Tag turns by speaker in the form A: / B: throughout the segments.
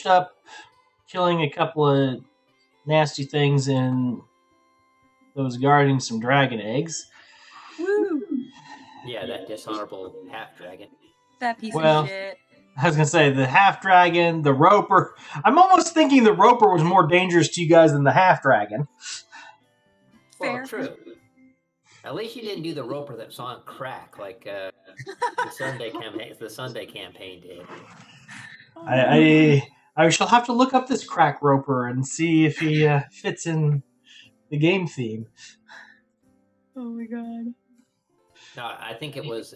A: finished up killing a couple of nasty things and those guarding some dragon eggs.
B: Woo!
C: Yeah, that dishonorable half dragon.
B: That piece
A: Well,
B: of shit.
A: I was going to say, the half dragon, the roper. I'm almost thinking the roper was more dangerous to you guys than the half dragon.
B: Fair.
C: Well, true. At least you didn't do the roper that was on crack like the Sunday campaign did.
A: I shall have to look up this crack roper and see if he fits in the game theme.
B: Oh my god.
C: No, I think it was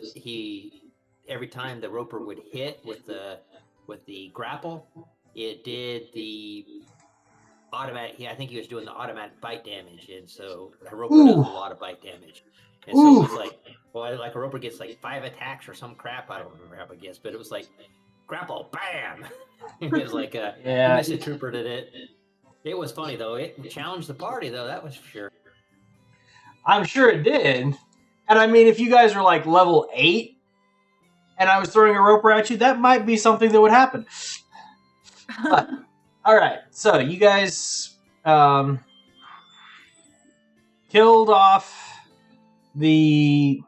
C: every time the roper would hit with the grapple, it did the automatic. I think he was doing the automatic bite damage, and so a roper does a lot of bite damage. And so it was like a roper gets like 5 attacks or some crap. I don't remember how it gets, but it was like grapple, bam. It was like he misinterpreted it. It was funny though. It challenged the party though. That was for sure.
A: I'm sure it did. And I mean, if you guys are like level 8 and I was throwing a roper at you, that might be something that would happen. But, all right. So you guys killed off the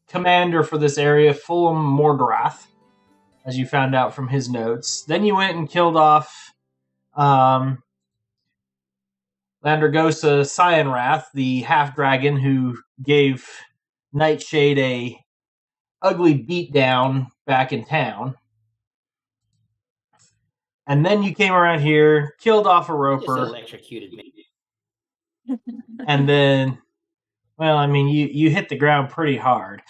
A: commander for this area, Fulham Mordrath, as you found out from his notes. Then you went and killed off Landragosa Cyanrath, the half-dragon who gave Nightshade a ugly beatdown back in town. And then you came around here, killed off a roper.
C: Just electrocuted me.
A: And then, well, I mean, you hit the ground pretty hard.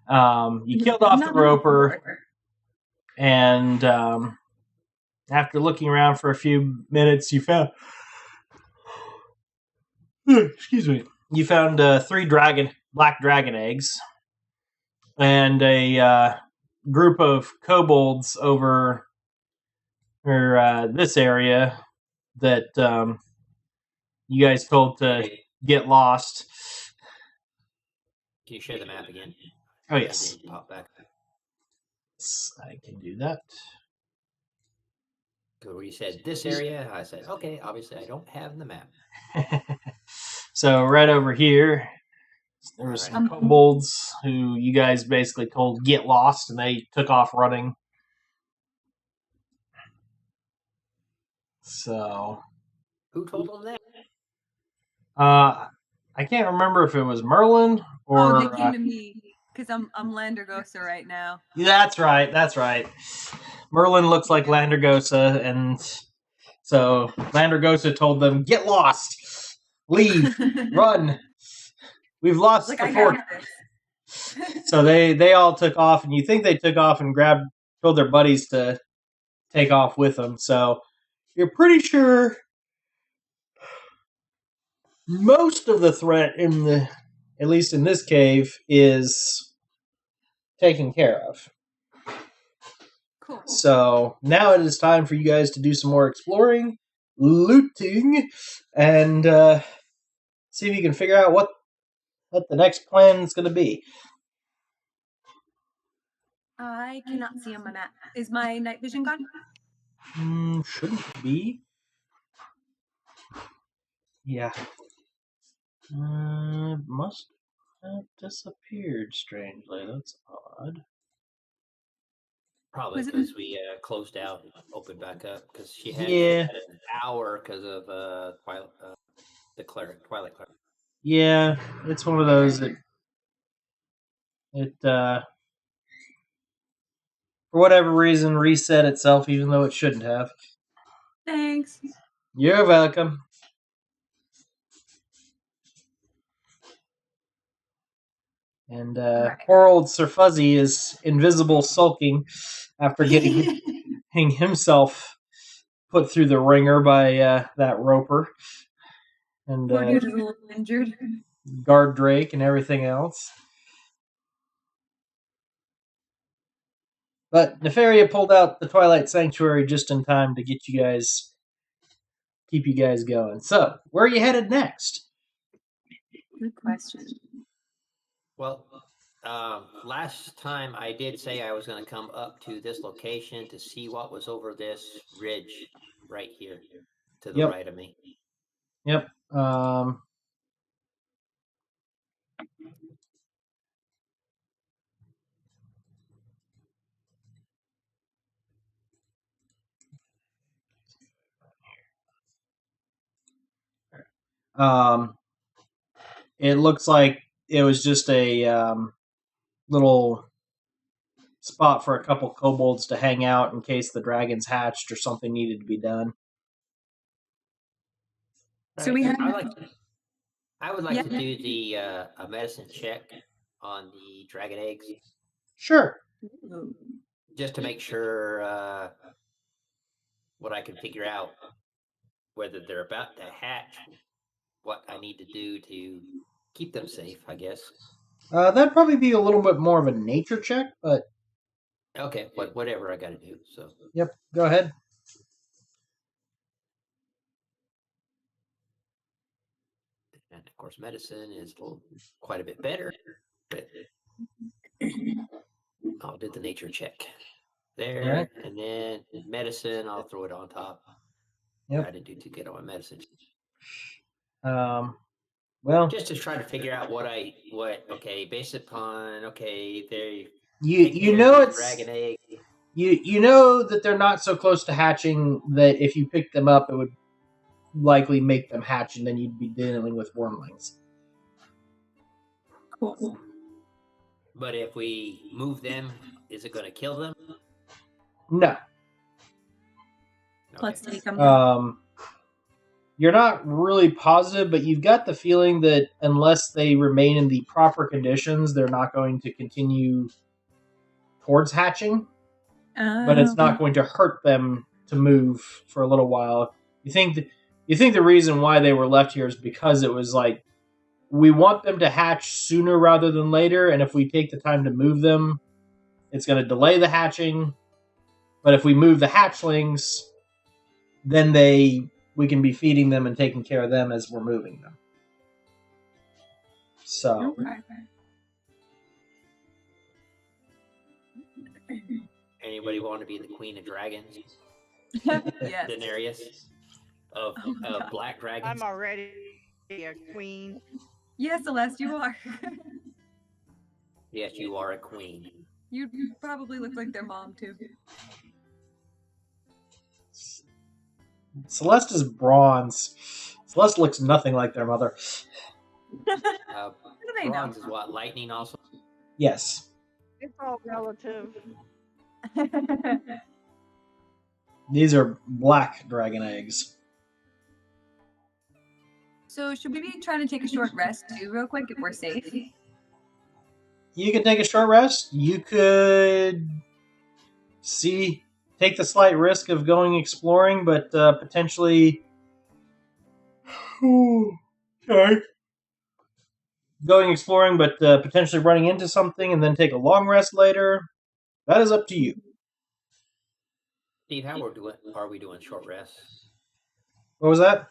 A: You killed off the roper, and after looking around for a few minutes, you found... Excuse me. You found 3 black dragon eggs and a group of kobolds over this area that you guys told to get lost.
C: Can you share the map again?
A: Oh, yes.
C: Pop back.
A: I can do that.
C: Where you said this area, I said, okay, obviously I don't have the map.
A: So right over here, there were some kobolds who you guys basically told get lost, and they took off running. So,
C: who told them that?
A: I can't remember if it was Merlin or.
B: They came to me because I'm Landragosa right now.
A: That's right. Merlin looks like Landragosa, and so Landragosa told them, "Get lost, leave, run. We've lost the fort." So they all took off, and you think they took off and told their buddies to take off with them. So you're pretty sure most of the threat at least in this cave, is taken care of.
B: Cool.
A: So now it is time for you guys to do some more exploring, looting, and see if you can figure out what the next plan is going to be.
B: I cannot see on my map. Is my night vision gone?
A: Shouldn't be. Yeah. Must have disappeared strangely. That's odd.
C: Probably because we closed out and opened back up because she had an hour because of Twilight Cleric.
A: Yeah, it's one of those that it for whatever reason reset itself, even though it shouldn't have.
B: Thanks.
A: You're welcome. And poor old Sir Fuzzy is invisible, sulking after getting himself put through the ringer by that roper. And
B: dude is a little injured.
A: Guard Drake and everything else. But Nefaria pulled out the Twilight Sanctuary just in time to keep you guys going. So, where are you headed next?
B: Good question.
C: Well, Last time I did say I was going to come up to this location to see what was over this ridge right here to the
A: Yep.
C: right of me.
A: Yep. It looks like it was just a little spot for a couple kobolds to hang out in case the dragons hatched or something needed to be done.
B: So we have.
C: I would like
B: Yeah.
C: to do the a medicine check on the dragon eggs
A: Sure.
C: just to make sure what I can figure out whether they're about to hatch, what I need to do to keep them safe, I guess.
A: That'd probably be a little bit more of a nature check, but
C: Okay, whatever I got to do. So
A: yep, go ahead.
C: and of course, medicine is quite a bit better. But I'll do the nature check there,
A: Alright.
C: and then medicine. I'll throw it on top.
A: Yep.
C: I didn't do too good on my medicine.
A: Well,
C: Just to try to figure out okay, based upon they
A: you know it's
C: dragon egg.
A: you know that they're not so close to hatching that if you pick them up, it would likely make them hatch, and then you'd be dealing with wormlings.
B: Cool.
C: But if we move them, is it going to kill them?
A: No.
C: Okay.
B: Let's take them.
A: You're not really positive, but you've got the feeling that unless they remain in the proper conditions, they're not going to continue towards hatching. But it's not going to hurt them to move for a little while. You think the reason why they were left here is because it was like, we want them to hatch sooner rather than later, and if we take the time to move them, it's going to delay the hatching. But if we move the hatchlings, then we can be feeding them and taking care of them as we're moving them. So,
C: Anybody want to be the queen of dragons?
B: Yes.
C: Daenerys of
B: God.
C: black dragons.
D: I'm already a queen.
B: Yes, Celeste, you are.
C: Yes, you are a queen.
B: You probably look like their mom too.
A: Celeste is bronze. Celeste looks nothing like their mother.
B: How do they know?
C: Bronze is what? Lightning also?
A: Yes.
D: It's all relative.
A: These are black dragon eggs.
B: So should we be trying to take a short rest too, real quick, if we're safe?
A: You could take a short rest. You could take the slight risk of going exploring, but potentially going exploring, but potentially running into something, and then take a long rest later. That is up to you.
C: Steve, how are we doing short rests?
A: What was that?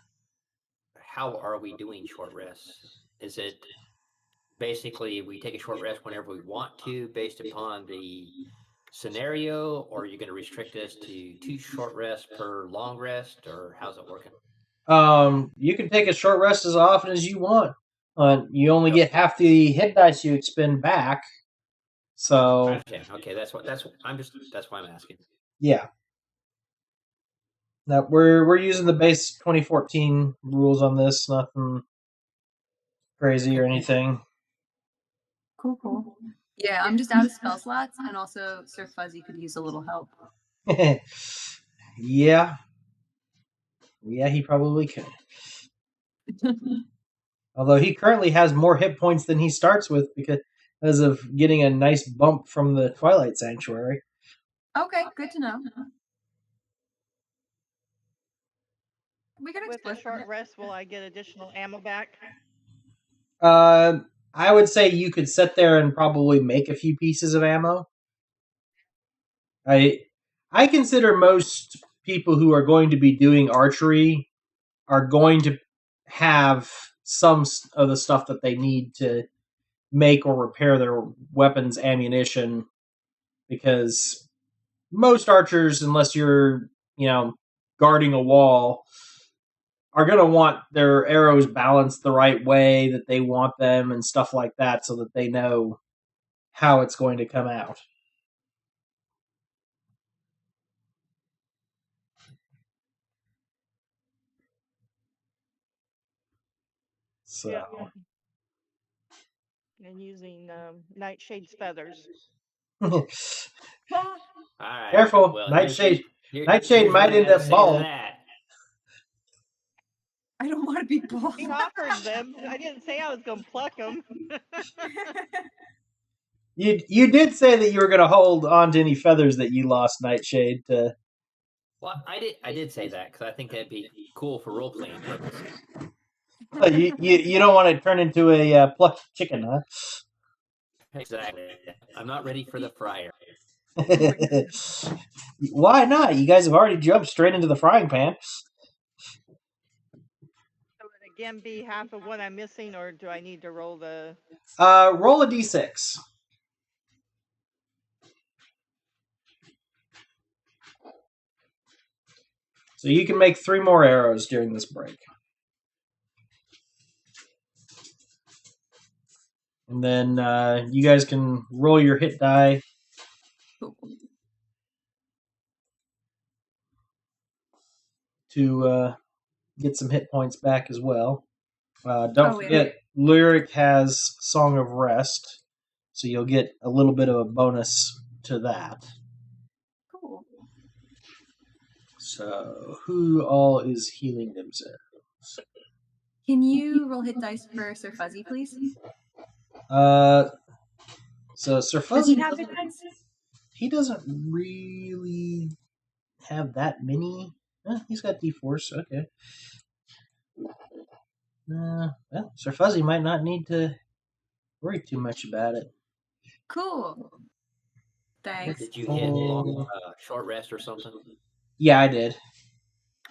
C: How are we doing short rests? Is it basically we take a short rest whenever we want to based upon the scenario, or are you going to restrict us to 2 short rests per long rest, or how's it working?
A: You can take a short rest as often as you want. You only get half the hit dice you expend back. So
C: okay, that's why I'm asking.
A: Yeah. Now we're using the base 2014 rules on this, nothing crazy or anything.
B: Cool. Yeah, I'm just out of spell slots, and also Sir Fuzzy could use a little help.
A: Yeah, he probably could. Although he currently has more hit points than he starts with because of getting a nice bump from the Twilight Sanctuary.
B: Okay, good to know. We can
D: With
B: explore.
D: a short rest, will I get additional ammo back?
A: I would say you could sit there and probably make a few pieces of ammo. I consider most people who are going to be doing archery are going to have some of the stuff that they need to make or repair their weapons ammunition, because most archers, unless you're, guarding a wall, are going to want their arrows balanced the right way that they want them and stuff like that, so that they know how it's going to come out. So,
D: Yeah. And using Nightshade's feathers.
C: All right.
A: Careful,
C: Well,
A: Nightshade.
C: here's
A: Nightshade
C: what
A: might
C: I
A: end
C: gotta
A: up
C: say to
A: bald.
C: that.
B: I don't want to be bald.
D: He offered them. I didn't say I was going to pluck them.
A: You did say that you were going to hold on to any feathers that you lost, Nightshade.
C: Well, I did say that because I think that'd be cool for role playing purposes.
A: You don't want to turn into a plucked chicken, huh?
C: Exactly. I'm not ready for the fryer.
A: Why not? You guys have already jumped straight into the frying pan.
D: So would it again be half of what I'm missing, or do I need to roll the...
A: Roll a d6. So you can make 3 more arrows during this break. And then you guys can roll your hit die. To get some hit points back as well. Don't forget, Lyric has Song of Rest, so you'll get a little bit of a bonus to that.
B: Cool.
A: So, who all is healing themselves?
B: Can you roll hit dice for Sir Fuzzy, please?
A: So Sir
B: Does
A: Fuzzy
B: he have hit dice?
A: he doesn't really have that many. He's got D4s. Okay. Well, Sir Fuzzy might not need to worry too much about it.
B: Cool. Thanks.
C: Did you hit long, short rest or something?
A: Yeah, I did.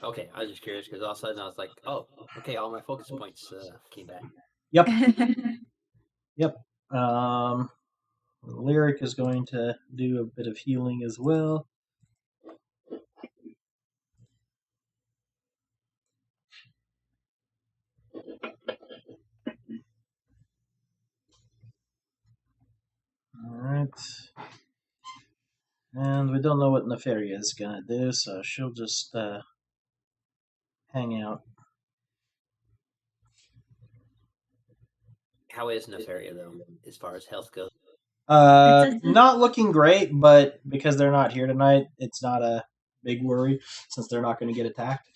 C: Okay, I was just curious because all of a sudden I was like, oh, okay, all my focus points came back.
A: Yep. Yep. Lyric is going to do a bit of healing as well. Alright. And we don't know what Nefaria is going to do, so she'll just hang out.
C: How is Nefaria, though, as far as health goes?
A: Not looking great, but because they're not here tonight, it's not a big worry, since they're not going to get attacked.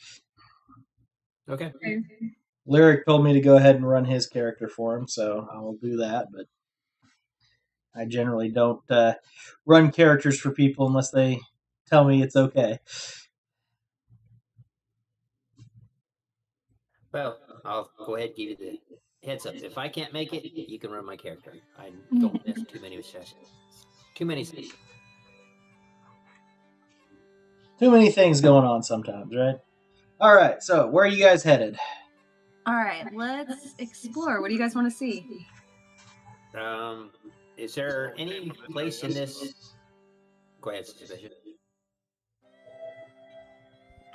C: Okay.
A: Lyric told me to go ahead and run his character for him, so I will do that, but I generally don't run characters for people unless they tell me it's okay.
C: Well, I'll go ahead and give you the heads up. If I can't make it, you can run my character. I don't miss too many sessions. Too many.
A: Too many things going on sometimes, right? All right, so where are you guys headed?
B: All right, let's explore. What do you guys want to see?
C: Is there any place in this? Go ahead, Suspicion.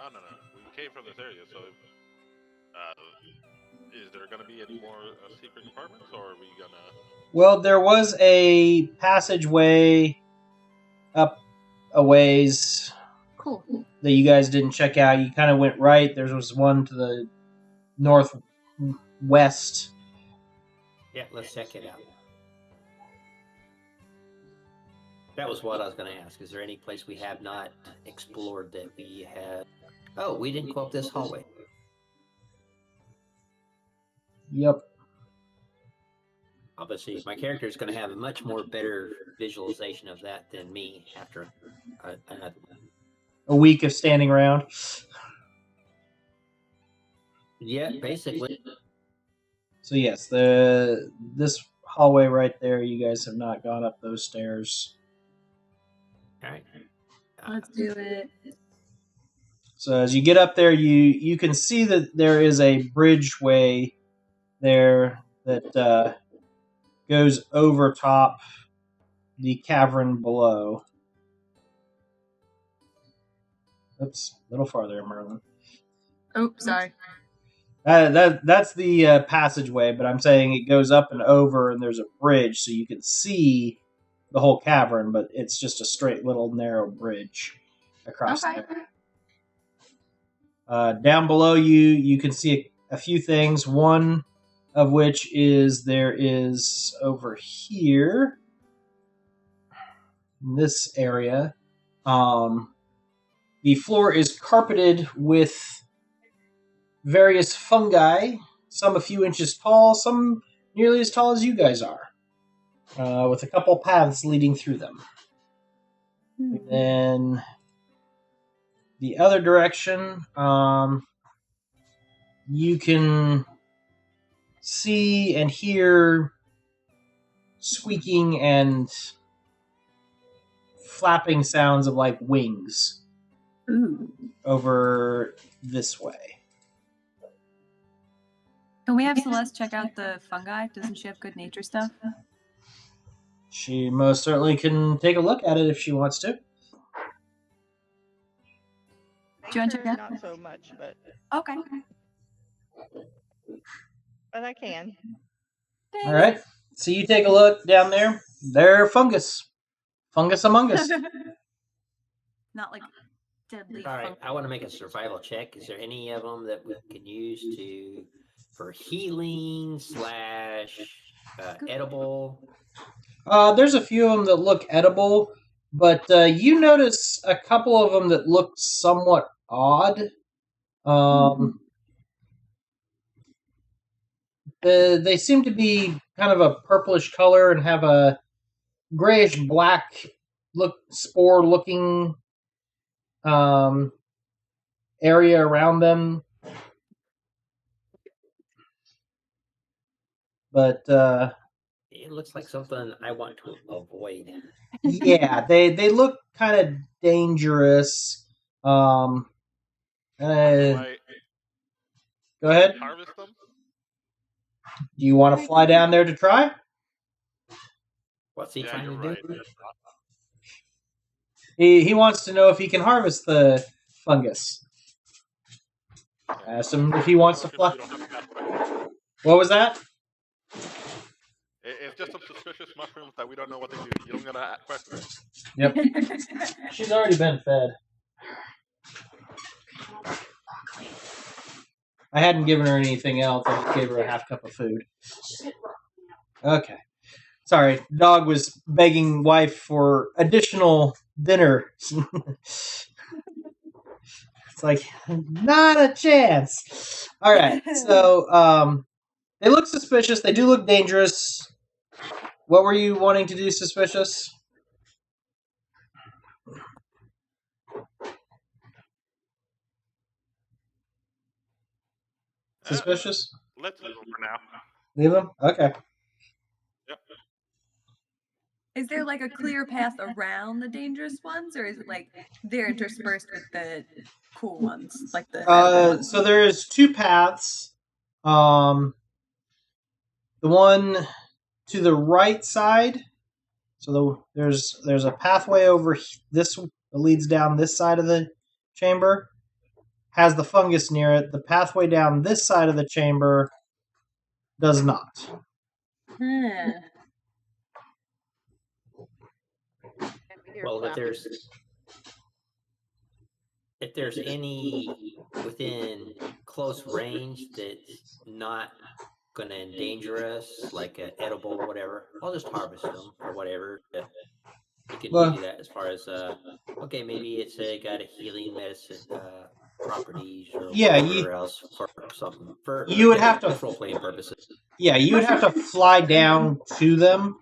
E: Oh, no. We came from this area, so is there going to be any more secret compartments, or are we going to...
A: Well, there was a passageway up a ways.
B: Cool.
A: That you guys didn't check out. You kind of went right. There was one to the northwest.
C: Yeah, let's check it out. That was what I was going to ask. Is there any place we have not explored that we have? Oh, we didn't go up this hallway.
A: Yep.
C: Obviously, my character is going to have a much more better visualization of that than me after another one.
A: A week of standing around.
C: Yeah, basically.
A: So yes, this hallway right there, you guys have not gone up those stairs.
C: All right.
B: Let's do it.
A: So as you get up there, you can see that there is a bridgeway there that goes over top the cavern below. Oops, a little farther, Merlin.
B: Oh, sorry.
A: That's the passageway, but I'm saying it goes up and over, and there's a bridge, so you can see the whole cavern, but it's just a straight little narrow bridge across
B: Okay.
A: there. Down below you can see a few things. One of which is there is over here in this area. The floor is carpeted with various fungi, some a few inches tall, some nearly as tall as you guys are, with a couple paths leading through them. And then the other direction, you can see and hear squeaking and flapping sounds of like wings over this way.
B: Can we have Celeste check out the fungi? Doesn't she have good nature stuff?
A: She most certainly can take a look at it if she wants to.
B: Do you want to check that?
D: Not so much, but
B: Okay.
D: I can.
A: All right. So you take a look down there. They're fungus. Fungus among us.
B: Not like deadly.
C: All right, I want to make a survival check. Is there any of them that we can use for healing / edible?
A: There's a few of them that look edible, but you notice a couple of them that look somewhat odd. They seem to be kind of a purplish color and have a grayish black spore looking area around them. But
C: it looks like something I want to avoid.
A: Yeah, they look kind of dangerous. Go ahead.
E: Harvest them?
A: Do you want to fly down there to try?
C: What's he trying to do?
E: Right.
A: He wants to know if he can harvest the fungus. Ask him if he wants to fly. What was that?
E: It's just some suspicious mushrooms that we don't know what they do. You don't gotta ask questions.
A: Yep. She's already been fed. I hadn't given her anything else. I just gave her a half cup of food. Okay. Sorry, dog was begging wife for additional dinner. It's like, not a chance. All right, so they look suspicious. They do look dangerous. What were you wanting to do suspicious? Suspicious?
E: Let's leave them for now.
A: Leave them? Okay.
E: Yep.
B: Is there like a clear path around the dangerous ones, or is it like they're interspersed with the cool ones, like the?
A: So there's two paths. The one to the right side. So there's a pathway over this that leads down this side of the chamber. Has the fungus near it. The pathway down this side of the chamber does not.
C: Well, if there's any within close range that's not going to endanger us, like an edible or whatever, I'll just harvest them or whatever. You can do that as far as okay, maybe it's got a healing medicine properties or whatever else for something.
A: You would have to
C: role playing purposes.
A: Yeah, you would have to fly down to them,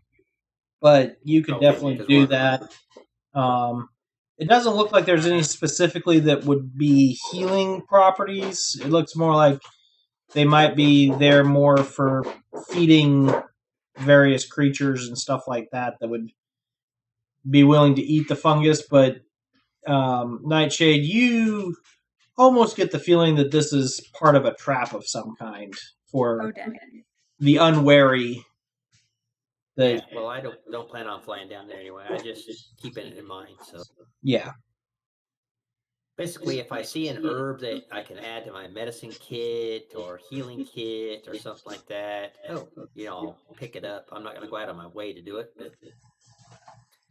A: but you could definitely do that. It doesn't look like there's any specifically that would be healing properties. It looks more like they might be there more for feeding various creatures and stuff like that would be willing to eat the fungus. But Nightshade, you almost get the feeling that this is part of a trap of some kind for the unwary The
C: Yeah, well, I don't plan on flying down there anyway. I just keeping it in mind. So
A: yeah.
C: basically, if I see an herb that I can add to my medicine kit or healing kit or something like that, I'll pick it up. I'm not going to go out of my way to do it, but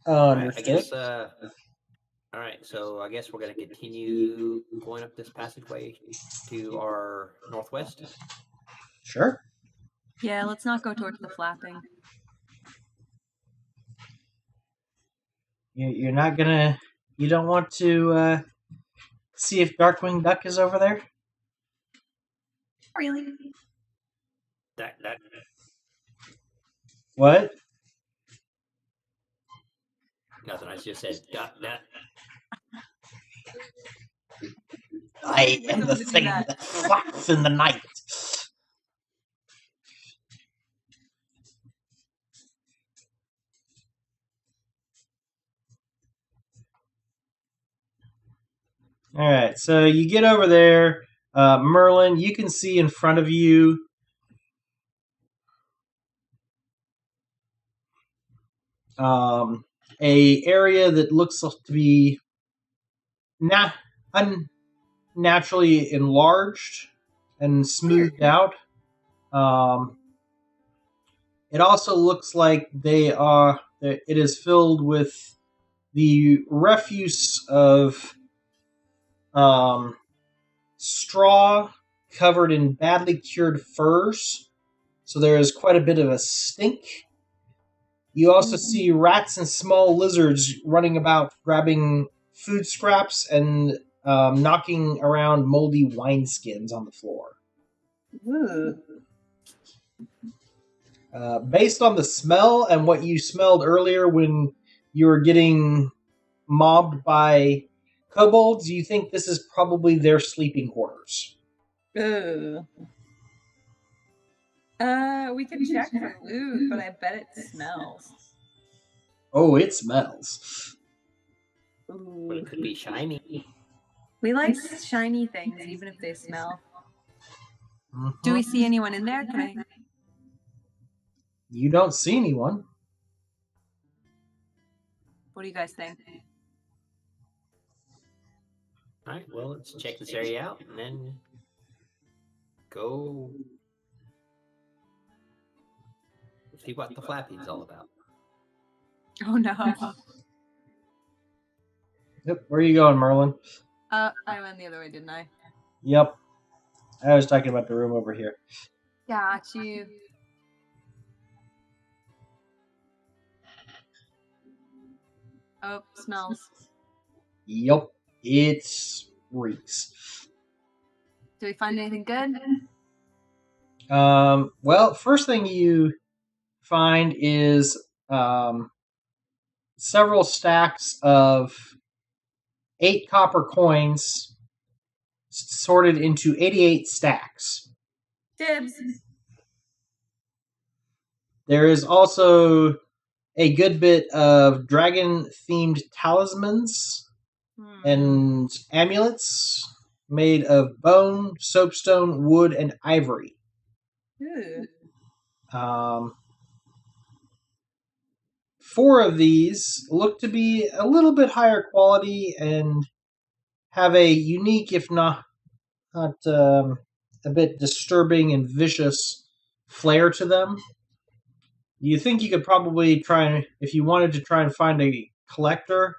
C: all right, I
A: Understood.
C: guess. All right, so I guess we're going to continue going up this passageway to our northwest.
A: Sure.
B: Yeah, let's not go towards the flapping.
A: You're not gonna. You don't want to see if Darkwing Duck is over there.
B: Really?
C: That
A: What?
C: nothing. I just said that.
A: I
B: Wait
A: am
B: for
A: the
B: them to do
A: thing
B: that.
A: that flaps in the night. All right, so you get over there, Merlin. You can see in front of you a area that looks to be unnaturally enlarged and smoothed out. It also looks like it is filled with the refuse of straw covered in badly cured furs. So there is quite a bit of a stink. You also see rats and small lizards running about, grabbing food scraps and knocking around moldy wineskins on the floor.
B: Ooh.
A: Based on the smell and what you smelled earlier when you were getting mobbed by kobolds, you think this is probably their sleeping quarters.
B: Ooh. We can check for loot, but I bet it smells.
A: Oh, it smells.
C: But
B: Ooh.
C: it could be shiny.
B: We like shiny things, even if they smell.
A: Mhm.
B: Do we see anyone in there? Can I?
A: You don't see anyone.
B: What do you guys think?
C: All right, well, let's check this area out and then go see what the flapping's all about.
B: Oh no.
A: Yep. Where are you going, Merlin?
B: I went the other way, didn't I?
A: Yep. I was talking about the room over here.
B: Got you. Oh, smells.
A: Yep. It reeks.
B: Do we find anything good?
A: Well, first thing you find is several stacks of 8 copper coins sorted into 88 stacks.
B: Dibs.
A: There is also a good bit of dragon-themed talismans and amulets made of bone, soapstone, wood, and ivory.
B: Ooh.
A: 4 of these look to be a little bit higher quality and have a unique, if not a bit disturbing and vicious flair to them. You think you could probably if you wanted to try and find a collector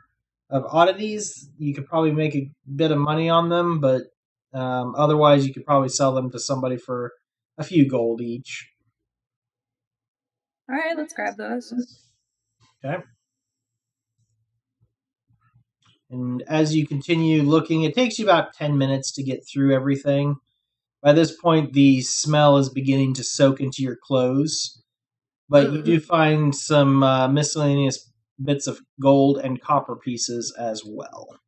A: of oddities, you could probably make a bit of money on them, but otherwise you could probably sell them to somebody for a few gold each.
B: All right, let's grab those.
A: Okay. And as you continue looking, it takes you about 10 minutes to get through everything. By this point, the smell is beginning to soak into your clothes. But you do find some miscellaneous bits of gold and copper pieces as well.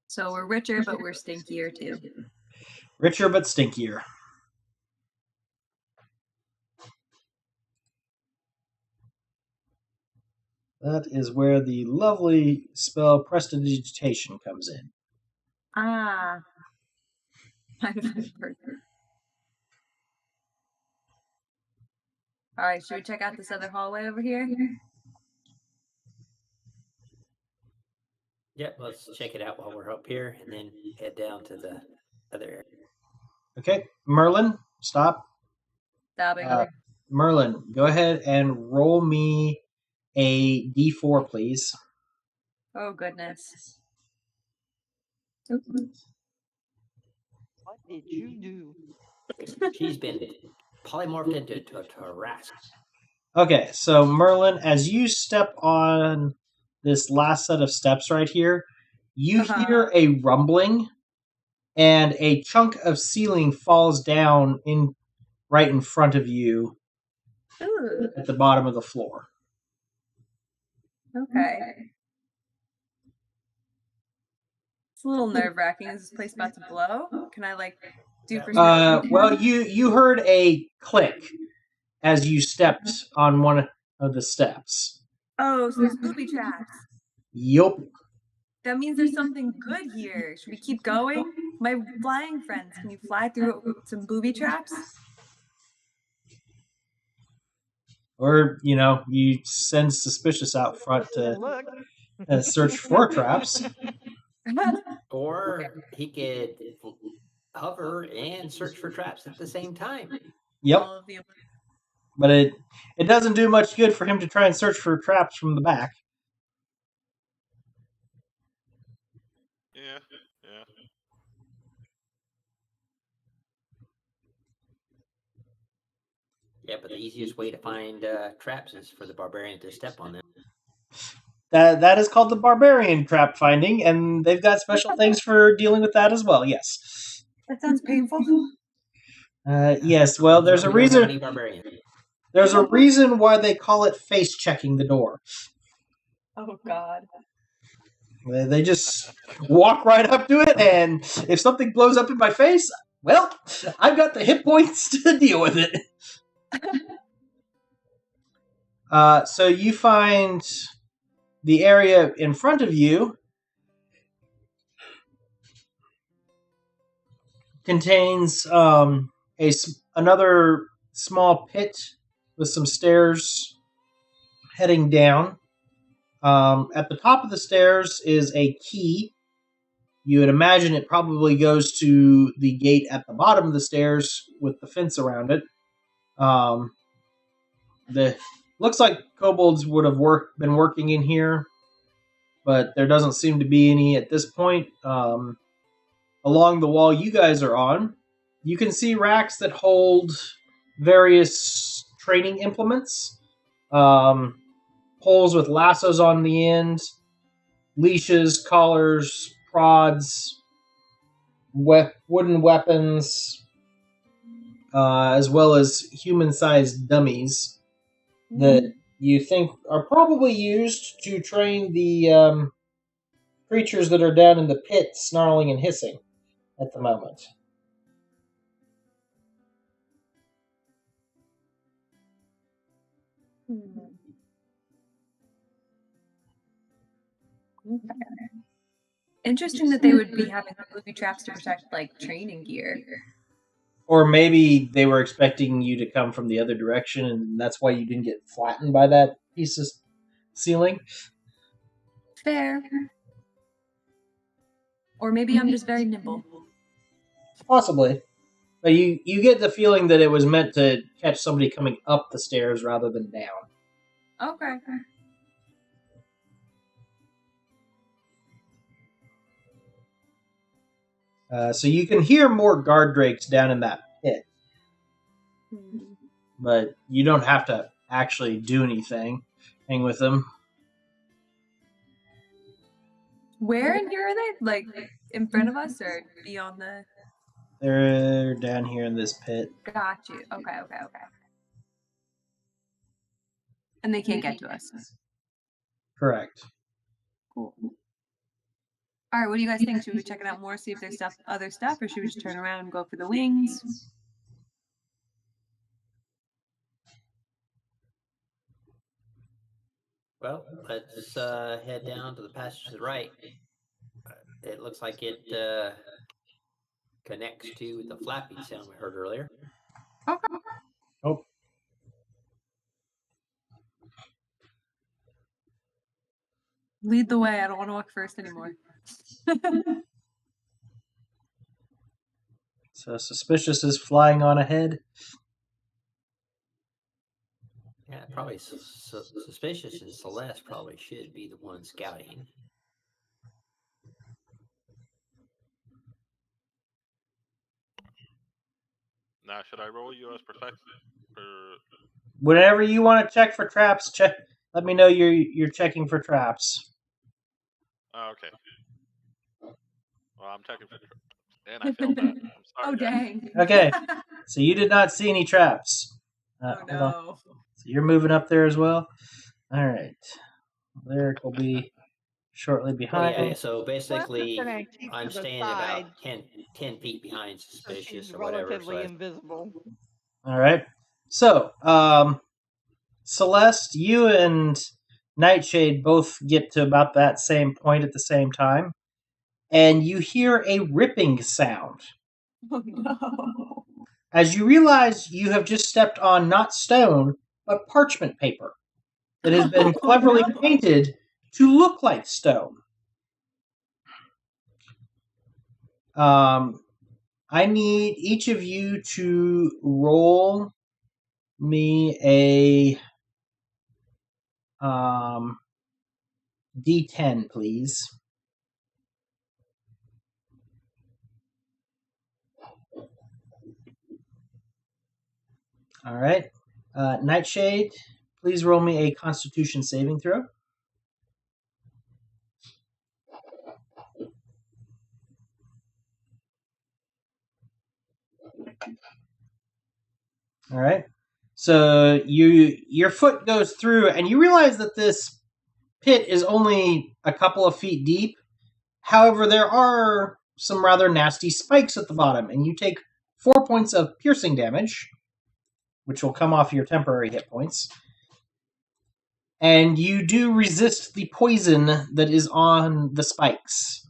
B: So we're richer, but we're stinkier too.
A: Richer but stinkier. That is where the lovely spell Prestidigitation comes in.
B: Ah. Might have been perfect. All right, should we check out this other hallway over here?
C: Yep, let's check it out while we're up here and then head down to the other area.
A: Okay, Merlin, stop.
B: Stopping.
A: Merlin, go ahead and roll me a d4, please.
B: Oh, goodness.
D: What did you do?
C: She's been polymorphed into a Tarrasque.
A: Okay, so Merlin, as you step on this last set of steps right here, you hear a rumbling, and a chunk of ceiling falls down right in front of you
B: Ooh,
A: at the bottom of the floor.
B: okay. It's a little nerve-wracking. Is this place about to blow? Can I, like, do perspective?
A: Well, you heard a click as you stepped on one of the steps.
B: Oh, so there's booby traps.
A: Yup.
B: That means there's something good here. Should we keep going? My flying friends, can you fly through some booby traps?
A: Or, you send Suspicious out front to
D: Look.
A: search for traps.
C: Or he could hover and search for traps at the same time.
A: Yep.
B: All of the
A: But it doesn't do much good for him to try and search for traps from the back.
E: Yeah.
C: Yeah, but the easiest way to find traps is for the barbarian to step on them.
A: That is called the barbarian trap finding, and they've got special things for dealing with that as well. Yes.
B: That sounds painful.
A: Yes. Well, there's a
C: We don't have any
A: reason.
C: barbarian.
A: There's a reason why they call it face checking the door.
B: Oh, God.
A: They just walk right up to it, and if something blows up in my face, well, I've got the hit points to deal with it. So you find the area in front of you contains another small pit with some stairs heading down. At the top of the stairs is a key. You would imagine it probably goes to the gate at the bottom of the stairs with the fence around it. Looks like kobolds would have been working in here, but there doesn't seem to be any at this point. Along the wall you guys are on, you can see racks that hold various training implements. Poles with lassos on the end, leashes, collars, prods, wooden weapons, as well as human-sized dummies that you think are probably used to train the creatures that are down in the pit snarling and hissing at the moment.
B: Interesting that they would be having booby traps to protect, like, training gear.
A: Or maybe they were expecting you to come from the other direction, and that's why you didn't get flattened by that piece of ceiling.
B: Fair. Or maybe I'm just very nimble.
A: Possibly. But you get the feeling that it was meant to catch somebody coming up the stairs rather than down.
B: Okay.
A: So you can hear more guard drakes down in that pit. But you don't have to actually do anything. Hang with them.
B: Where in here are they? Like, in front of us or beyond the...
A: They're down here in this pit.
B: Got you. Okay. And they can't get to us.
A: Correct.
B: Cool. All right, what do you guys think? Should we check it out more, see if there's other stuff, or should we just turn around and go for the wings?
C: Well, let's head down to the passage to the right. It looks like it connects to the flapping sound we heard earlier.
B: Okay.
A: Oh.
B: Lead the way. I don't want to walk first anymore.
A: So Suspicious is flying on ahead.
C: Yeah, probably Suspicious and Celeste probably should be the ones scouting.
E: Now, should I roll you as perspective?
A: Whenever you want to check for traps, check. Let me know you're checking for traps.
E: Oh, okay. Well, I'm checking for traps. And I failed that. I'm sorry,
B: Oh,
E: guys.
B: dang.
A: Okay, so you did not see any traps.
B: Oh,
A: Hold on.
B: no.
A: So you're moving up there as well. All right, Lyric will be shortly
C: Well,
A: behind.
C: yeah, so basically,
D: gonna keep
C: I'm
D: to the
C: standing
D: side.
C: about 10 feet behind
D: So
C: Suspicious
D: she's
C: or whatever.
D: relatively
C: So
D: invisible.
A: All right. So, Celeste, you and Nightshade both get to about that same point at the same time, and you hear a ripping sound.
B: Oh, no.
A: As you realize you have just stepped on not stone, but parchment paper that has been
B: Oh,
A: cleverly
B: no.
A: painted to look like stone. I need each of you to roll me a D10, please. All right. Nightshade, please roll me a Constitution saving throw. All right. So your foot goes through, and you realize that this pit is only a couple of feet deep. However, there are some rather nasty spikes at the bottom, and you take 4 points of piercing damage, which will come off your temporary hit points. And you do resist the poison that is on the spikes.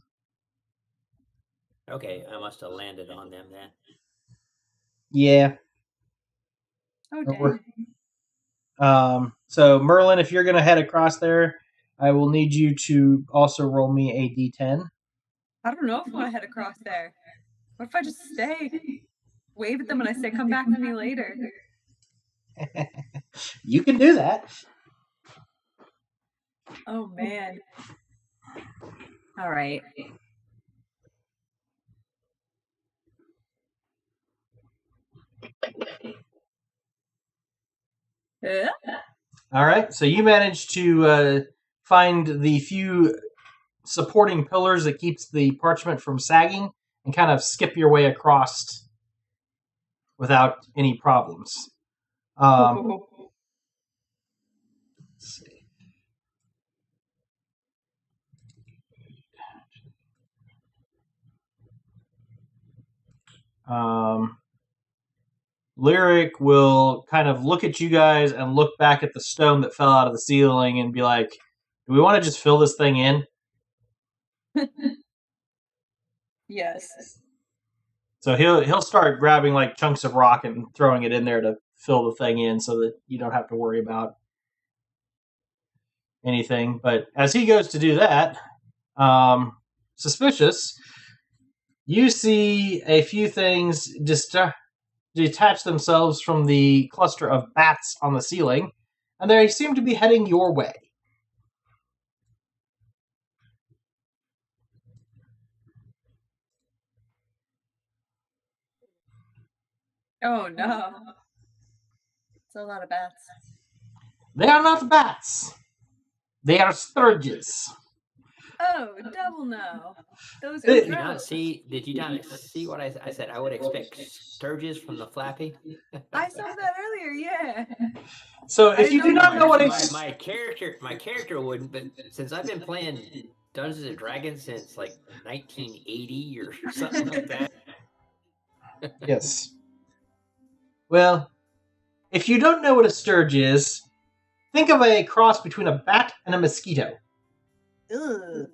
C: okay, I must have landed on them then.
A: Yeah.
B: Oh,
A: Or-
B: dang.
A: So Merlin, if you're going to head across there, I will need you to also roll me a d10.
B: I don't know if I want to head across there. What if I just stay? Wave at them and I say, come back to me later.
A: You can do that.
B: Oh, man. All right.
A: All right. So you managed to find the few supporting pillars that keeps the parchment from sagging and kind of skip your way across without any problems. Let's see. Lyric will kind of look at you guys and look back at the stone that fell out of the ceiling and be like, do we want to just fill this thing in?
B: Yes.
A: So he'll start grabbing like chunks of rock and throwing it in there to fill the thing in so that you don't have to worry about anything. But as he goes to do that, Suspicious, you see a few things detach themselves from the cluster of bats on the ceiling, and they seem to be heading your way.
B: Oh, no. It's a lot of bats.
A: They are not bats. They are sturges.
B: Oh, double no. Those are
A: Did
C: Did you not
B: gross.
C: see? Did you not see what I said? I would expect sturges from the flappy.
B: I saw that earlier, yeah.
A: So
B: I
A: if you do
B: don't
A: not know what
C: my character wouldn't, but since I've been playing Dungeons and Dragons since like 1980 or something like that.
A: Yes. Well, if you don't know what a sturge is, think of a cross between a bat and a mosquito.
B: Ugh.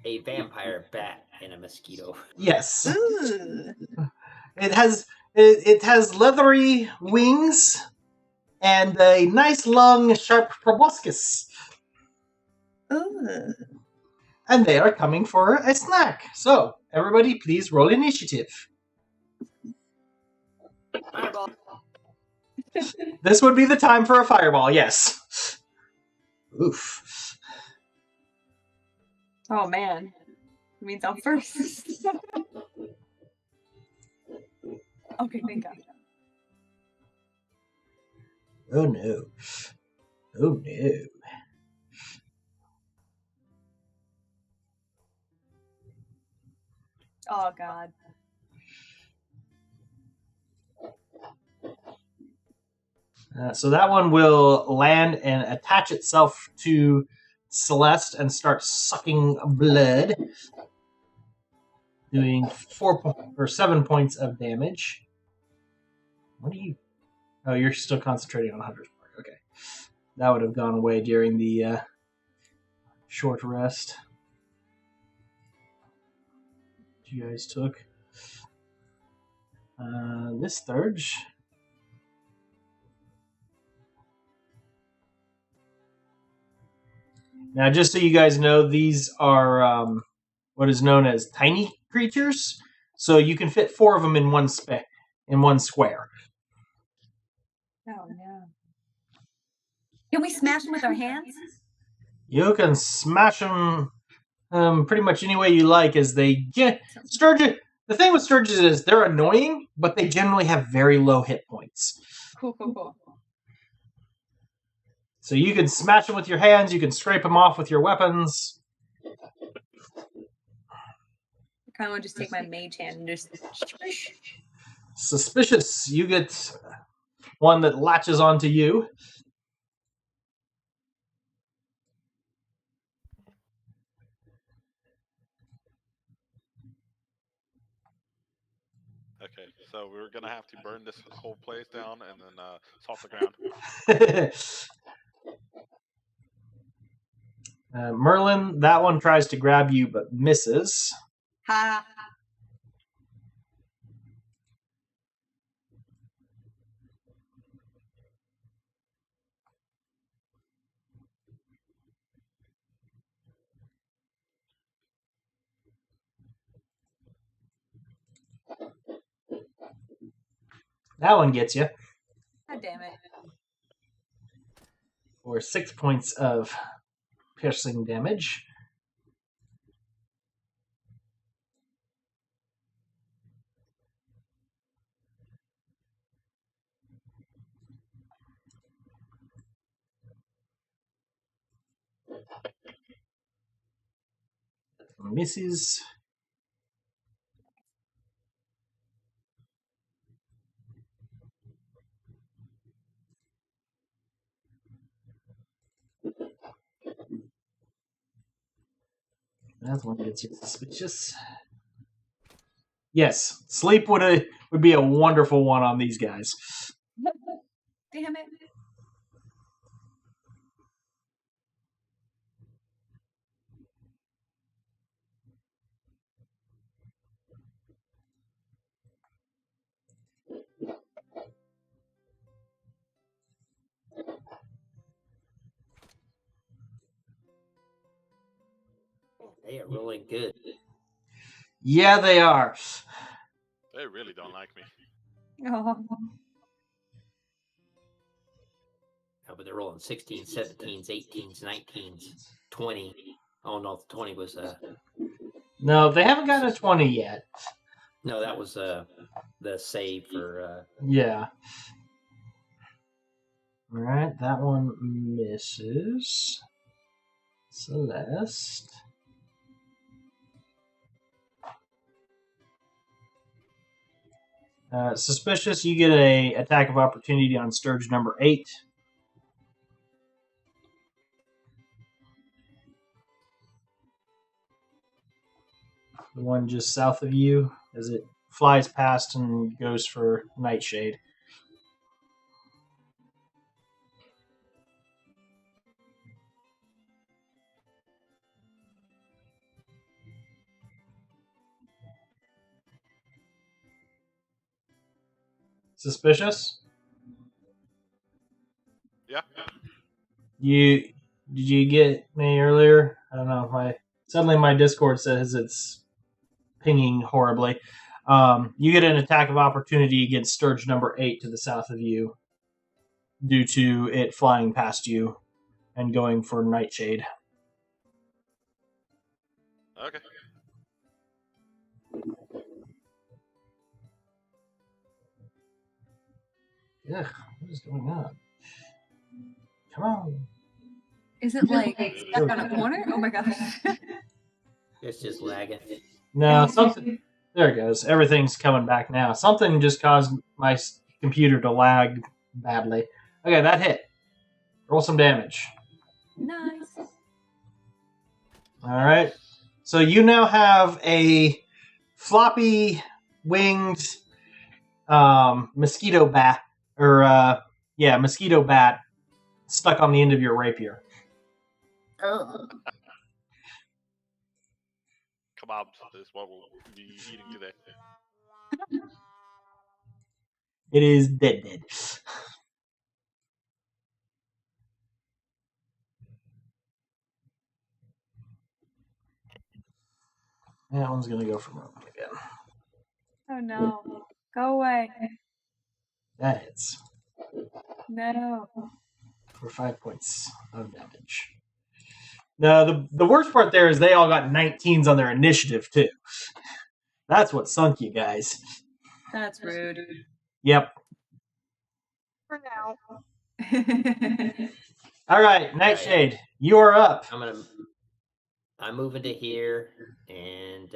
C: A vampire bat and a mosquito.
A: Yes.
B: Ugh.
A: It has leathery wings and a nice long, sharp proboscis.
B: Ooh.
A: And they are coming for a snack. So, everybody, please roll initiative.
C: Fireball.
A: This would be the time for a fireball, yes. Oof.
B: Oh man. It means I'm first. Okay, thank God.
A: Oh no. Oh no.
B: Oh God.
A: So that one will land and attach itself to Celeste and start sucking blood, doing 7 points of damage. What do you? Oh, you're still concentrating on Hunter's Mark. Okay, that would have gone away during the short rest you guys took. This Thurge. Now, just so you guys know, these are what is known as tiny creatures. So you can fit 4 of them in one square.
B: Oh no. Can we smash them with our hands?
A: You can smash them pretty much any way you like. As they Sturges. The thing with Sturges is they're annoying, but they generally have very low hit points.
B: Cool.
A: So you can smash them with your hands. You can scrape them off with your weapons.
B: I kind of want to just take my mage hand and just.
A: Suspicious. You get one that latches onto you.
E: Okay, so we're gonna have to burn this whole place down and then salt the ground.
A: Merlin, that one tries to grab you but misses.
B: Ha.
A: That one gets you
B: God damn it.
A: for 6 points of piercing damage. Misses. That one gets you suspicious. Yes, sleep would be a wonderful one on these guys.
B: Damn it.
C: They are rolling good.
A: Yeah, they are.
E: They really don't like me.
B: Oh.
C: Oh, but they're rolling 16s, 17s, 18s, 19s, 20. Oh no, the 20 was
A: No, they haven't gotten a 20 yet.
C: no, that was the save for
A: Yeah. All right, that one misses. Celeste. Suspicious, you get a attack of opportunity on Sturge number 8. The one just south of you, as it flies past and goes for Nightshade. Suspicious?
E: Yeah.
A: Did you get me earlier? I don't know. Suddenly my Discord says it's pinging horribly. You get an attack of opportunity against Sturge number 8 to the south of you, due to it flying past you and going for Nightshade.
E: Okay.
A: Ugh, what is going on? Come on.
B: Is it like stuck on a corner? Oh my gosh.
C: It's just lagging.
A: No, something. There it goes. Everything's coming back now. Something just caused my computer to lag badly. Okay, that hit. Roll some damage.
B: Nice.
A: All right. So you now have a floppy winged mosquito bat, mosquito bat stuck on the end of your rapier.
B: Oh.
E: Kebabs is what we'll be eating today.
A: It is dead. That one's going to go for Merlin again.
B: Oh no. Go away.
A: That hits
B: No.
A: for 5 points of damage. Now, the worst part there is they all got 19s on their initiative, too. That's what sunk you guys.
B: That's rude.
A: Yep.
D: For now.
A: All right, Nightshade, you are up.
C: I'm moving to here, and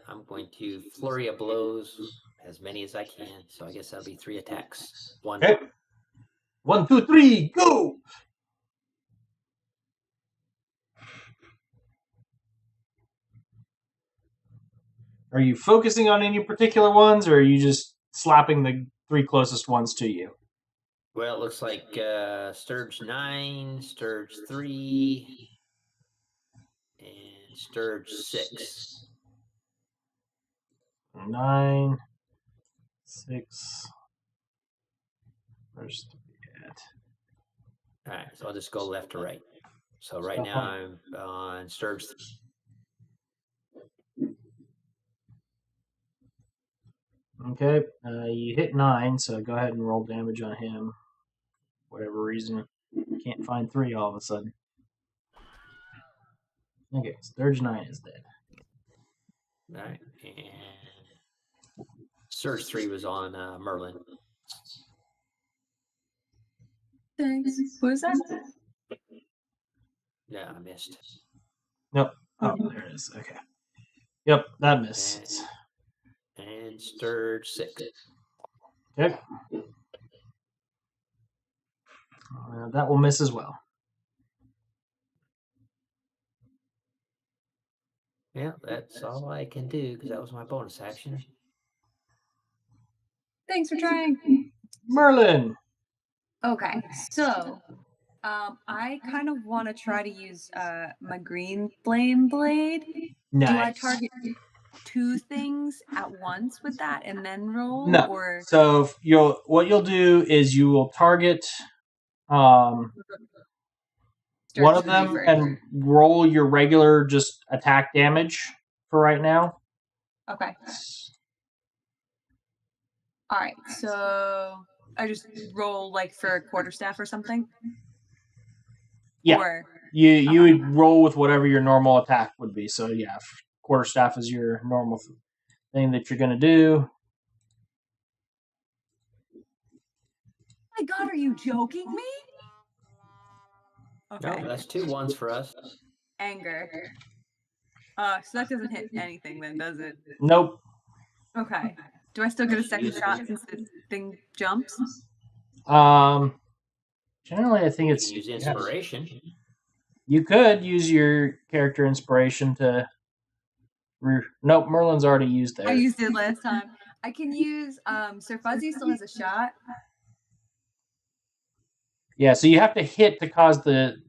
C: I'm going to flurry of blows, as many as I can. So I guess that'll be 3 attacks. 1.
A: Okay. 1, 2, 3, go! Are you focusing on any particular ones, or are you just slapping the 3 closest ones to you?
C: Well, it looks like Sturge 9, Sturge 3, and Sturge 6.
A: 9, 6. Where's the at?
C: All right, so I'll just go left to right. So right now I'm on Sturge 3.
A: Okay, you hit 9, so go ahead and roll damage on him. Whatever reason, can't find 3 all of a sudden. Okay, Sturge 9 is dead.
C: All right, and Sturge 3 was on Merlin.
B: Thanks. What was that?
C: Yeah, I missed.
A: Nope. Oh, there it is. Okay. Yep, that misses.
C: And Sturge 6.
A: Okay. That will miss as well.
C: Yeah, that's all I can do because that was my bonus action.
B: Thanks for trying.
A: Merlin!
B: Okay, so I kind of want to try to use my green flame blade.
A: Nice.
B: Do I target 2 things at once with that and then roll?
A: No.
B: Or
A: So what you'll do is you will target one of them and roll your regular just attack damage for right now.
B: Okay. All right, so I just roll like for a quarterstaff or something?
A: Yeah.
B: Or,
A: You would roll with whatever your normal attack would be. So yeah, quarterstaff is your normal thing that you're going to do.
B: my God, are you joking me? Okay.
C: No, that's 2 1s for us.
B: Anger. So that doesn't hit anything then, does it?
A: Nope.
B: Okay. Do I still get a second shot since the thing jumps?
A: Generally, I think it's
C: use inspiration.
A: You could use your character inspiration to. Nope, Merlin's already used that.
B: I used it last time. I can use. Sir Fuzzy still has a shot.
A: Yeah, so you have to hit to cause the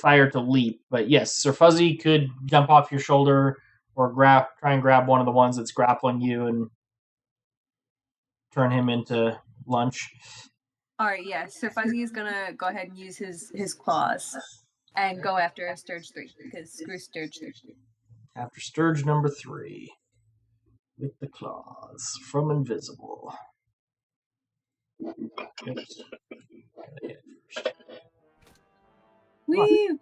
A: fire to leap. But yes, Sir Fuzzy could jump off your shoulder or try and grab one of the ones that's grappling you and turn him into lunch.
B: All right, yeah. Sir Fuzzy is gonna go ahead and use his claws. And go after Sturge 3, because screw Sturge 3.
A: After Sturge number 3. With the claws. From Invisible. Oops. Gotta hit first.
B: Woo!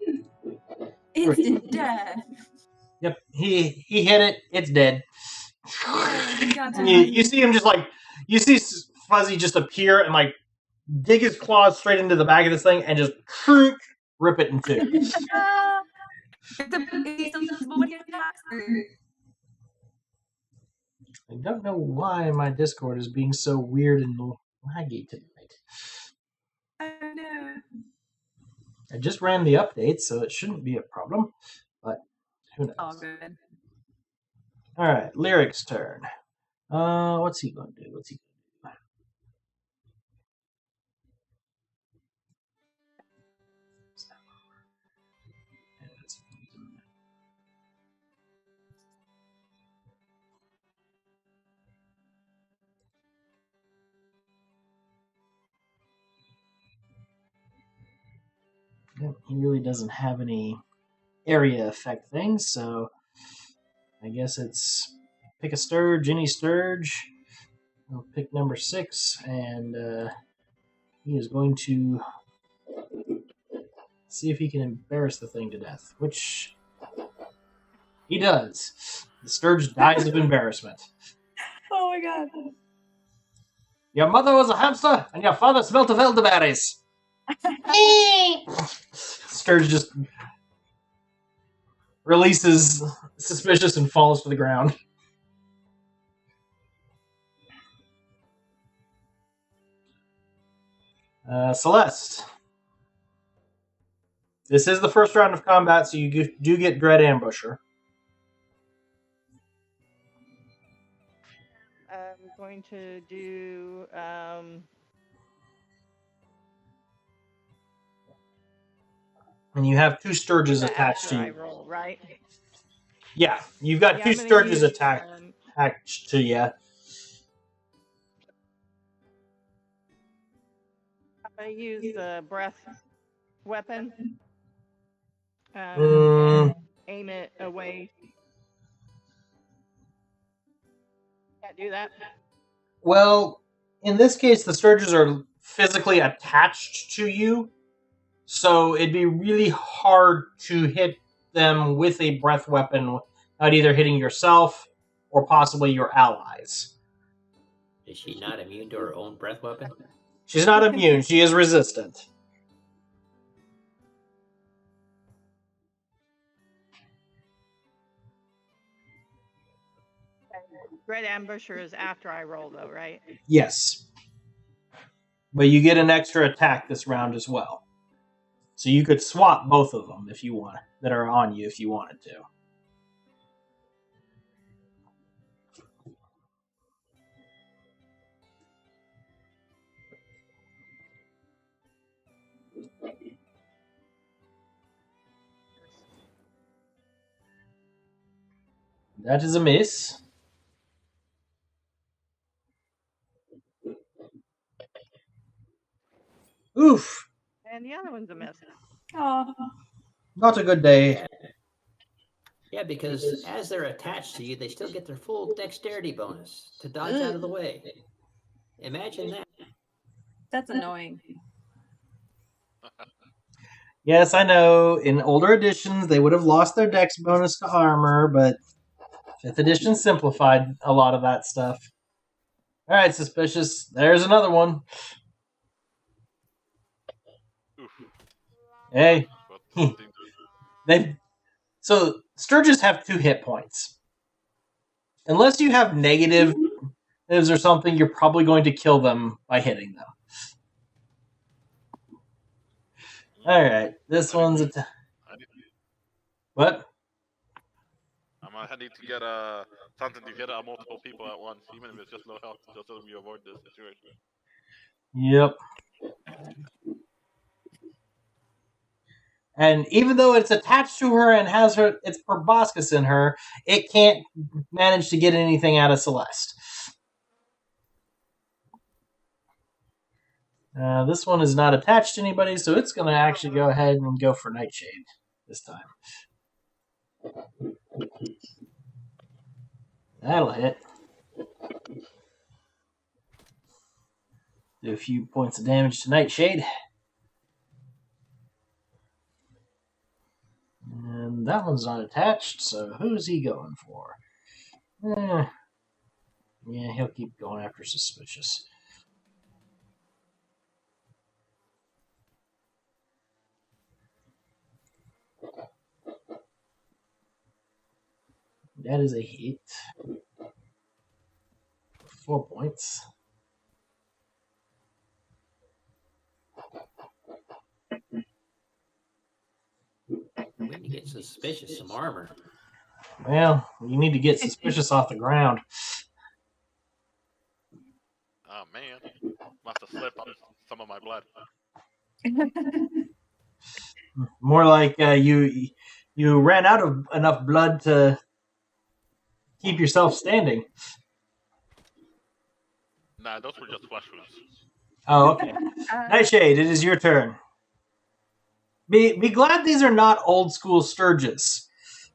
B: Instant death!
A: Yep, he hit it. It's dead.
B: Yay, we got to
A: You see him just like, you see Fuzzy just appear and like dig his claws straight into the back of this thing and just rip it in two.
B: Is he still invisible when he attacks?
A: I don't know why my Discord is being so weird and laggy tonight.
B: I don't know.
A: I just ran the update, so it shouldn't be a problem, but who knows?
B: All good.
A: Alright, Lyric's turn. What's he going to do? He really doesn't have any area effect things, so I guess it's pick a Sturge, any Sturge. I'll pick number 6, and he is going to see if he can embarrass the thing to death, which he does. The Sturge dies of embarrassment.
B: Oh my god.
A: Your mother was a hamster, and your father smelt of elderberries. Sturge just releases suspicious and falls to the ground. Celeste. This is the first round of combat, so you do get Dread Ambusher.
D: I'm going to do
A: And you have 2 Sturges
D: the
A: attached
D: after
A: to
D: I
A: you.
D: roll, right?
A: Yeah, you've got
D: Yeah,
A: 2
D: I'm gonna
A: Sturges
D: use,
A: attached to you.
D: I'm going to use the breath weapon. And aim it away. Can't do that.
A: Well, in this case, the Sturges are physically attached to you, so it'd be really hard to hit them with a breath weapon without either hitting yourself or possibly your allies.
C: Is she not immune to her own breath weapon?
A: She's not immune, she is resistant.
D: Red Ambusher is after I roll, though, right?
A: Yes. But you get an extra attack this round as well. So you could swap both of them if you want, that are on you if you wanted to. That is a miss. Oof.
D: And the other one's a miss.
B: Oh.
A: Not a good day.
C: Yeah, because as they're attached to you, they still get their full dexterity bonus to dodge out of the way. Imagine that.
B: That's annoying.
A: Yes, I know. In older editions, they would have lost their dex bonus to armor, but 5th edition simplified a lot of that stuff. Alright, Suspicious. There's another one.
E: Oof.
A: Hey.
E: But
A: So, Sturges have 2 hit points. Unless you have negatives or something, you're probably going to kill them by hitting them. Alright, this one's what?
E: I need to get something to get multiple people at once, even if it's just low health, just so we avoid this situation.
A: Yep. And even though it's attached to her and has its proboscis in her, it can't manage to get anything out of Celeste. This one is not attached to anybody, so it's going to actually go ahead and go for Nightshade this time. That'll hit. Do a few points of damage to Nightshade. And that one's not attached, so who's he going for? Yeah, he'll keep going after Suspicious. That is a hit. 4 points.
C: We need to get Suspicious some armor.
A: Well, you need to get Suspicious off the ground.
E: Oh man, must have slipped on some of my blood.
A: More like you ran out of enough blood to keep yourself standing.
E: Nah, those were just flesh wounds.
A: Oh, okay. Nightshade, it is your turn. Be glad these are not old school Sturges.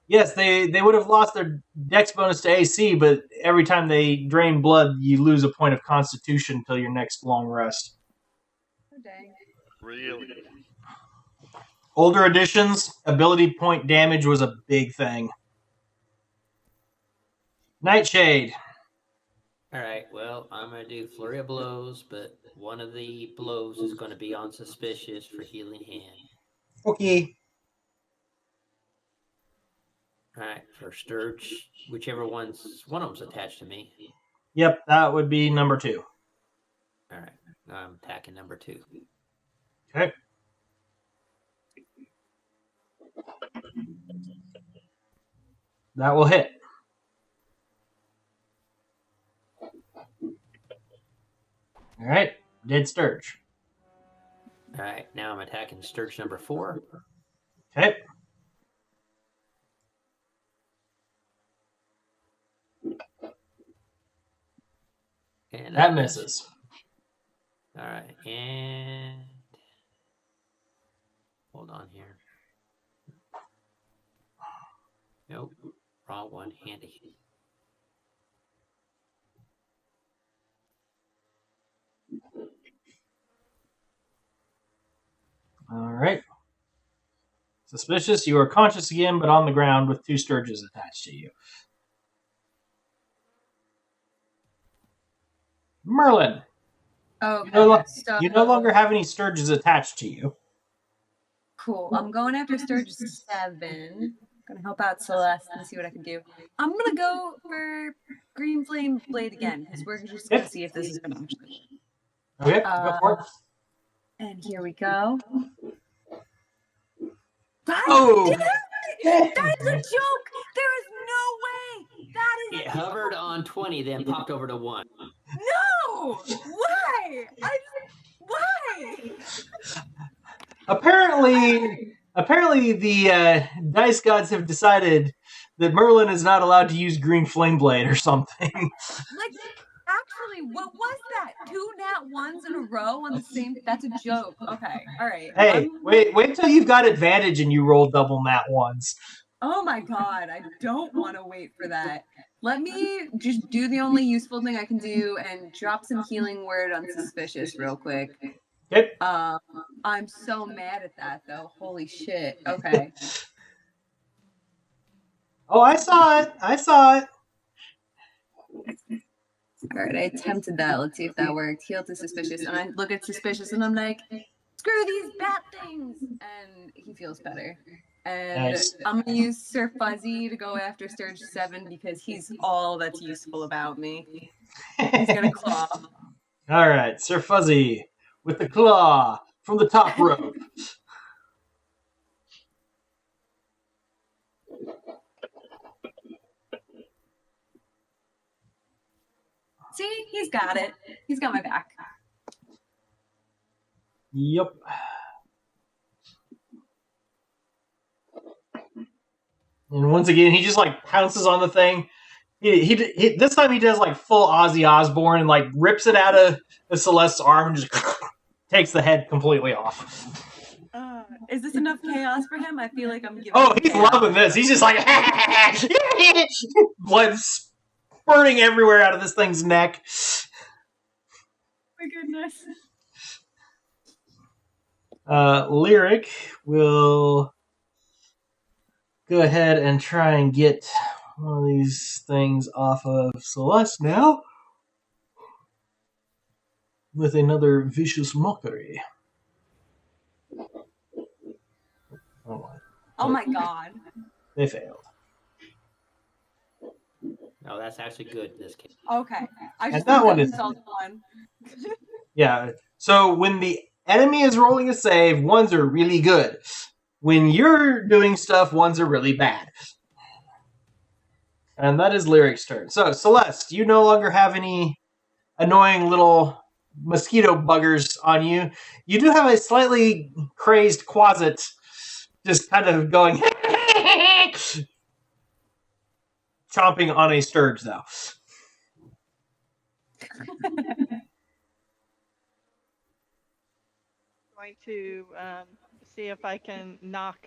A: Yes, they would have lost their dex bonus to AC, but every time they drain blood, you lose a point of Constitution until your next long rest.
B: Oh, dang.
E: Really?
A: Older editions, ability point damage was a big thing. Nightshade.
C: All right, well, I'm going to do Flurry of Blows, but one of the blows is going to be on Suspicious for Healing Hand.
A: Okay.
C: All right, for Sturge, whichever one of them's attached to me.
A: Yep, that would be number 2.
C: All right, I'm attacking number 2.
A: Okay. That will hit. All right, dead Sturge.
C: All right, now I'm attacking Sturge number 4.
A: Okay.
C: And
A: That misses.
C: All right, and hold on here. Nope, wrong one. Handy.
A: All right. Suspicious, you are conscious again, but on the ground with 2 Sturges attached to you. Merlin.
B: Oh, so
A: You no longer have any Sturges attached to you.
B: cool. I'm going after Sturge 7. Gonna help out Celeste and see what I can do. I'm gonna go for Green Flame Blade again because we're just gonna see if this is gonna actually work.
A: Okay, go for it.
B: And here we go.
A: Oh!
B: That is a joke! There is no way! That is
C: It hovered on 20, then popped over to 1.
B: No! Why? Why?
A: Apparently the dice gods have decided that Merlin is not allowed to use Green Flame Blade or something.
B: Like, actually, what was that? 2 nat 1s in a row on the same... That's a joke. Okay, alright.
A: Hey, wait till you've got advantage and you roll double nat 1s.
B: Oh my god, I don't want to wait for that. Let me just do the only useful thing I can do and drop some healing word on Suspicious real quick.
A: Okay.
B: I'm so mad at that, though. Holy shit. Okay.
A: Oh, I saw it.
B: Alright, I attempted that. Let's see if that worked. Heal to Suspicious. And I look at Suspicious and I'm like, screw these bat things! And he feels better. And
A: Nice.
B: I'm going to use Sir Fuzzy to go after Sturge 7 because he's all that's useful about me. He's going to claw.
A: All right, Sir Fuzzy with the claw from the top rope.
B: See? He's got it. He's got my back.
A: Yep. And once again, he just like pounces on the thing. He this time he does like full Ozzy Osbourne and like rips it out of Celeste's arm and just takes the head completely off.
B: Is this enough chaos for him? I feel like I'm giving.
A: Oh,
B: him
A: he's
B: chaos.
A: loving this. He's just like blood spurting everywhere out of this thing's neck.
B: My goodness.
A: Lyric will go ahead and try and get one of these things off of Celeste now with another vicious mockery.
B: Oh my god.
A: They failed.
C: No, that's actually good in this case.
B: Okay. I
A: And
B: just
A: that one
B: put
A: is-
B: insult one.
A: Yeah. So when the enemy is rolling a save, ones are really good. When you're doing stuff, ones are really bad. And that is Lyric's turn. So, Celeste, you no longer have any annoying little mosquito buggers on you. You do have a slightly crazed Quasit just kind of going chomping on a Sturge, though.
D: Going to see if I can knock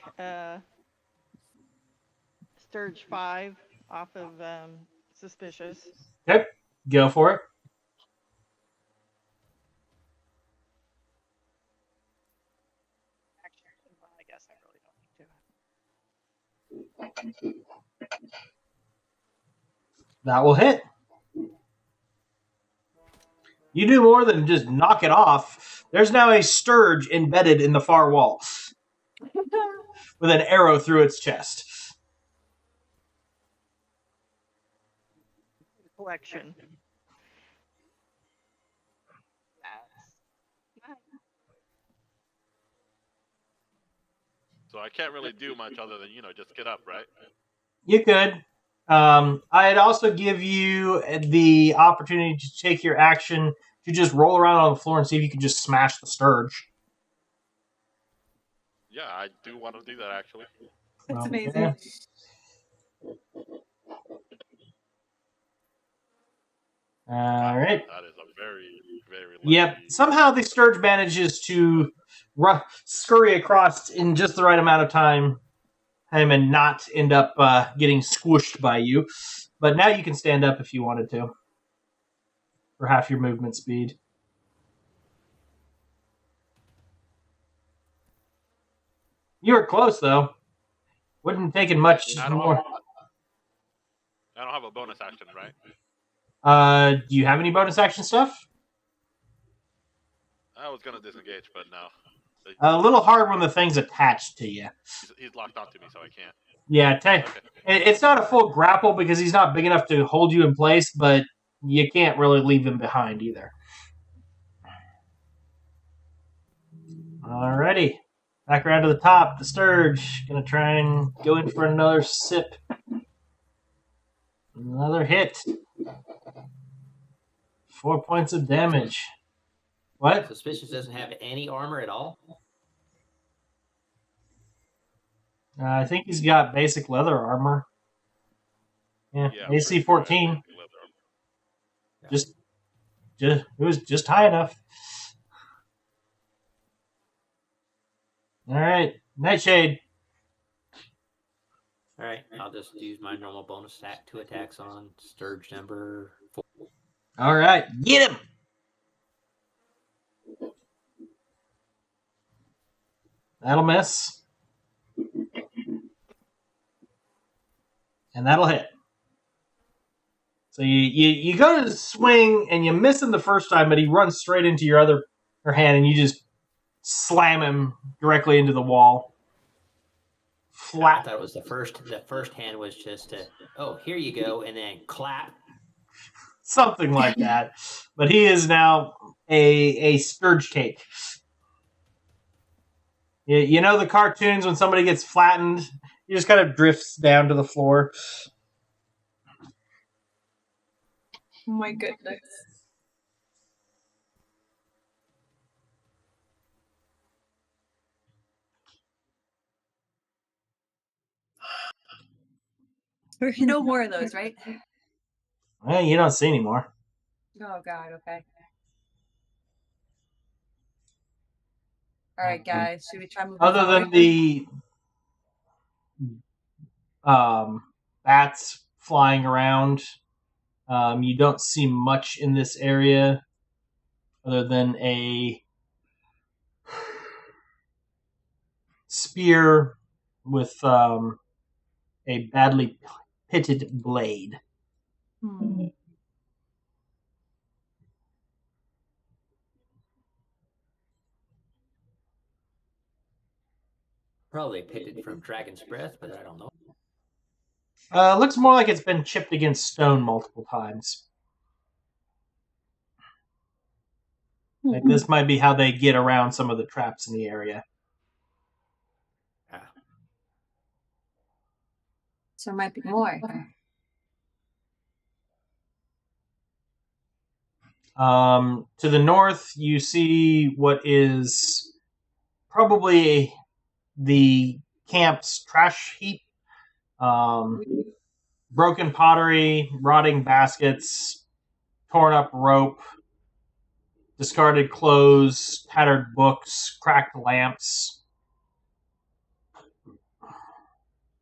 D: Sturge 5 off of Suspicious.
A: Okay, go for it.
D: Actually, well, I guess I really don't need to.
A: That will hit. You do more than just knock it off. There's now a Sturge embedded in the far wall with an arrow through its chest.
D: Collection. That's nice.
E: So I can't really do much other than, just get up, right?
A: You could. I'd also give you the opportunity to take your action to just roll around on the floor and see if you can just smash the Sturge.
E: Yeah, I do want to do that, actually.
B: That's
A: Okay.
B: amazing.
A: All right.
E: That is a very, very
A: Yep.
E: lucky-
A: Somehow the Sturge manages to scurry across in just the right amount of time and not end up getting squished by you. But now you can stand up if you wanted to. For half your movement speed. You were close, though. Wouldn't have taken much
E: I don't
A: more.
E: have a bonus action, right?
A: Do you have any bonus action stuff?
E: I was gonna disengage, but no.
A: A little hard when the thing's attached to you.
E: He's locked onto me, so I can't.
A: Yeah,
E: Okay.
A: it's not a full grapple because he's not big enough to hold you in place, but you can't really leave him behind either. Alrighty. Back around to the top. The Sturge. Gonna try and go in for another sip. Another hit. 4 points of damage. What?
C: Suspicious doesn't have any armor at all.
A: I think he's got basic leather armor. Yeah,
E: Yeah,
A: AC
E: pretty sure I have
A: 14.
E: leather armor.
A: Just it was just high enough. All right, Nightshade.
C: All right, I'll just use my normal bonus attack. 2 attacks on Sturge number 4.
A: All right, get him. That'll miss. And that'll hit. So you go to swing and you miss him the first time, but he runs straight into your hand and you just slam him directly into the wall.
C: I
A: Flat.
C: thought it was the first hand was just here you go, and then clap.
A: Something like that. But he is now a Sturge cake. You know the cartoons when somebody gets flattened? He just kind of drifts down to the floor.
B: Oh my goodness. No more of those, right?
A: Well, you don't see anymore.
B: Oh god, okay. All right, guys, should we try moving
A: Other
B: forward?
A: than the bats flying around, you don't see much in this area other than a spear with a badly pitted blade.
B: Hmm.
C: Probably picked it from Dragon's Breath, but I don't know.
A: Looks more like it's been chipped against stone multiple times. Like this might be how they get around some of the traps in the area.
C: Ah,
B: So there might be more.
A: To the north, you see what is probably the camp's trash heap. Broken pottery, rotting baskets, torn up rope, discarded clothes, tattered books, cracked lamps,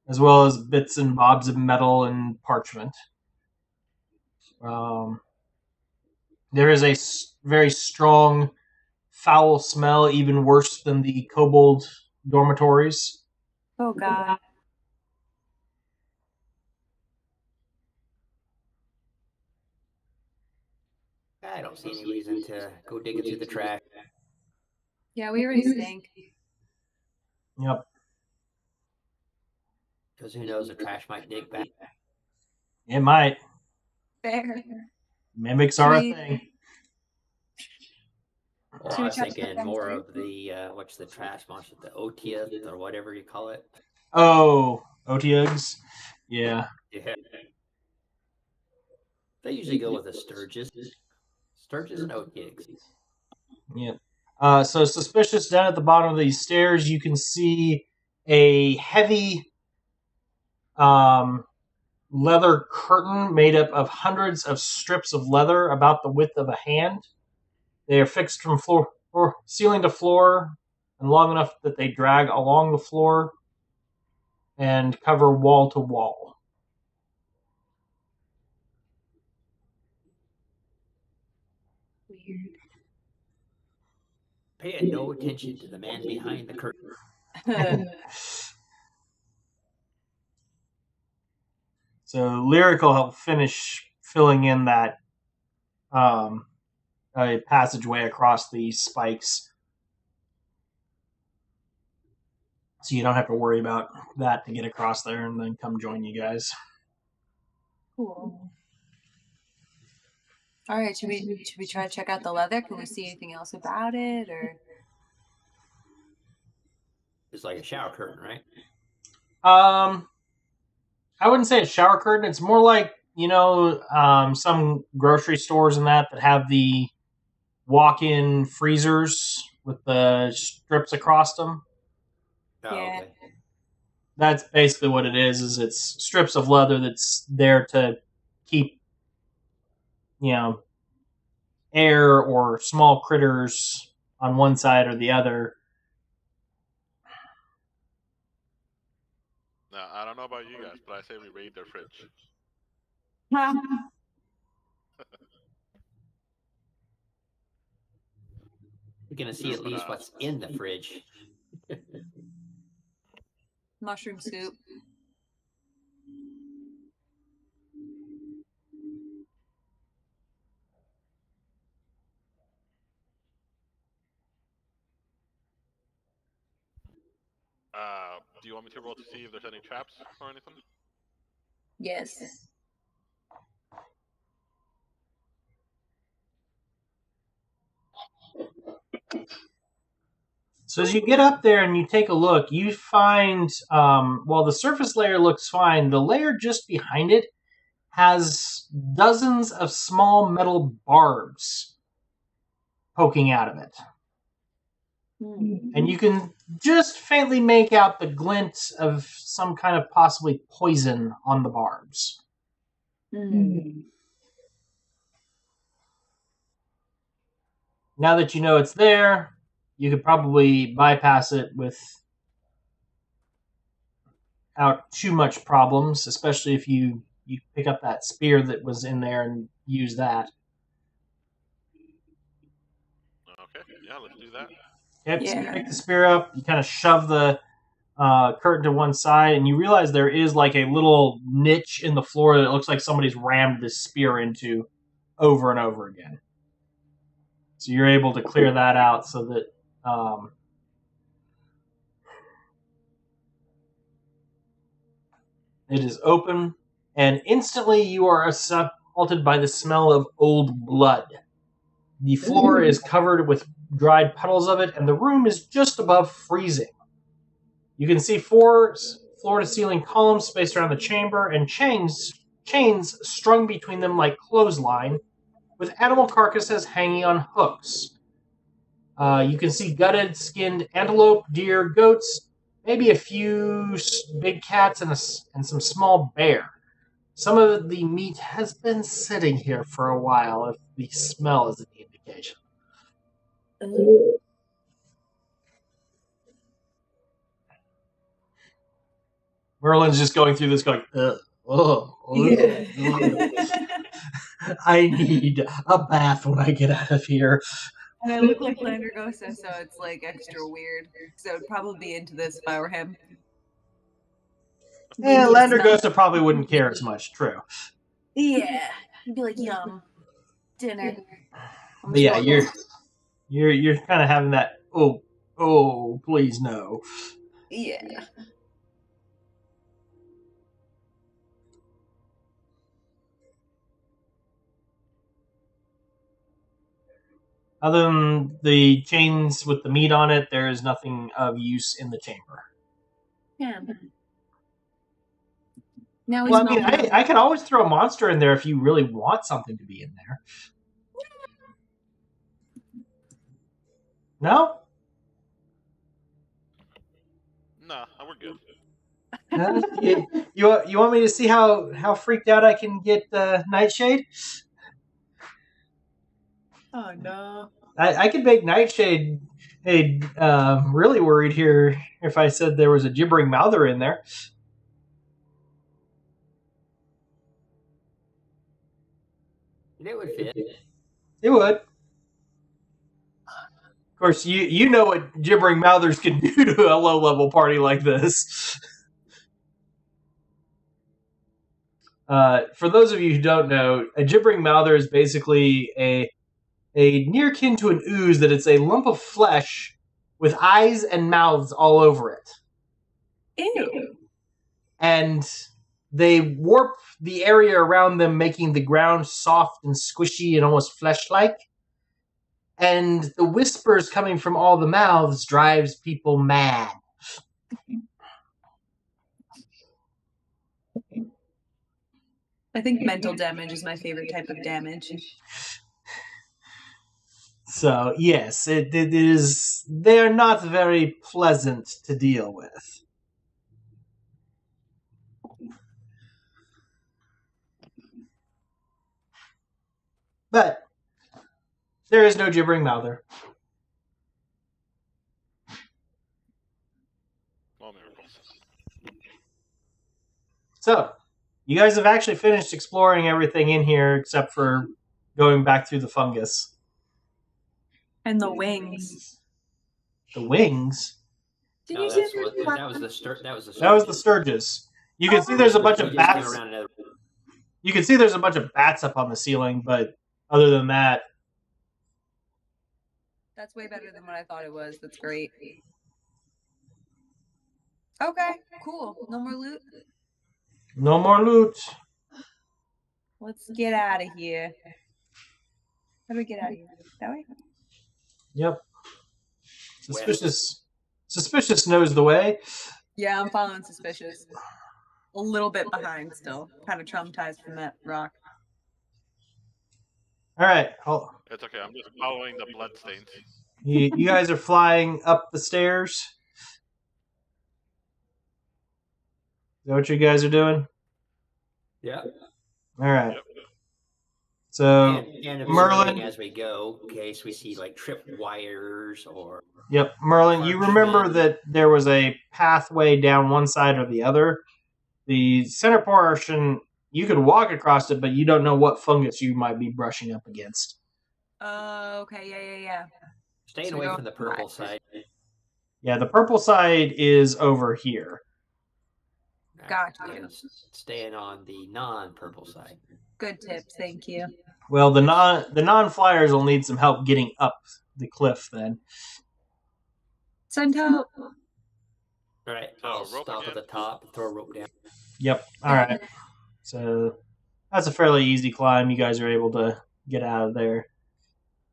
A: as well as bits and bobs of metal and parchment. There is a very strong, foul smell, even worse than the kobold dormitories.
B: Oh God.
C: I don't see any reason to go digging through the trash.
B: Yeah, we already stink.
A: Yep.
C: Because who knows, the trash might dig back.
A: It might.
B: Fair.
A: Mimics are a
B: Sweet.
A: thing.
C: Well,
B: Should
C: I
B: we
C: was
B: try to
C: thinking
B: check
C: more
B: them
C: of the, what's the trash monster? The Otiath or whatever you call it.
A: Oh, Otiugs. Yeah.
C: Yeah. They usually go with the Sturgis. Sturgis and Otiags.
A: Yep. So suspicious down at the bottom of these stairs, you can see a heavy leather curtain made up of hundreds of strips of leather about the width of a hand. They are fixed from ceiling to floor and long enough that they drag along the floor and cover wall to wall.
B: Weird.
C: Paying no attention to the man behind the curtain.
A: So Lyric will help finish filling in that a passageway across these spikes. So you don't have to worry about that to get across there and then come join you guys.
B: Cool. All right, should we try to check out the leather? Can we see anything else about it, or?
C: It's like a shower curtain, right?
A: I wouldn't say a shower curtain. It's more like, some grocery stores and that have the walk-in freezers with the strips across them.
C: Oh,
B: Yeah.
C: okay.
A: That's basically what it is it's strips of leather that's there to keep, air or small critters on one side or the other.
E: Now, I don't know about you guys, but I say we raid their fridge.
C: We're going to see at least what's in the fridge.
B: Mushroom soup.
E: Do you want me to roll to see if there's any traps or anything?
B: Yes.
A: So as you get up there and you take a look, you find, while the surface layer looks fine, the layer just behind it has dozens of small metal barbs poking out of it. And you can just faintly make out the glint of some kind of possibly poison on the barbs. Now that you know it's there, you could probably bypass it without too much problems, especially if you pick up that spear that was in there and use that.
E: Okay, yeah, let's do that.
A: Yep, so you
B: Yeah.
A: pick the spear up, you kind of shove the curtain to one side, and you realize there is like a little niche in the floor that it looks like somebody's rammed this spear into over and over again. So you're able to clear that out so that it is open, and instantly you are assaulted by the smell of old blood. The floor is covered with dried puddles of it, and the room is just above freezing. You can see 4 floor-to-ceiling columns spaced around the chamber, and chains strung between them like clothesline, with animal carcasses hanging on hooks. You can see gutted, skinned antelope, deer, goats, maybe a few big cats, and some small bear. Some of the meat has been sitting here for a while, if the smell is any indication. Merlin's just going through this going, I need a bath when I get out of here.
B: And I look like Landragosa, so it's like extra weird. So I'd probably be into this if I were him.
A: Landragosa probably wouldn't care as much, true.
B: Yeah. He'd be like, yum. Dinner.
A: But yeah, you're kind of having that, oh, please no.
B: Yeah.
A: Other than the chains with the meat on it, there is nothing of use in the chamber.
B: Yeah. Now
A: Well, I mean, I could always throw a monster in there if you really want something to be in there. No?
E: Nah, we're good.
A: You want me to see how freaked out I can get Nightshade?
B: Oh no.
A: I could make Nightshade really worried here if I said there was a gibbering mouther in there.
C: It would fit.
A: It would. Of course, you know what gibbering mouthers can do to a low-level party like this. For those of you who don't know, a gibbering mouther is basically a near kin to an ooze that it's a lump of flesh with eyes and mouths all over it.
B: Ew.
A: And they warp the area around them, making the ground soft and squishy and almost flesh-like. And the whispers coming from all the mouths drives people mad.
B: I think mental damage is my favorite type of damage.
A: So, yes, it is. They're not very pleasant to deal with. But there is no gibbering mouther.
E: Well, miracles.
A: So, you guys have actually finished exploring everything in here except for going back through the fungus.
B: And the wings.
A: The wings?
B: Did
C: No,
B: you see
C: that was the Sturgis.
A: That was the Sturgis. You can see there's a bunch of
C: Sturgis came
A: bats.
C: around another-
A: You can see there's a bunch of bats up on the ceiling, but other than that,
B: That's way better than what I thought it was. That's great. Okay, cool. No more loot.
A: no more loot.
B: Let's get out of here. How do we get out of here? That way?
A: Yep. Suspicious knows the way.
B: Yeah, I'm following Suspicious. A little bit behind still. Kind of traumatized from that rock.
A: All right.
E: It's okay. I'm just following the bloodstains.
A: You guys are flying up the stairs. Is that what you guys are doing?
C: Yeah.
A: All right.
E: Yep.
A: So
C: And observing
A: Merlin,
C: as we go, in case we see like trip wires or
A: yep, Merlin, you remember that there was a pathway down one side or the other. The center portion, you could walk across it, but you don't know what fungus you might be brushing up against.
B: Okay, yeah.
C: staying
B: So
C: away
B: go
C: from the purple side.
A: Yeah, the purple side is over here.
B: Gotcha.
C: And staying on the non-purple side.
B: Good tips, thank you.
A: Well, the non-flyers will need some help getting up the cliff then.
B: Send help.
C: All right,
E: So,
C: I'll
E: rope
C: stop at
E: again?
C: the top and throw a rope down.
A: Yep. All right. So that's a fairly easy climb. You guys are able to get out of there.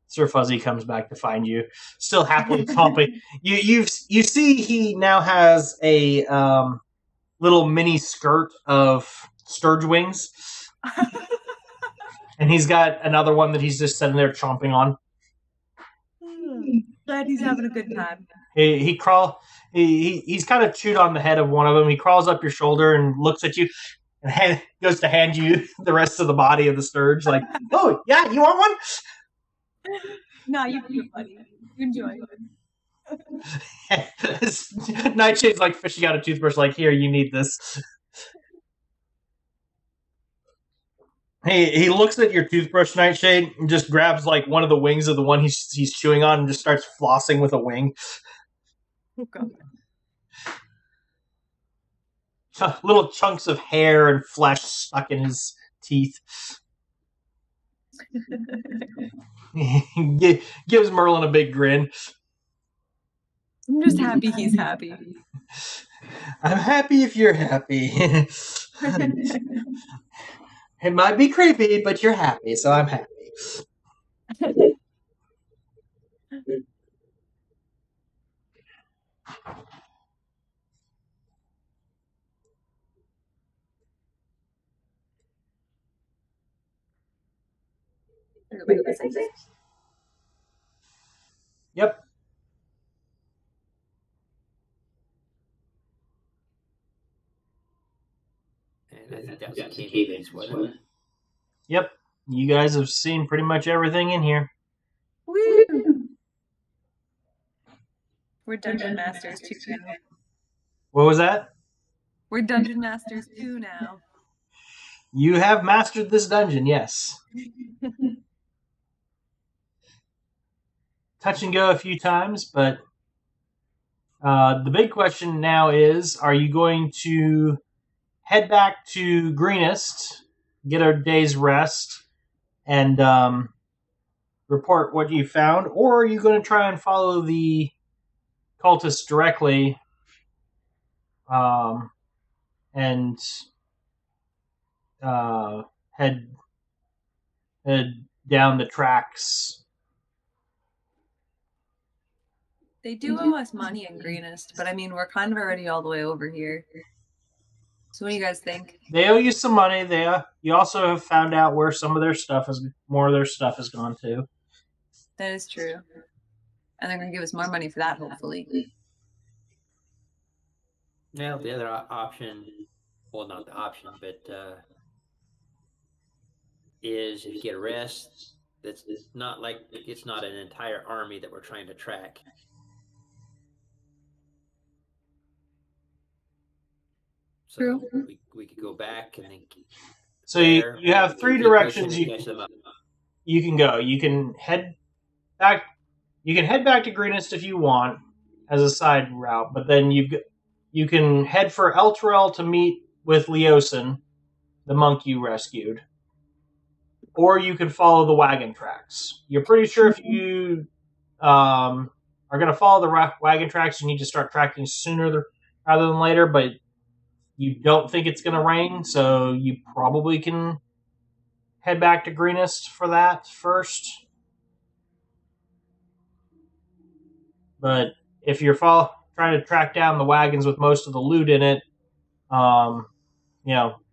A: Sir Fuzzy comes back to find you, still happily chomping. You see he now has a little mini skirt of sturge wings, and he's got another one that he's just sitting there chomping on.
B: Glad he's having a good time.
A: He's kind of chewed on the head of one of them. He crawls up your shoulder and looks at you, and goes to hand you the rest of the body of the sturge. Like, oh yeah, you want one?
B: No, you buddy. You enjoy.
A: Nightshade's like fishing out a toothbrush. Like, here, you need this. He looks at your toothbrush, Nightshade, and just grabs like one of the wings of the one he's chewing on, and just starts flossing with a wing.
B: Oh God.
A: Little chunks of hair and flesh stuck in his teeth. Gives Merlin a big grin.
B: I'm just happy he's happy.
A: I'm happy if you're happy. It might be creepy, but you're happy, so I'm happy.
B: Everybody was excited.
A: Yep.
C: And I think that was the cave base, wasn't it?
A: Yep. You guys have seen pretty much everything in here.
B: Woo! We're dungeon masters too now.
A: What was that?
B: We're dungeon masters too now.
A: You have mastered this dungeon, yes. Touch and go a few times, but the big question now is, are you going to head back to Greenest, get a day's rest, and report what you found, or are you going to try and follow the cultists directly and head down the tracks?
B: They do owe us money in Greenest, but I mean, we're kind of already all the way over here. So what do you guys think?
A: They owe you some money. You also have found out where more of their stuff has gone to.
B: That is true. And they're going to give us more money for that, hopefully.
C: Now, the other option, well, not the option, but is if you get a rest, it's not like it's not an entire army that we're trying to track. So
B: True.
C: we could go back and then.
A: So you have three directions you can go. You can head back. You can head back to Greenest if you want as a side route, but then you can head for Elturel to meet with Leosin, the monk you rescued, or you can follow the wagon tracks. You're pretty sure if you are going to follow the wagon tracks, you need to start tracking sooner rather than later, but you don't think it's going to rain, so you probably can head back to Greenest for that first. But if you're trying to track down the wagons with most of the loot in it, they're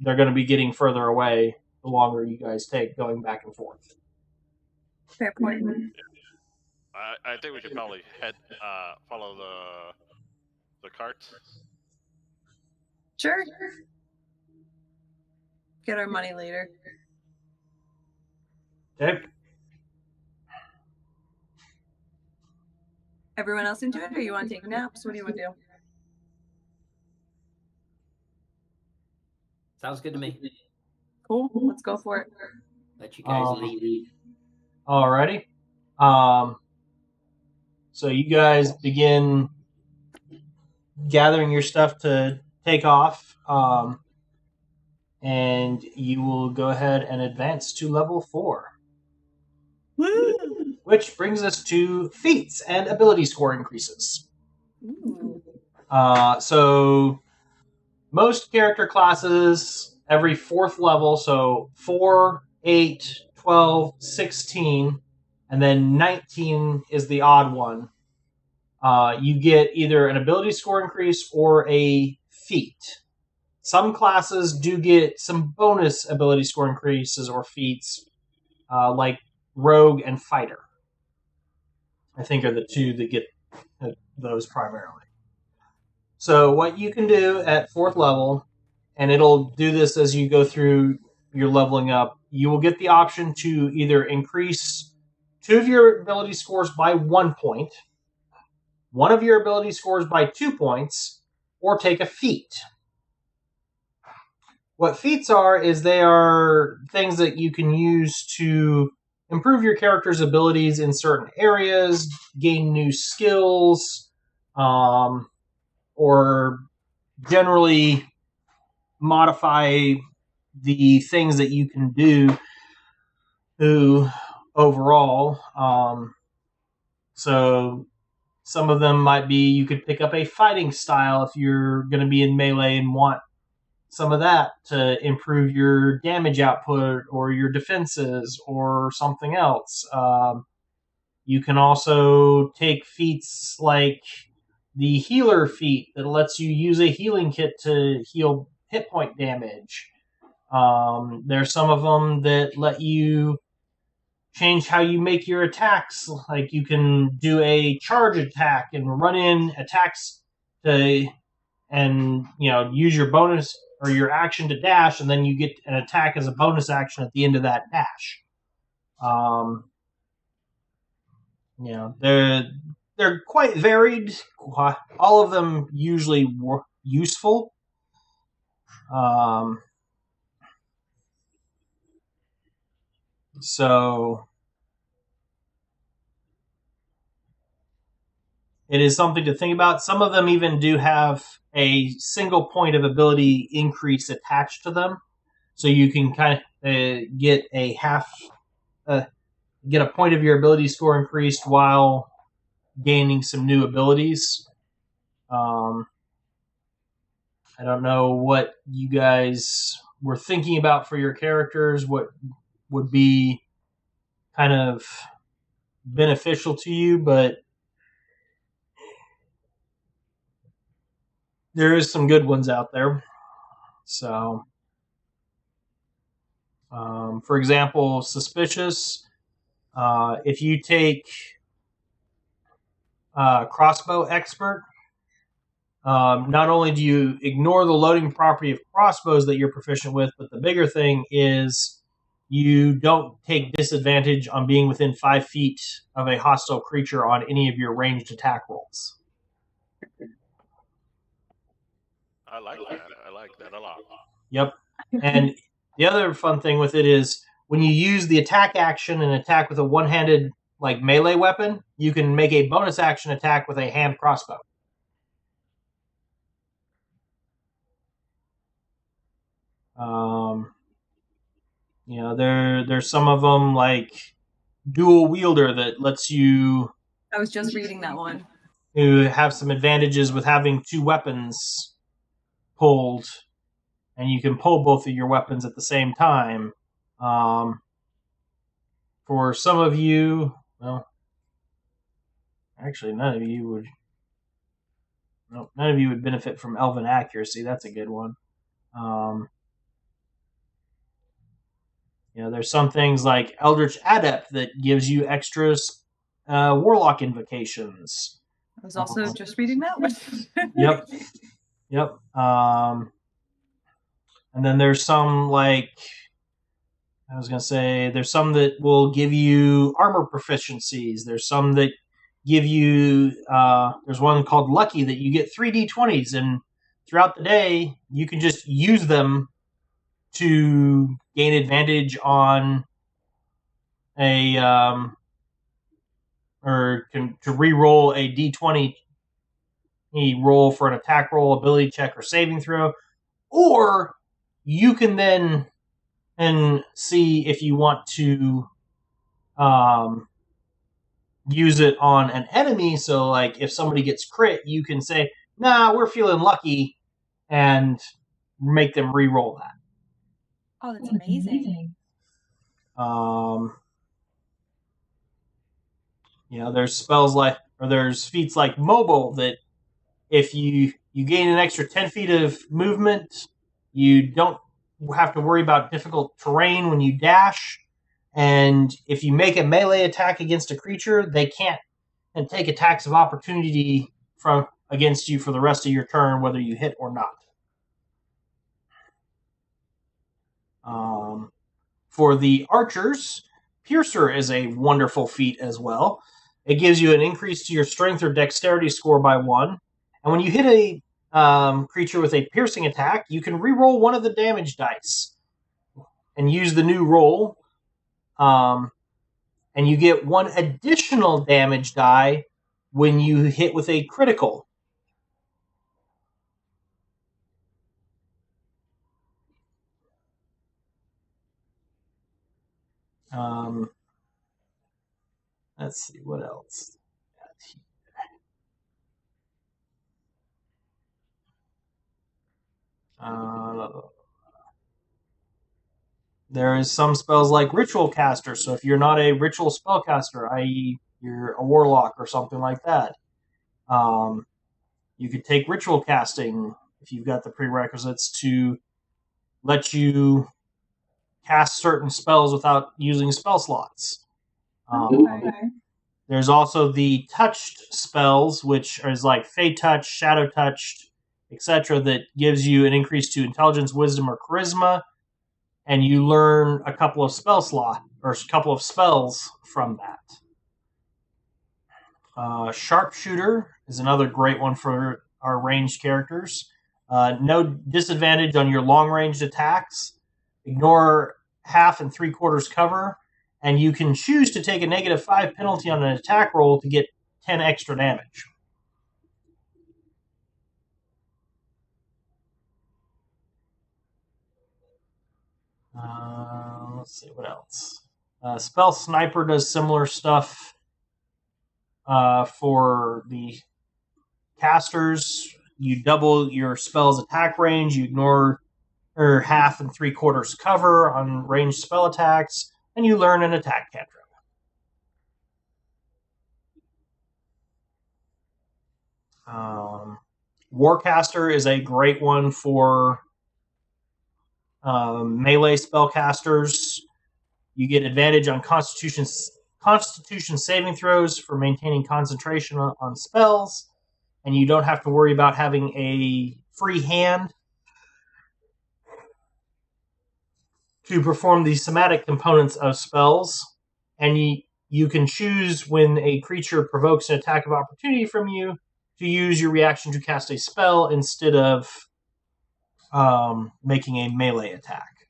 A: going to be getting further away the longer you guys take going back and forth.
B: Fair point.
E: I think we should probably follow the carts.
B: Sure. Get our money later.
A: Okay.
B: Everyone else into it, or you want to take naps? What do you want to do?
C: Sounds good to me.
B: Cool. Let's go for it.
C: Let you guys leave.
A: Alrighty. So you guys begin gathering your stuff to take off, and you will go ahead and advance to level 4.
B: Woo!
A: Which brings us to feats and ability score increases.
B: Ooh.
A: So most character classes every 4th level, so 4, 8, 12, 16, and then 19 is the odd one. You get either an ability score increase or a feat. Some classes do get some bonus ability score increases or feats, like Rogue and Fighter. I think are the two that get those primarily. So what you can do at 4th level, and it'll do this as you go through your leveling up, you will get the option to either increase 2 of your ability scores by 1 point, 1 of your ability scores by 2 points, or take a feat. What feats are is they are things that you can use to improve your character's abilities in certain areas, gain new skills, or generally modify the things that you can do overall. So some of them might be you could pick up a fighting style if you're going to be in melee and want some of that to improve your damage output or your defenses or something else. You can also take feats like the healer feat that lets you use a healing kit to heal hit point damage. There's some of them that let you change how you make your attacks. Like you can do a charge attack and run in attacks to, and use your bonus or your action to dash, and then you get an attack as a bonus action at the end of that dash. They're quite varied. All of them usually useful. So it is something to think about. Some of them even do have a single point of ability increase attached to them, so you can kind of get a point of your ability score increased while gaining some new abilities. I don't know what you guys were thinking about for your characters, what would be kind of beneficial to you, but there is some good ones out there. So, for example, Suspicious, if you take Crossbow Expert, not only do you ignore the loading property of crossbows that you're proficient with, but the bigger thing is you don't take disadvantage on being within 5 feet of a hostile creature on any of your ranged attack rolls.
E: I like that. I like that a lot.
A: Yep. And the other fun thing with it is when you use the attack action and attack with a one-handed melee weapon, you can make a bonus action attack with a hand crossbow. There's some of them like dual wielder that lets you.
B: I was just reading that one.
A: Who have some advantages with having 2 weapons pulled, and you can pull both of your weapons at the same time. For some of you, well, actually, none of you would. No, none of you would benefit from Elven Accuracy. That's a good one. There's some things like Eldritch Adept that gives you extra Warlock invocations.
B: I was also just reading that one.
A: Yep. And then there's some like I was going to say there's some that will give you armor proficiencies. There's some that give you. There's one called Lucky that you get 3d20s, and throughout the day you can just use them to gain advantage on a to re-roll a d20 roll for an attack roll, ability check, or saving throw, or you can then and see if you want to use it on an enemy. So, like, if somebody gets crit, you can say, "Nah, we're feeling lucky," and make them re-roll that.
B: Oh, that's amazing.
A: There's spells there's feats like Mobile that if you gain an extra 10 feet of movement, you don't have to worry about difficult terrain when you dash. And if you make a melee attack against a creature, they can't and take attacks of opportunity from against you for the rest of your turn, whether you hit or not. For the archers, Piercer is a wonderful feat as well. It gives you an increase to your strength or dexterity score by 1. And when you hit a creature with a piercing attack, you can re-roll one of the damage dice and use the new roll. And you get one additional damage die when you hit with a critical. Let's see, what else? There is some spells like Ritual Caster, so if you're not a Ritual Spellcaster, i.e. you're a Warlock or something like that, you could take Ritual Casting if you've got the prerequisites to let you cast certain spells without using spell slots. There's also the touched spells, which is like Fey Touch, Shadow Touched, etc., that gives you an increase to Intelligence, Wisdom, or Charisma, and you learn a couple of spell slot or a couple of spells from that. Sharpshooter is another great one for our ranged characters. No disadvantage on your long-ranged attacks. Ignore half and 3/4 cover, and you can choose to take a -5 penalty on an attack roll to get 10 extra damage. Let's see, what else? Spell Sniper does similar stuff for the casters. You double your spell's attack range. You ignore half and 3/4 cover on ranged spell attacks, and you learn an attack cantrip. Warcaster is a great one for melee spellcasters. You get advantage on Constitution saving throws for maintaining concentration on spells, and you don't have to worry about having a free hand to perform the somatic components of spells, and you can choose when a creature provokes an attack of opportunity from you to use your reaction to cast a spell instead of making a melee attack.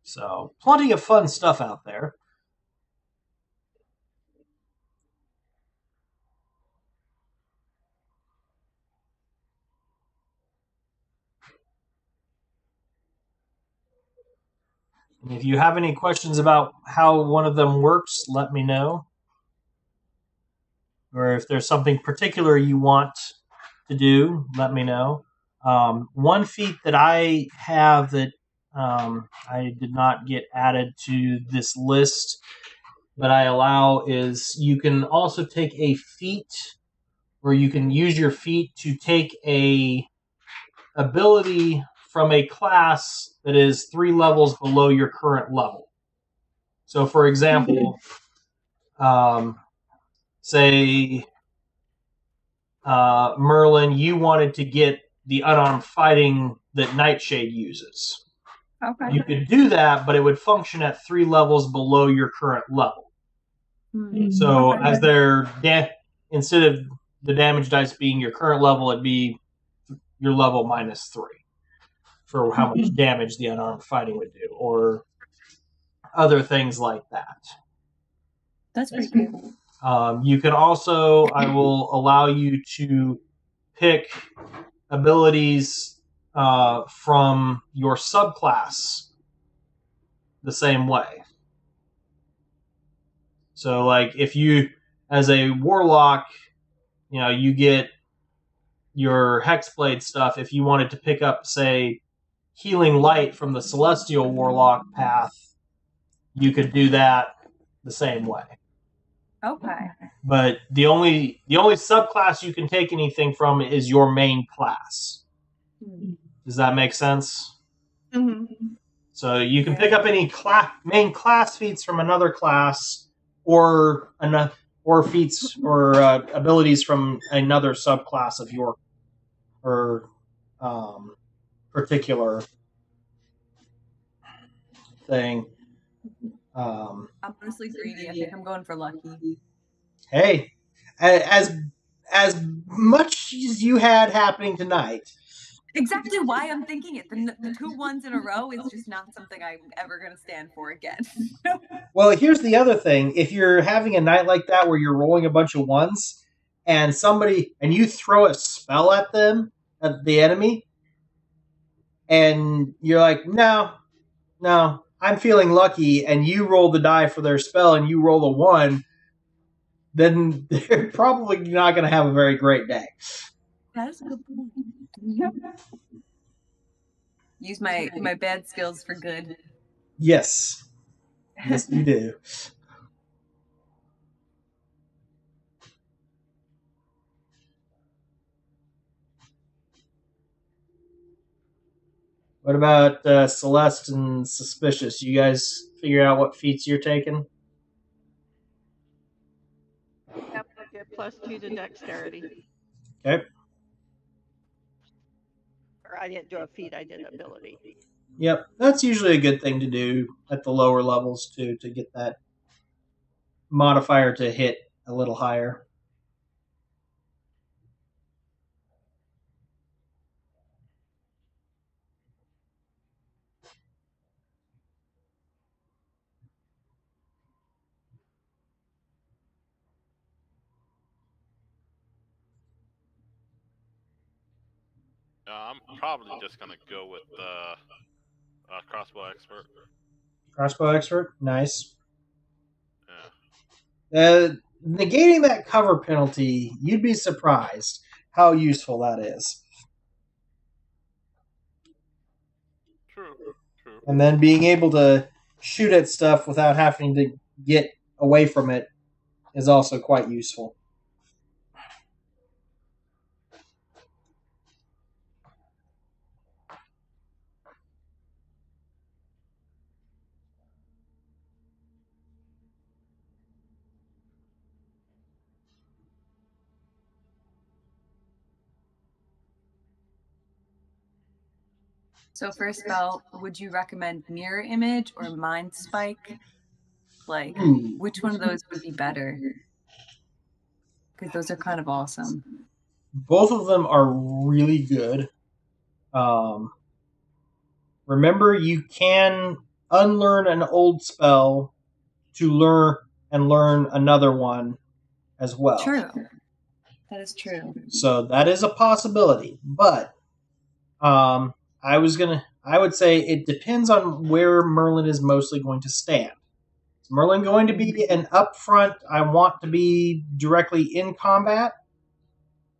A: So, plenty of fun stuff out there. And if you have any questions about how one of them works, let me know. Or if there's something particular you want to do, let me know. One feat that I have that I did not get added to this list, but I allow, is you can also take a feat, or you can use your feat to take a ability from a class that is 3 levels below your current level. So, for example, say Merlin, you wanted to get the unarmed fighting that Nightshade uses.
B: Okay.
A: You could do that, but it would function at 3 levels below your current level. So
B: Okay.
A: as their instead of the damage dice being your current level, it'd be your level minus 3 for how much damage the unarmed fighting would do, or other things like that.
B: That's pretty cool.
A: You can also, I will allow you to pick abilities from your subclass the same way. So, like, if you, as a warlock, you get your Hexblade stuff. If you wanted to pick up, say, Healing Light from the Celestial Warlock path, you could do that the same way.
B: Okay.
A: But the only subclass you can take anything from is your main class. Does that make sense?
D: Mm-hmm.
A: So you can pick up any main class feats from another class, or feats or abilities from another subclass of your particular thing.
B: I'm honestly greedy. I think I'm going for lucky.
A: Hey, as much as you had happening tonight.
B: Exactly why I'm thinking it. The 2 1s in a row is just not something I'm ever going to stand for again.
A: Well, here's the other thing. If you're having a night like that where you're rolling a bunch of 1s and you throw a spell at the enemy, and you're like, no, I'm feeling lucky, and you roll the die for their spell and you roll a 1, then they're probably not going to have a very great day.
B: That's a good point. Use my bad skills for good.
A: Yes. Yes, you do. What about Celeste and Suspicious? You guys figure out what feats you're taking?
D: Yep, I get +2 to dexterity.
A: Okay.
D: Or I didn't do a feat, I did ability.
A: Yep. That's usually a good thing to do at the lower levels, too, to get that modifier to hit a little higher.
E: I'm probably just gonna go with crossbow expert.
A: Crossbow expert? Nice.
E: Yeah.
A: Negating that cover penalty, you'd be surprised how useful that is.
E: True.
A: And then being able to shoot at stuff without having to get away from it is also quite useful.
B: So for a spell, would you recommend Mirror Image or Mind Spike? Like, which one of those would be better? Because those are kind of awesome.
A: Both of them are really good. Remember, you can unlearn an old spell to learn another one as well.
B: True. That is true.
A: So that is a possibility. But I would say it depends on where Merlin is mostly going to stand. Is Merlin going to be an upfront, I want to be directly in combat?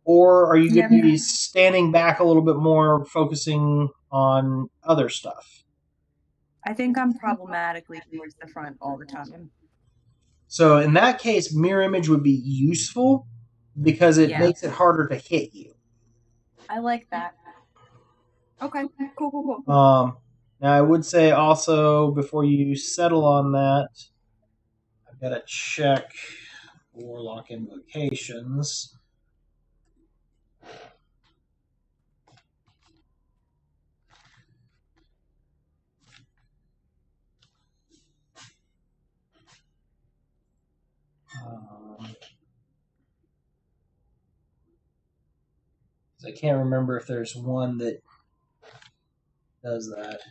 A: Or are you going to be standing back a little bit more, focusing on other stuff?
B: I think I'm problematically towards the front all the time.
A: So in that case, Mirror Image would be useful because it makes it harder to hit you.
B: I like that. Okay, cool.
A: Now I would say also, before you settle on that, I've got to check Warlock invocations. I can't remember if there's one that does that.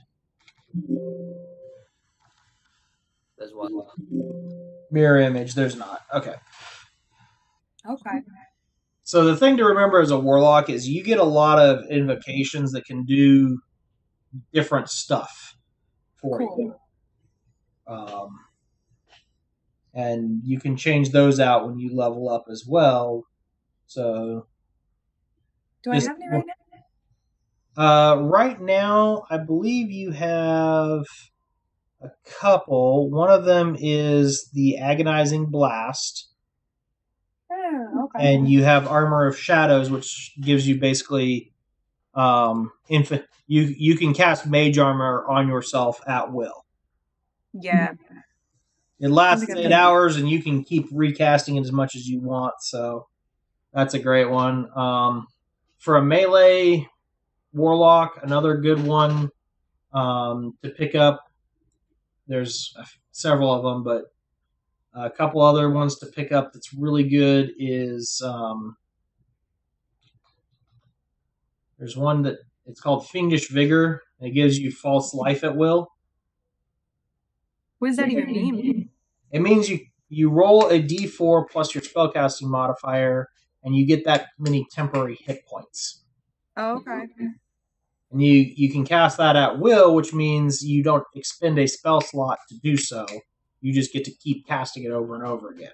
C: As well.
A: Mirror image, there's not. Okay.
B: Okay.
A: So the thing to remember as a warlock is you get a lot of invocations that can do different stuff for you. And you can change those out when you level up as well. So,
B: Do I have any right now?
A: Right now, I believe you have a couple. One of them is the Agonizing Blast,
B: Oh, okay.
A: and you have Armor of Shadows, which gives you basically you can cast Mage Armor on yourself at will.
B: Yeah.
A: It lasts
B: I think
A: 8 hours, and you can keep recasting it as much as you want. So that's a great one. For a melee warlock, another good one to pick up. There's several of them, but a couple other ones to pick up that's really good is there's one that it's called Fiendish Vigor. It gives you false life at will.
B: What does that even mean?
A: It means you roll a d4 plus your spellcasting modifier, and you get that many temporary hit points.
B: Oh, okay.
A: And you can cast that at will, which means you don't expend a spell slot to do so. You just get to keep casting it over and over again.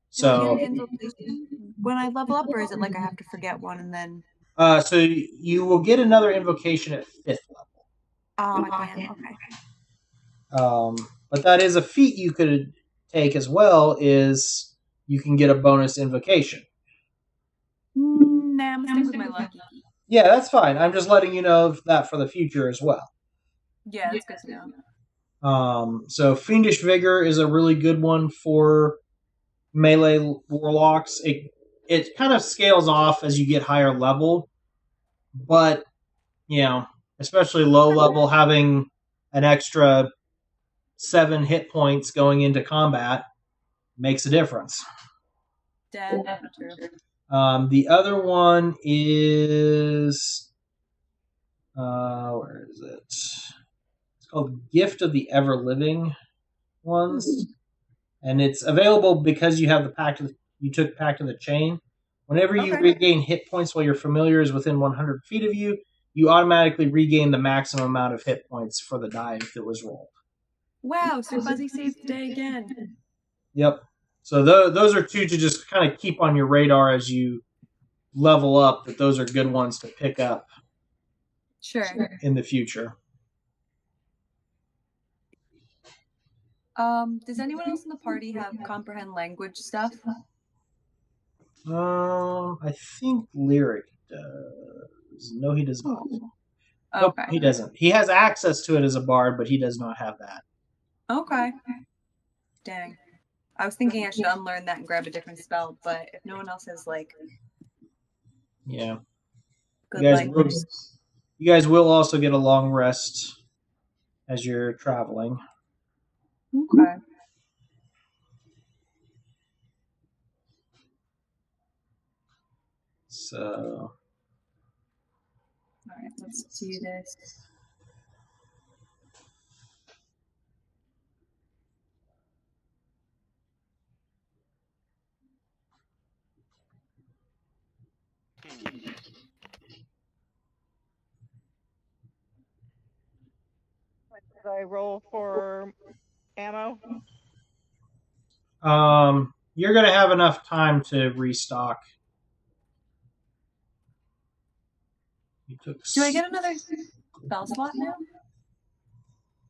A: So,
B: do I get an invocation when I level up, or is it like I have to forget one and then?
A: so you will get another invocation at 5th level.
B: Oh, damn. Okay.
A: But that is a feat you could take as well. Is you can get a bonus invocation.
B: Nah, I'm gonna stick with my lucky.
A: Yeah, that's fine. I'm just letting you know that for the future as well.
B: Yeah, that's good to know.
A: So Fiendish Vigor is a really good one for melee warlocks. It kind of scales off as you get higher level, but especially low level, having an extra 7 hit points going into combat makes a difference.
B: Definitely true.
A: The other one is where is it? It's called Gift of the Ever Living ones, and it's available because you have you took Pact of the Chain. Whenever you regain hit points while your familiar is within 100 feet of you, you automatically regain the maximum amount of hit points for the die that was rolled.
B: Wow, so Fuzzy saved the day again.
A: Yep. So those are two to just kind of keep on your radar as you level up, but those are good ones to pick up in the future.
B: Does anyone else in the party have comprehend language stuff?
A: I think Lyric does. No, he does not.
B: Okay.
A: Nope, he doesn't. He has access to it as a bard, but he does not have that.
B: Okay. Dang. I was thinking I should unlearn that and grab a different spell, but if no one else has
A: yeah,
B: good language.
A: You guys will also get a long rest as you're traveling.
B: Okay.
A: So.
B: Alright, let's do this.
D: Did I roll for ammo?
A: You're going to have enough time to restock.
B: Do I get another spell slot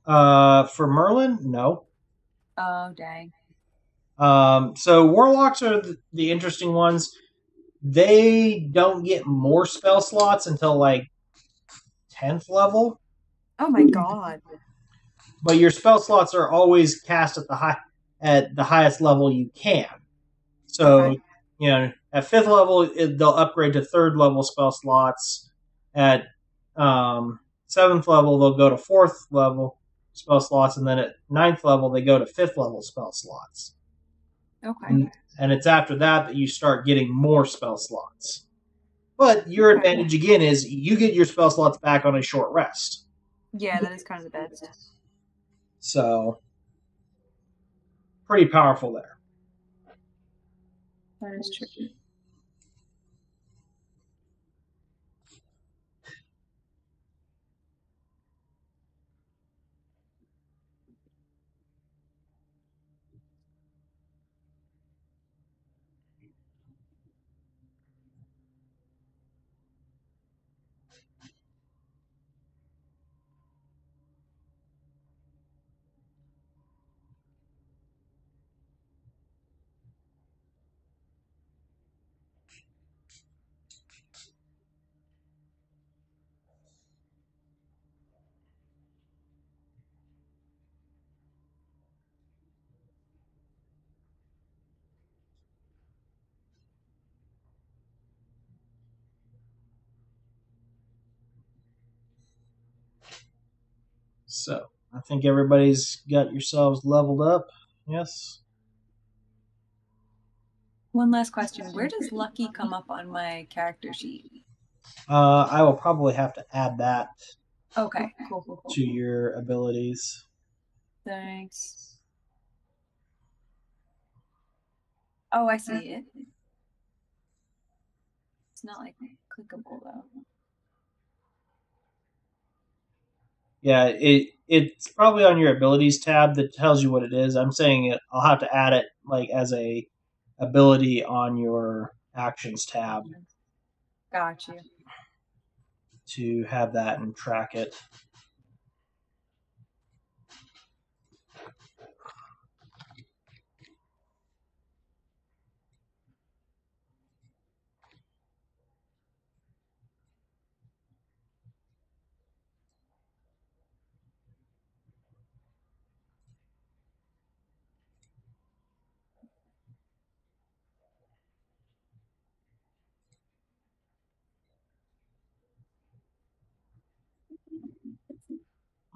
A: now? For Merlin, no.
B: Oh, dang.
A: So warlocks are the interesting ones. They don't get more spell slots until 10th level.
B: Oh my god.
A: But your spell slots are always cast at the highest level you can. So, at 5th level, they'll upgrade to 3rd level spell slots. At 7th level, they'll go to 4th level spell slots. And then at 9th level, they go to 5th level spell slots.
B: Okay.
A: And it's after that you start getting more spell slots. But your
B: Okay.
A: advantage again is you get your spell slots back on a short rest.
B: Yeah, that is kind of the best.
A: So, pretty powerful there.
B: That is true.
A: So, I think everybody's got yourselves leveled up. Yes?
B: One last question. Where does lucky come up on my character sheet?
A: I will probably have to add that
B: Okay, cool.
A: to your abilities.
B: Thanks. Oh, I see it. It's not like clickable though.
A: Yeah, it's probably on your abilities tab that tells you what it is. I'm saying it. I'll have to add it like as a ability on your actions tab
B: Got you.
A: to have that and track it.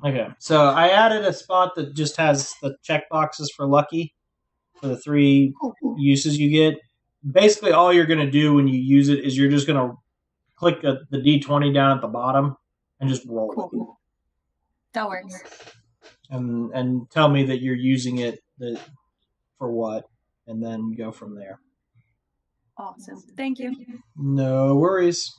A: Okay, so I added a spot that just has the check boxes for lucky for the 3 uses you get. Basically, all you're going to do when you use it is you're just going to click the D20 down at the bottom and just roll it.
B: Cool. That works.
A: And tell me that you're using it for what, and then go from there.
B: Awesome. Thank you.
A: No worries.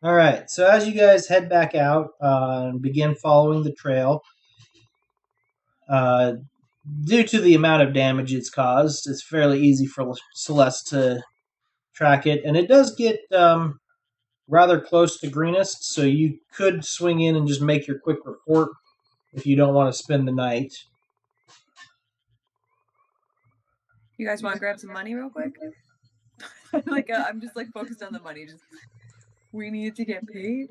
A: All right, so as you guys head back out and begin following the trail, due to the amount of damage it's caused, it's fairly easy for Celeste to track it, and it does get rather close to Greenest, so you could swing in and just make your quick report if you don't want to spend the night.
B: You guys want to grab some money real quick? I'm just focused on the money. Just we need to get paid.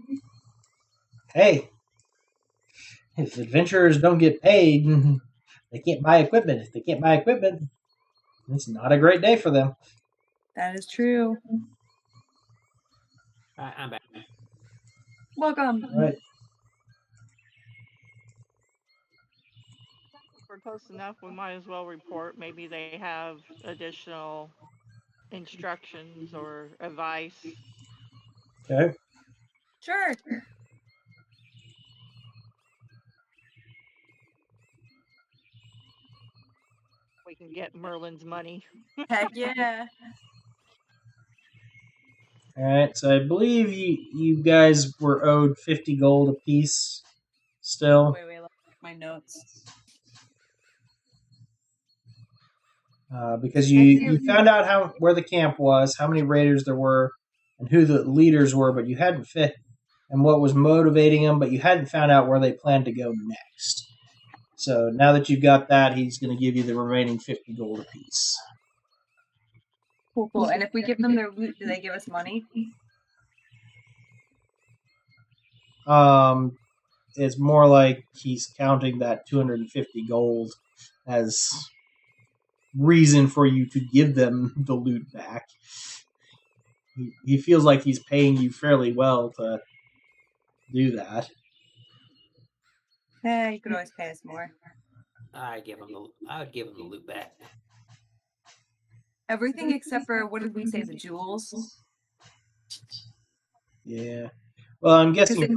A: Hey, if adventurers don't get paid, they can't buy equipment. If they can't buy equipment, it's not a great day for them.
B: That is true.
C: I'm back.
B: Welcome.
A: All right.
D: If we're close enough, we might as well report. Maybe they have additional instructions or advice.
A: Okay.
B: Sure.
D: We can get Merlin's money.
B: Heck yeah.
A: All right. So I believe you guys were owed 50 gold apiece still.
B: Wait, let me check my notes.
A: Because you found out where the camp was, how many raiders there were, and who the leaders were, but you hadn't fit and what was motivating them, but you hadn't found out where they planned to go next. So now that you've got that, he's going to give you the remaining 50 gold apiece.
B: Cool. And if we give them their loot, do they give us money?
A: It's more like he's counting that 250 gold as reason for you to give them the loot back. He feels like he's paying you fairly well to do that.
B: You could always pay us more.
C: I would give him the loot back.
B: Everything except for, what did we say, the jewels?
A: Yeah. Well, I'm guessing
B: Because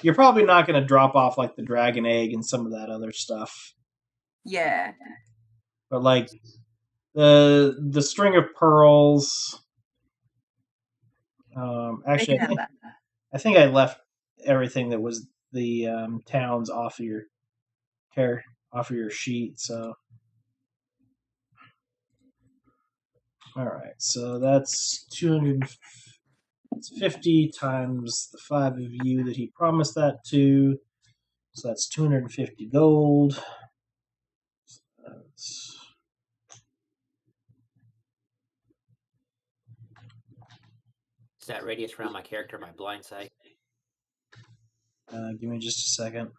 A: you're probably not gonna drop off like the dragon egg and some of that other stuff.
B: Yeah.
A: But like the string of pearls.
B: They
A: Actually,
B: can have that.
A: I think I left everything that was the towns off of your sheet. So, all right. So that's 250 times the 5 of you that he promised that to. So that's 250 gold. That's,
C: Is that radius around my character my blind sight?
A: give me just a second.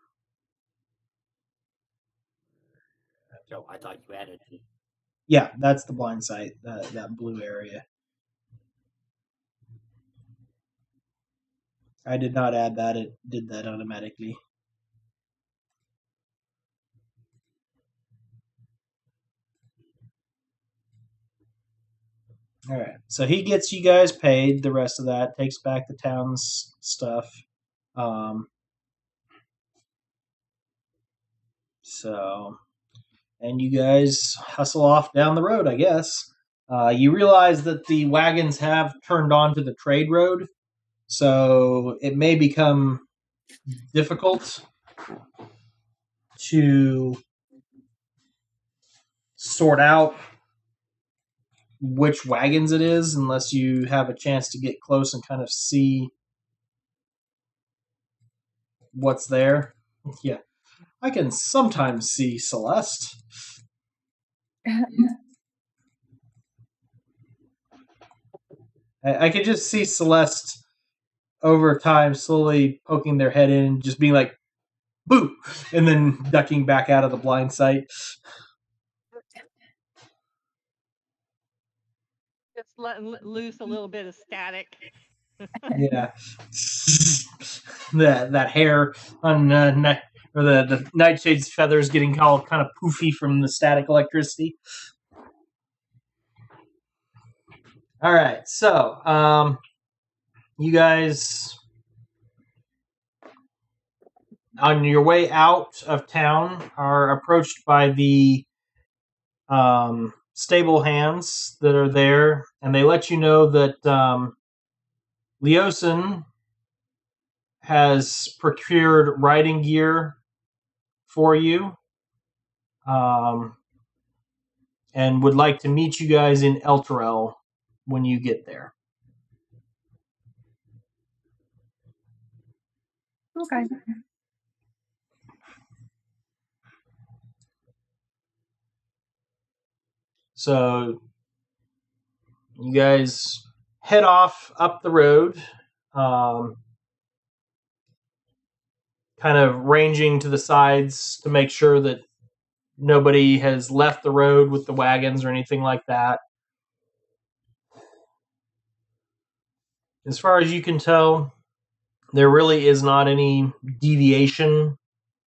C: Oh, I thought you added.
A: Yeah, that's the blind sight, that blue area. I did not add that. It did that automatically. All right. So he gets you guys paid. The rest of that takes back the town's stuff. So, and you guys hustle off down the road, I guess. You realize that the wagons have turned onto the trade road, so it may become difficult to sort out which wagons it is unless you have a chance to get close and kind of see what's there. Yeah. I can sometimes see Celeste. I could just see Celeste over time slowly poking their head in, just being like, boo! And then ducking back out of the blind sight.
D: Just letting loose a little bit of static.
A: Yeah. that hair on or the Nightshade's feathers getting all kind of poofy from the static electricity. All right, so you guys on your way out of town are approached by the stable hands that are there, and they let you know that Leosin has procured riding gear for you, and would like to meet you guys in Elturel when you get there.
B: Okay.
A: So you guys head off up the road, kind of ranging to the sides to make sure that nobody has left the road with the wagons or anything like that. As far as you can tell, there really is not any deviation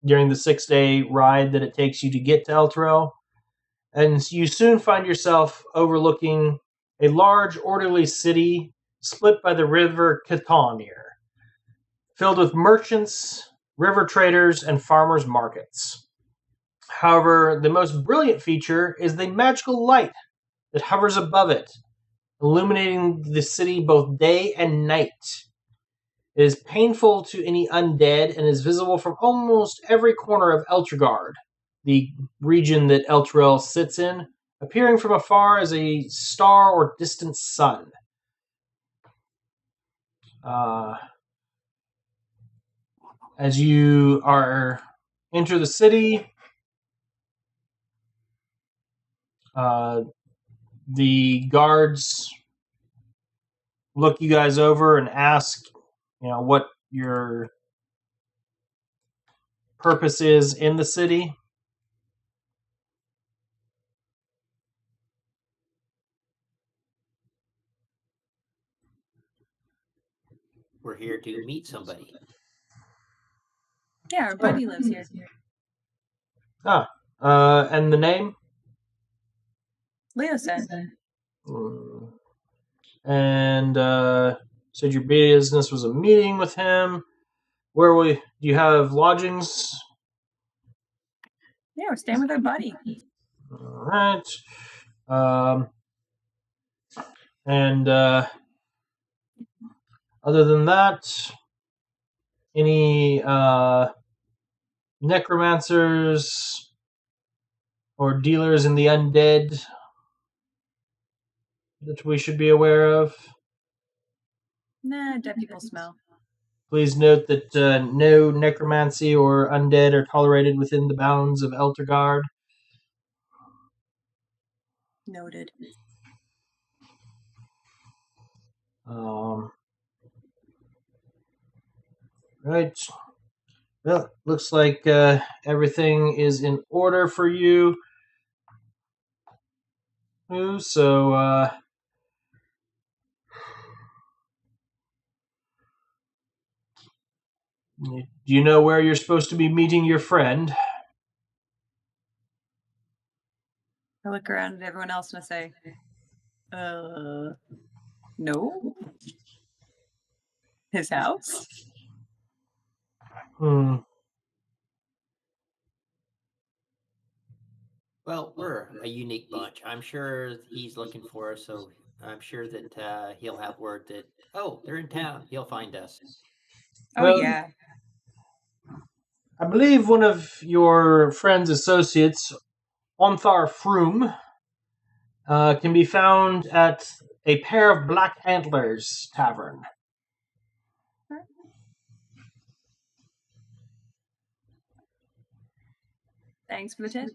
A: during the 6-day ride that it takes you to get to Elturel. And you soon find yourself overlooking a large, orderly city split by the river Catanir, filled with merchants, river traders, and farmers' markets. However, the most brilliant feature is the magical light that hovers above it, illuminating the city both day and night. It is painful to any undead and is visible from almost every corner of Eltrigard, the region that Elturel sits in, appearing from afar as a star or distant sun. As you enter the city, the guards look you guys over and ask, what your purpose is in the city.
C: We're here to meet somebody.
B: Yeah, our buddy lives here.
A: And the name?
B: Leo said.
A: And said your business was a meeting with him. Do you have lodgings?
B: Yeah, we're staying with our buddy.
A: All right. And other than that, any necromancers or dealers in the undead that we should be aware of?
B: Nah, dead people smell.
A: Please note that no necromancy or undead are tolerated within the bounds of Eltergard.
B: Noted.
A: Right. Well, looks like everything is in order for you. So, do you know where you're supposed to be meeting your friend?
B: I look around at everyone else and I say, no. His house?
C: Well, we're a unique bunch. I'm sure he's looking for us, so I'm sure that he'll have word that, oh, they're in town. He'll find us.
B: Oh,
A: Well,
B: yeah.
A: I believe one of your friend's associates, Onthar Froom, can be found at a pair of Black Antlers tavern.
B: Thanks for the tip.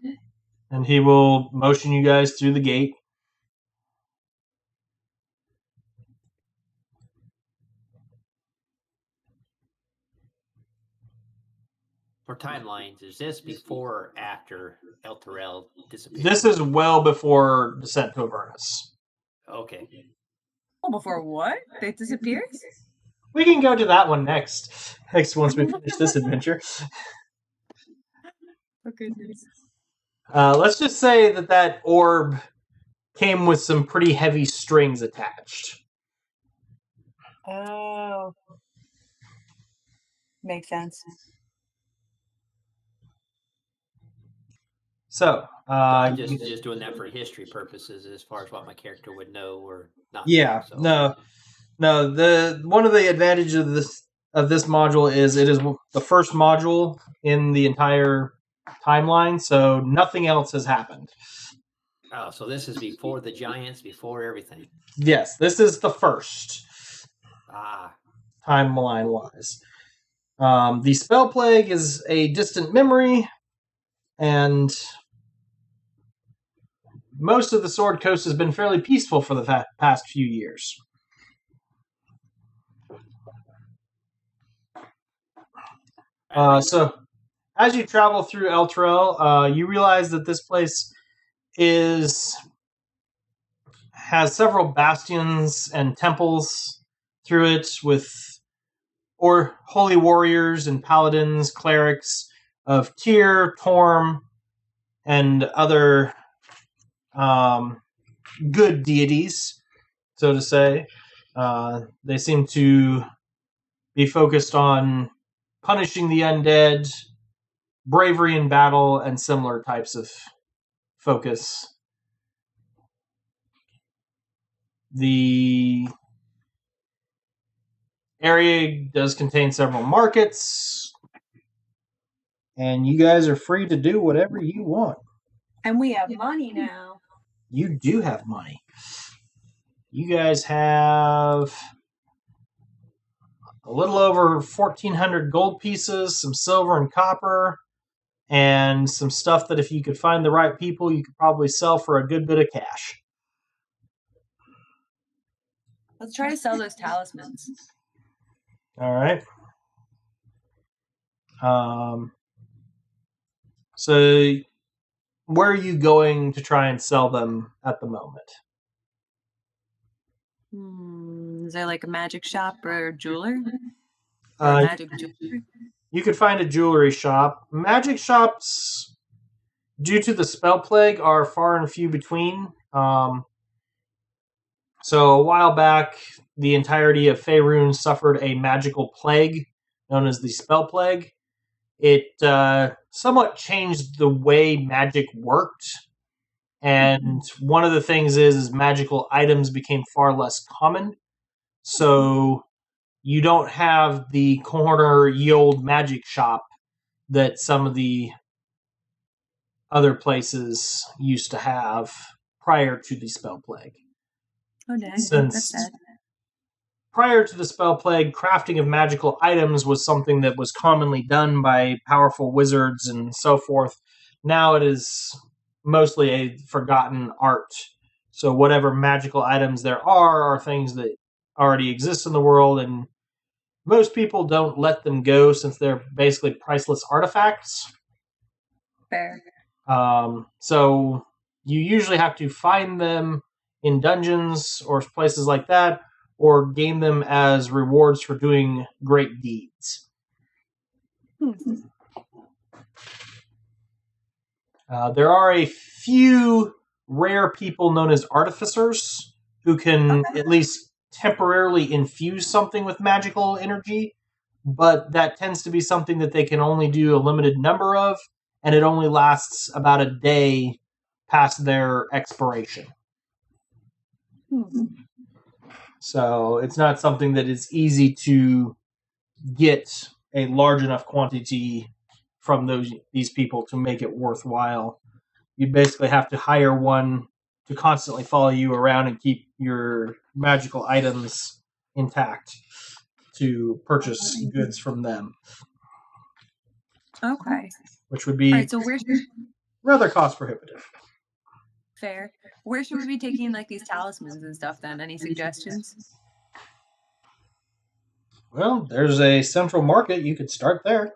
A: And he will motion you guys through the gate.
C: For timelines, is this before or after El Terrell disappeared?
A: This is well before Descent to Avernus.
C: Okay.
B: Oh, before what? They disappears?
A: We can go to that one next once we finish this adventure.
B: Oh, goodness.
A: Let's just say that orb came with some pretty heavy strings attached.
B: Oh. Makes sense.
A: So,
C: I'm just doing that for history purposes as far as what my character would know or not.
A: Yeah,
C: know, so.
A: no. The one of the advantages of this module is it is the first module in the entire timeline, so nothing else has happened.
C: Oh, so this is before the giants, before everything.
A: Yes, this is the first. Timeline-wise. The spell plague is a distant memory, and most of the Sword Coast has been fairly peaceful for the past few years. So, as you travel through Elturel, you realize that this place has several bastions and temples through it with holy warriors and paladins, clerics of Tyr, Torm, and other good deities, so to say. They seem to be focused on punishing the undead, bravery in battle, and similar types of focus. The area does contain several markets, and you guys are free to do whatever you want.
B: And we have money now.
A: You do have money. You guys have a little over 1,400 gold pieces, some silver and copper, and some stuff that if you could find the right people, you could probably sell for a good bit of cash.
B: Let's try to sell those talismans.
A: All right. So where are you going to try and sell them at the moment?
B: Is there like a magic shop or a jeweler? Or magic jeweler?
A: You could find a jewelry shop. Magic shops, due to the spell plague, are far and few between. So a while back, the entirety of Faerun suffered a magical plague known as the spell plague. It somewhat changed the way magic worked. And one of the things is magical items became far less common. So you don't have the corner ye old magic shop that some of the other places used to have prior to the spell plague.
B: Oh, dang.
A: Since
B: That's sad.
A: prior to the spell plague, crafting of magical items was something that was commonly done by powerful wizards and so forth. Now it is mostly a forgotten art. So whatever magical items there are things that already exist in the world, and most people don't let them go since they're basically priceless artifacts.
B: Fair.
A: So you usually have to find them in dungeons or places like that, or gain them as rewards for doing great deeds. There are a few rare people known as artificers who can at least temporarily infuse something with magical energy, but that tends to be something that they can only do a limited number of, and it only lasts about a day past their expiration. So it's not something that is easy to get a large enough quantity from these people to make it worthwhile. You basically have to hire one to constantly follow you around and keep your magical items intact to purchase goods from them.
B: Okay.
A: Which would be
B: Alright, so where should
A: rather cost prohibitive.
B: fair? Where should we be taking like these talismans and stuff then? Any suggestions?
A: Well, there's a central market. You could start there.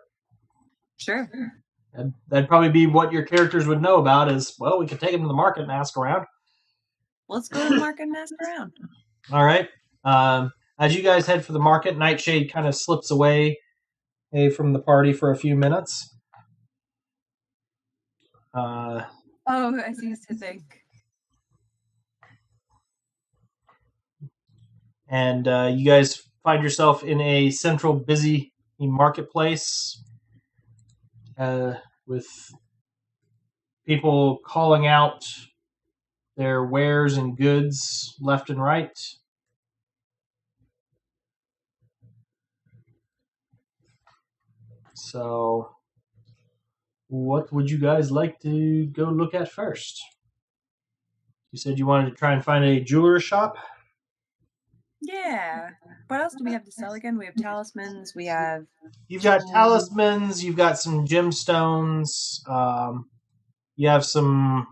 B: Sure.
A: That'd probably be what your characters would know about is, well, we could take them to the market and ask around.
B: Let's go to the market and ask around.
A: All right. As you guys head for the market, Nightshade kind of slips away from the party for a few minutes.
B: Oh, I see to think.
A: And you guys find yourself in a central busy marketplace with people calling out their wares and goods left and right. So, what would you guys like to go look at first? You said you wanted to try and find a jeweler shop?
B: Yeah. What else do we have to sell again? We have talismans. We have.
A: You've got talismans. You've got some gemstones. You have some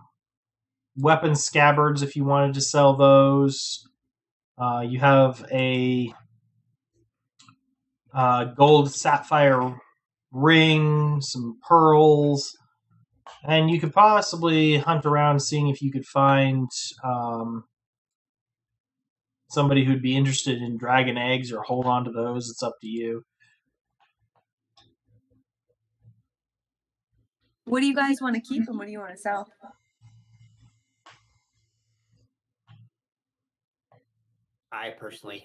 A: weapon scabbards if you wanted to sell those. You have a gold sapphire ring, some pearls, and you could possibly hunt around seeing if you could find somebody who'd be interested in dragon eggs or hold on to those. It's up to you.
B: What do you guys want to keep and what do you want to sell?
C: I personally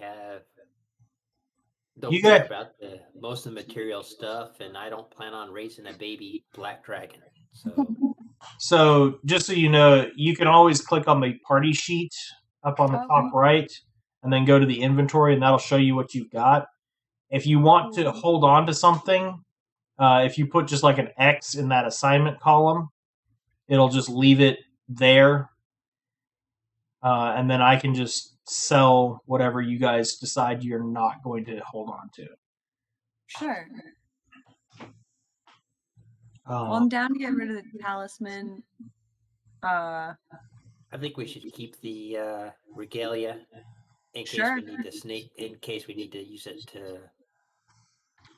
A: You
C: care
A: got-
C: about most of the material stuff, and I don't plan on raising a baby black dragon.
A: So, just so you know, you can always click on the party sheet up on the top right, and then go to the inventory, and that'll show you what you've got. If you want to hold on to something, if you put just like an X in that assignment column, it'll just leave it there. And then I can just sell whatever you guys decide you're not going to hold on to.
B: Sure. Well, I'm down to get rid of the talisman.
C: I think we should keep the regalia in case we need to in case we need to use it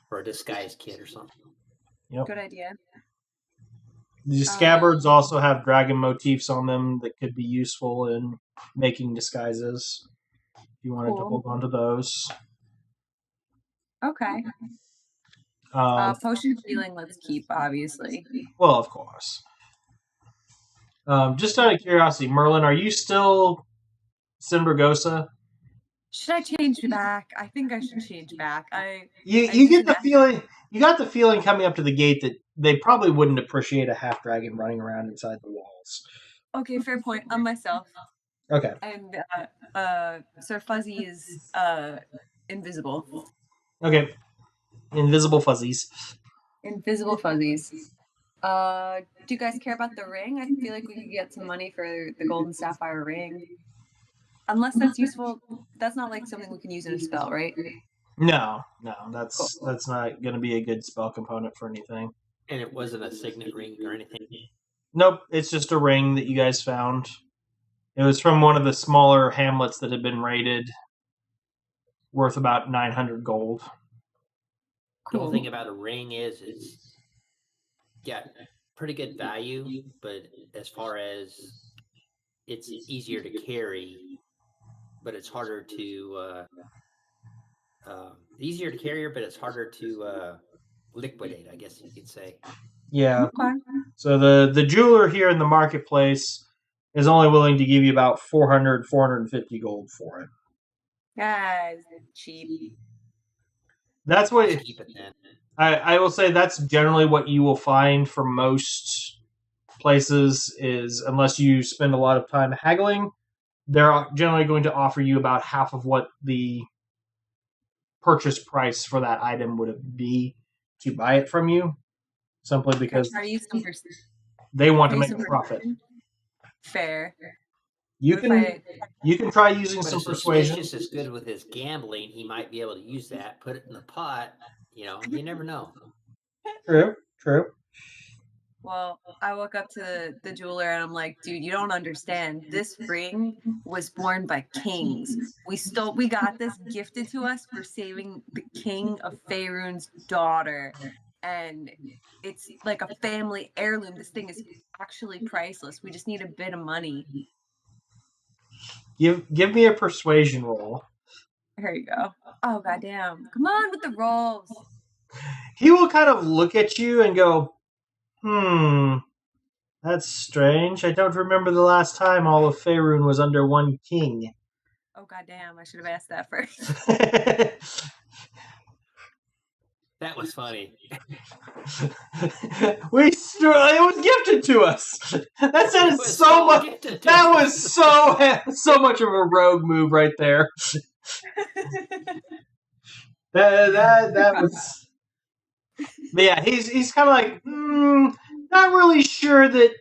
C: for a disguise kit or something.
A: Yep.
B: Good idea.
A: The scabbards also have dragon motifs on them that could be useful in making disguises. If you wanted to hold on to those.
B: Okay. Potion of healing, let's keep, obviously.
A: Well, of course. Just out of curiosity, Merlin, are you still Simbragosa?
B: Should I change back? I think I should change back.
A: You
B: just
A: get the
B: an-
A: feeling you got the feeling coming up to the gate that they probably wouldn't appreciate a half dragon running around inside the walls.
B: Okay, fair point. On myself.
A: Okay.
B: And Sir Fuzzy is invisible.
A: Okay. Invisible fuzzies.
B: Invisible fuzzies. Do you guys care about the ring? I feel like we could get some money for the golden sapphire ring. Unless that's useful. That's not like something we can use in a spell, right?
A: No, that's not going to be a good spell component for anything.
C: And it wasn't a signet ring or anything.
A: Nope, it's just a ring that you guys found. It was from one of the smaller hamlets that had been raided, worth about 900 gold.
C: The whole thing about a ring is it's pretty good value, but as far as it's easier to carry, but it's harder to easier to carry, but it's harder to liquidate, I guess you could say.
A: Yeah.
B: Okay.
A: So the jeweler here in the marketplace is only willing to give you about 450 gold for it.
B: Guys, cheap.
A: That's what
C: Just keep it then.
A: I will say. That's generally what you will find for most places. Is unless you spend a lot of time haggling, they're generally going to offer you about half of what the purchase price for that item would be to buy it from you, simply because they want to make a profit.
B: Fair.
A: You can try using some persuasion.
C: Just as good with his gambling, he might be able to use that, put it in the pot. You know, you never know.
A: True.
B: Well, I walk up to the jeweler and I'm like, dude, you don't understand. This ring was born by kings. We got this gifted to us for saving the king of Faerun's daughter. And it's like a family heirloom. This thing is actually priceless. We just need a bit of money.
A: Give me a persuasion roll.
B: Here you go. Oh, goddamn. Come on with the rolls.
A: He will kind of look at you and go, that's strange. I don't remember the last time all of Faerun was under one king.
B: Oh, goddamn. I should have asked that first.
C: That was funny.
A: It was gifted to us. That sounded so much. That was so much of a rogue move right there. that was. But yeah, he's kind of like, not really sure that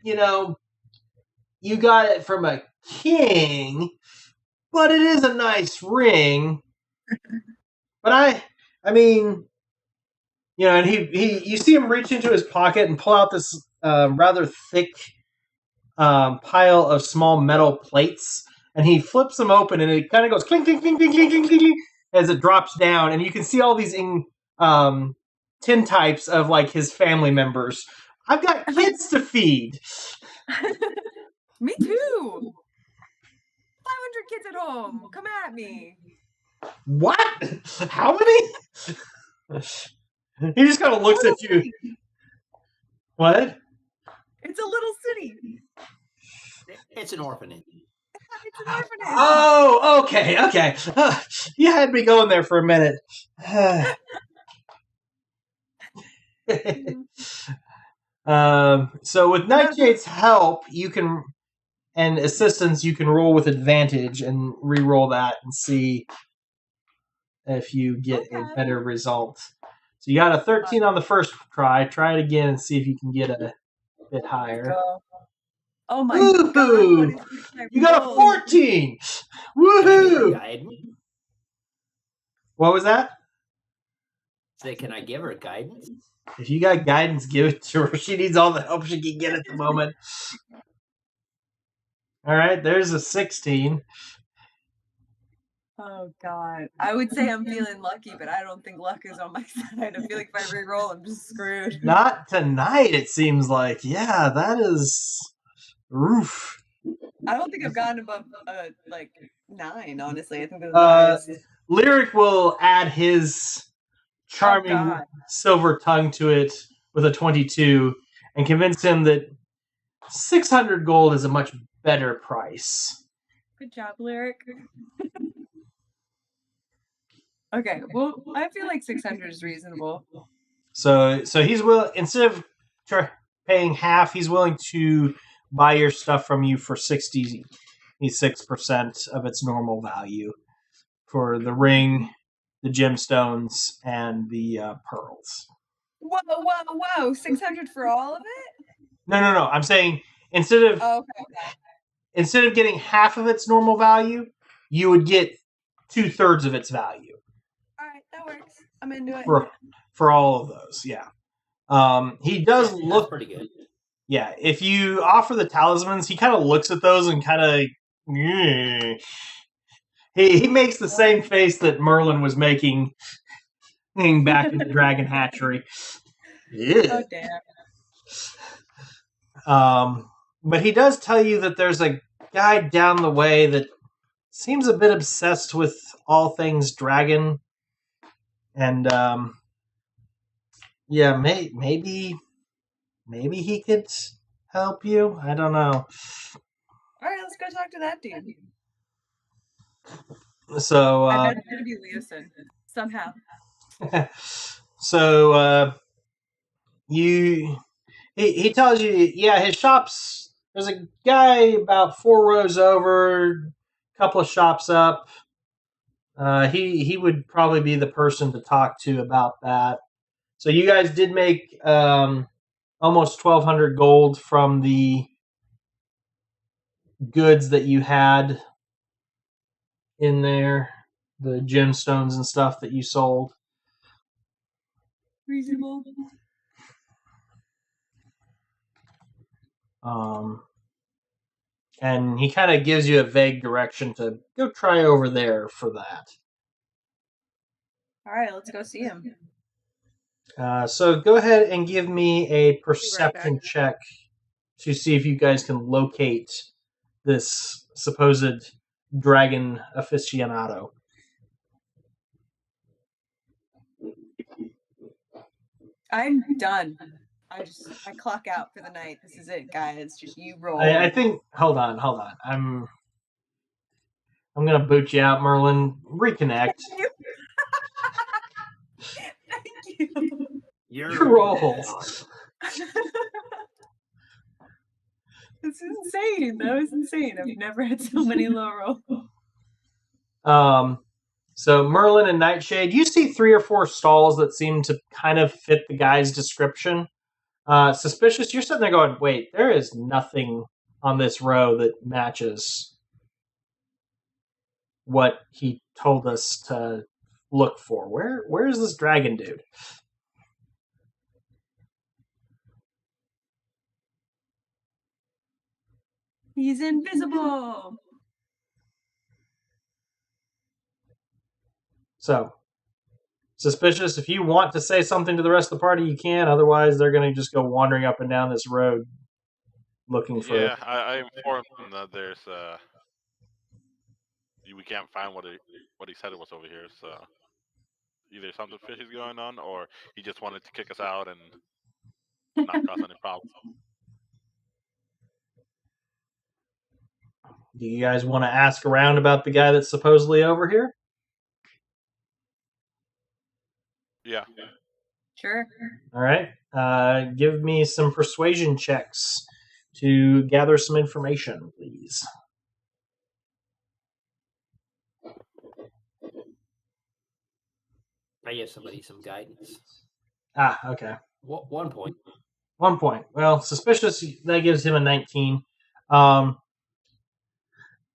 A: you got it from a king, but it is a nice ring. But I mean. And you see him reach into his pocket and pull out this rather thick pile of small metal plates, and he flips them open, and it kind of goes clink, clink, clink, clink, clink, clink, clink, as it drops down, and you can see all these tin types of like his family members. I've got kids to feed.
B: Me too. 500 kids at home. Come at me.
A: What? How many? He just kind of looks at you. What?
B: It's a little city.
C: It's an orphanage.
B: It's an orphanage.
A: Oh, okay. You had me going there for a minute. So with Nightjade's help, and assistance, you can roll with advantage and re-roll that and see if you get a better result. So you got a 13 on the first try. Try it again and see if you can get a bit higher.
B: Oh my god.
A: You got a 14! Woohoo! What was that?
C: Say, can I give her guidance?
A: If you got guidance, give it to her. She needs all the help she can get at the moment. Alright, there's a 16.
B: Oh god. I would say I'm feeling lucky, but I don't think luck is on my side. I feel like if I re-roll, I'm just screwed.
A: Not tonight, it seems like. Yeah, that is... Oof.
B: I don't think I've gotten above, 9, honestly. I think that's
A: Lyric will add his charming
B: God.
A: silver tongue to it with a 22 and convince him that 600 gold is a much better price.
B: Good job, Lyric. Okay, well, I feel like 600 is reasonable.
A: So he's willing, instead of paying half, he's willing to buy your stuff from you for 66% of its normal value for the ring, the gemstones, and the pearls.
B: Whoa! 600 for all of it?
A: No. I'm saying instead of
B: Oh, okay.
A: instead of getting half of its normal value, you would get 2/3 of its value.
B: All right, that works. I'm into it.
A: For all of those, yeah. He does
C: That's
A: look
C: pretty good.
A: Yeah, if you offer the talismans, he kind of looks at those and kind of he makes the same face that Merlin was making back in the Dragon Hatchery.
B: Oh, damn.
A: But he does tell you that there's a guy down the way that seems a bit obsessed with all things dragon, and yeah, maybe he could help you. I don't know.
B: All right, let's go talk to that dude.
A: So
B: I bet it's gonna be Leosin somehow.
A: So he tells you, yeah, his shop's, there's a guy about 4 rows over, a couple of shops up. He would probably be the person to talk to about that. So you guys did make almost 1,200 gold from the goods that you had in there, the gemstones and stuff that you sold.
B: Reasonable.
A: And he kind of gives you a vague direction to go try over there for that.
B: All right, let's go see him.
A: So go ahead and give me a perception
B: back.
A: check to see if you guys can locate this supposed dragon aficionado.
B: I'm done. I clock out for the night. This is it, guys. Just you roll.
A: I think. Hold on. I'm gonna boot you out, Merlin. Reconnect.
B: Thank you.
A: Your roll.
B: This is insane. That was insane. I've never had so many low rolls.
A: So Merlin and Nightshade, you see 3 or 4 stalls that seem to kind of fit the guy's description. Suspicious, you're sitting there going, wait, there is nothing on this row that matches what he told us to look for. Where is this dragon dude?
B: He's invisible.
A: So, Suspicious, if you want to say something to the rest of the party, you can. Otherwise, they're going to just go wandering up and down this road looking for...
E: Yeah, I informed them that there's we can't find what he said it was over here. So either something fishy is going on, or he just wanted to kick us out and not cause any problems.
A: Do you guys want to ask around about the guy that's supposedly over here?
E: Yeah.
B: Sure.
A: All right. Give me some persuasion checks to gather some information, please.
C: I give somebody some guidance.
A: Okay.
C: 1 point.
A: 1 point. Well, Suspicious, that gives him a 19.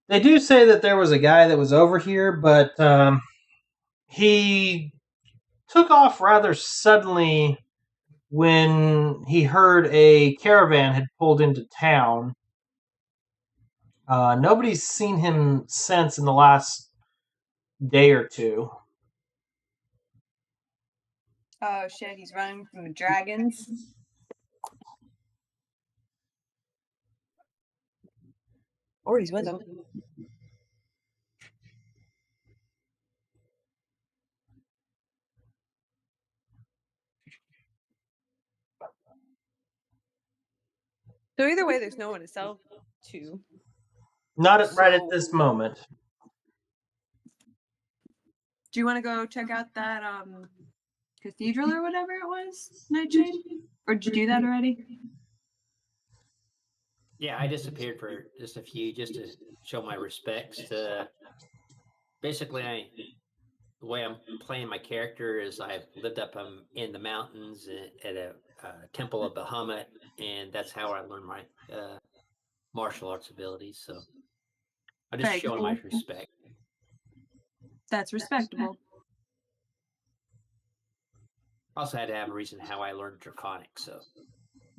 A: They do say that there was a guy that was over here, but he took off rather suddenly when he heard a caravan had pulled into town. Nobody's seen him since in the last day or two.
B: Oh shit, he's running from the dragons. Or he's with them. So either way, there's no one to sell to.
A: Not right at this moment.
B: Do you want to go check out that cathedral or whatever it was, Nightshade? Or did you do that already?
C: Yeah, I disappeared for just a few, just to show my respects to. Basically, the way I'm playing my character is I've lived up in the mountains at a temple of Bahamut, and that's how I learned my martial arts abilities. So I'm just
B: Very
C: showing
B: cool.
C: my respect.
B: That's respectable.
C: Also had to have a reason how I learned Draconic. So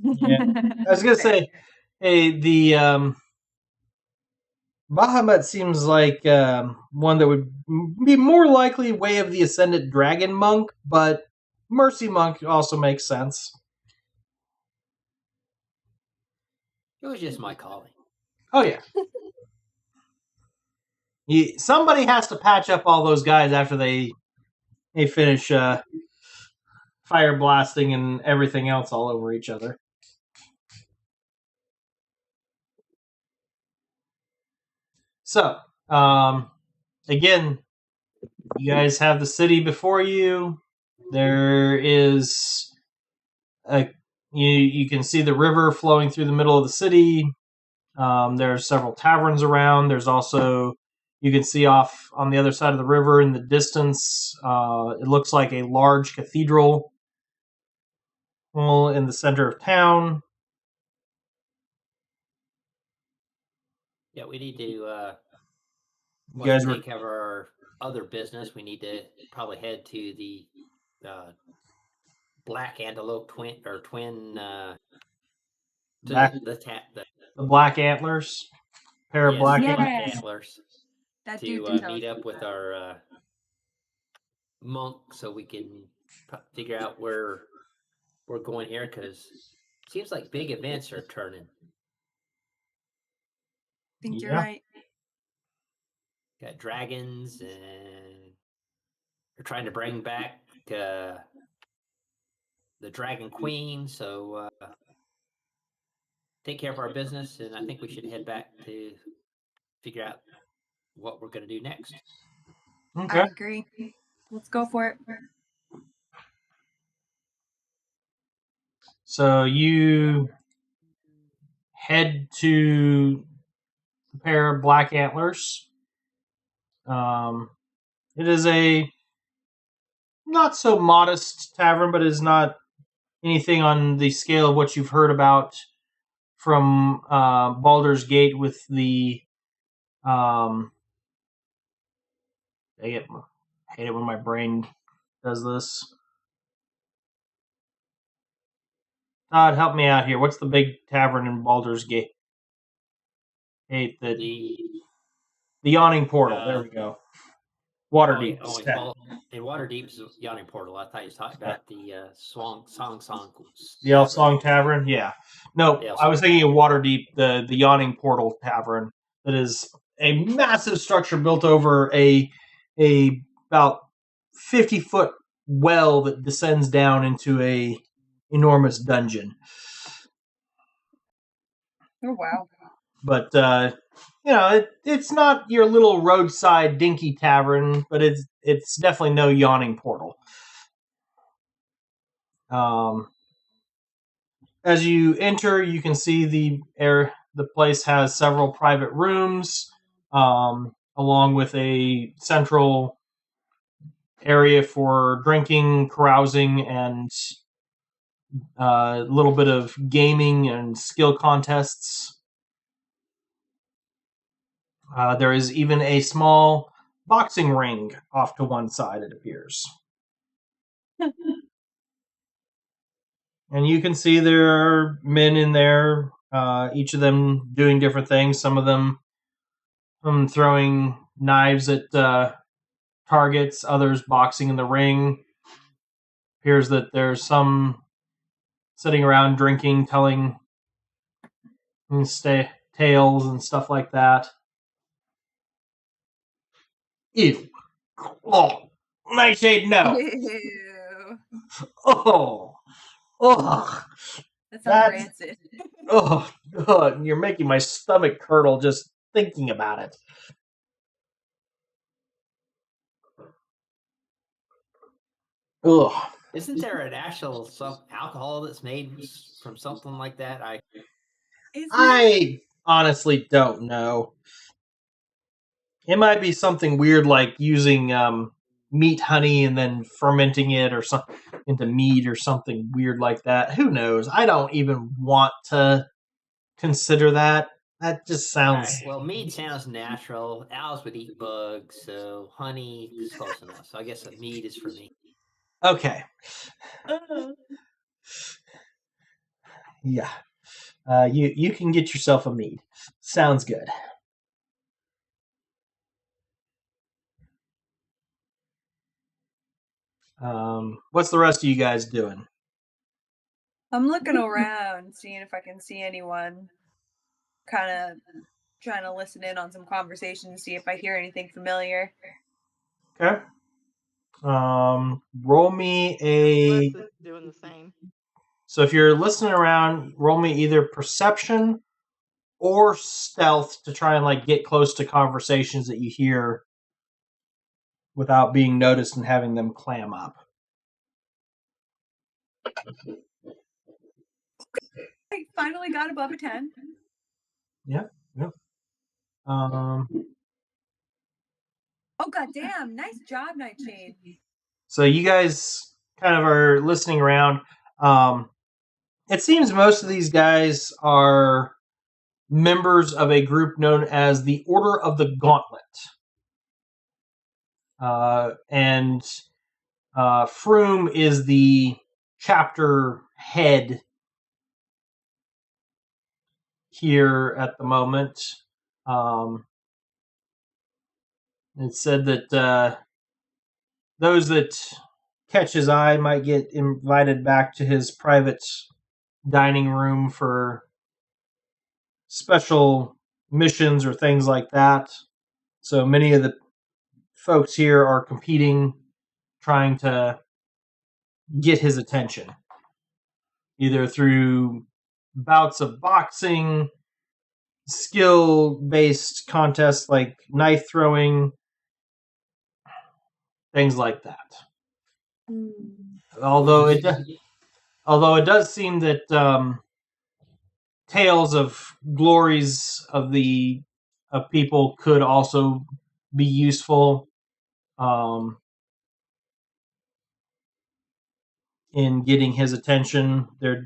A: Yeah. I was gonna say, hey, the Bahamut seems like one that would be more likely Way of the Ascendant Dragon Monk, but Mercy Monk also makes sense.
C: it was just my calling.
A: Oh yeah. Somebody has to patch up all those guys after they finish fire blasting and everything else all over each other. So, again, you guys have the city before you. There is you can see the river flowing through the middle of the city. There are several taverns around. There's also, you can see off on the other side of the river in the distance, it looks like a large cathedral in the center of town.
C: Yeah, we need to.
A: You
C: Once
A: guys
C: we
A: were
C: take care of our other business, we need to probably head to the Black Antelope twin.
A: back
C: The
A: the Black Antlers, pair of
C: yes,
A: black
C: the Black
B: Yes.
C: Antlers
B: That dude did
C: to
B: tell
C: meet
B: us
C: up with our monk so we can figure out where we're going here, because it seems like big events are turning.
B: I think you're
A: Yeah.
B: right.
C: Got dragons, and they're trying to bring back the Dragon Queen. So take care of our business, and I think we should head back to figure out what we're going to do next.
A: Okay.
B: I agree. Let's go for it.
A: So you head to the pair of Black Antlers. It is a not so modest tavern, but is not anything on the scale of what you've heard about from Baldur's Gate with the. Dang it, I hate it when my brain does this. Todd, help me out here. What's the big tavern in Baldur's Gate? Hey, the Yawning Portal. There we go. Waterdeep.
C: In Waterdeep's Yawning Portal. I thought you was talking about the Song.
A: The Elf Song Tavern? Yeah. No, I was thinking of Waterdeep, the Yawning Portal Tavern. That is a massive structure built over a about 50-foot well that descends down into a enormous dungeon.
B: Oh wow.
A: But it's not your little roadside dinky tavern, but it's definitely no Yawning Portal. As you enter, you can see the place has several private rooms, along with a central area for drinking, carousing, and a little bit of gaming and skill contests. There is even a small boxing ring off to one side, it appears. And you can see there are men in there, each of them doing different things. Some of them throwing knives at targets, others boxing in the ring. Appears that there's some sitting around drinking, telling tales and stuff like that. Ew. Oh, Nightshade, no.
B: Ew.
A: Oh. Oh.
B: That sounds
A: That's-
B: rancid.
A: Oh, you're making my stomach curdle just thinking about it. Ugh.
C: Isn't there an actual some alcohol that's made from something like that?
A: I honestly don't know. It might be something weird like using meat honey and then fermenting it or something into meat or something weird like that. Who knows? I don't even want to consider that. That just sounds.
C: Alright, well, mead sounds natural. Owls would eat bugs, so honey is close enough. So I guess that mead is for me.
A: Okay. Yeah. You can get yourself a mead. Sounds good. What's the rest of you guys doing?
B: I'm looking around, seeing if I can see anyone. Kind of trying to listen in on some conversations, see if I hear anything familiar.
A: Okay. Roll me a.
D: Celeste is doing the same.
A: So if you're listening around, roll me either perception or stealth to try and like get close to conversations that you hear without being noticed and having them clam up.
B: I finally got above a 10.
A: Yep.
B: Oh, goddamn. Nice job, Nightshade.
A: So you guys kind of are listening around. It seems most of these guys are members of a group known as the Order of the Gauntlet. And Froome is the chapter head here at the moment. It said that those that catch his eye might get invited back to his private dining room for special missions or things like that. So many of the folks here are competing, trying to get his attention, either through bouts of boxing, skill-based contests like knife throwing, things like that. Although it does seem that tales of glories of people could also be useful in getting his attention. It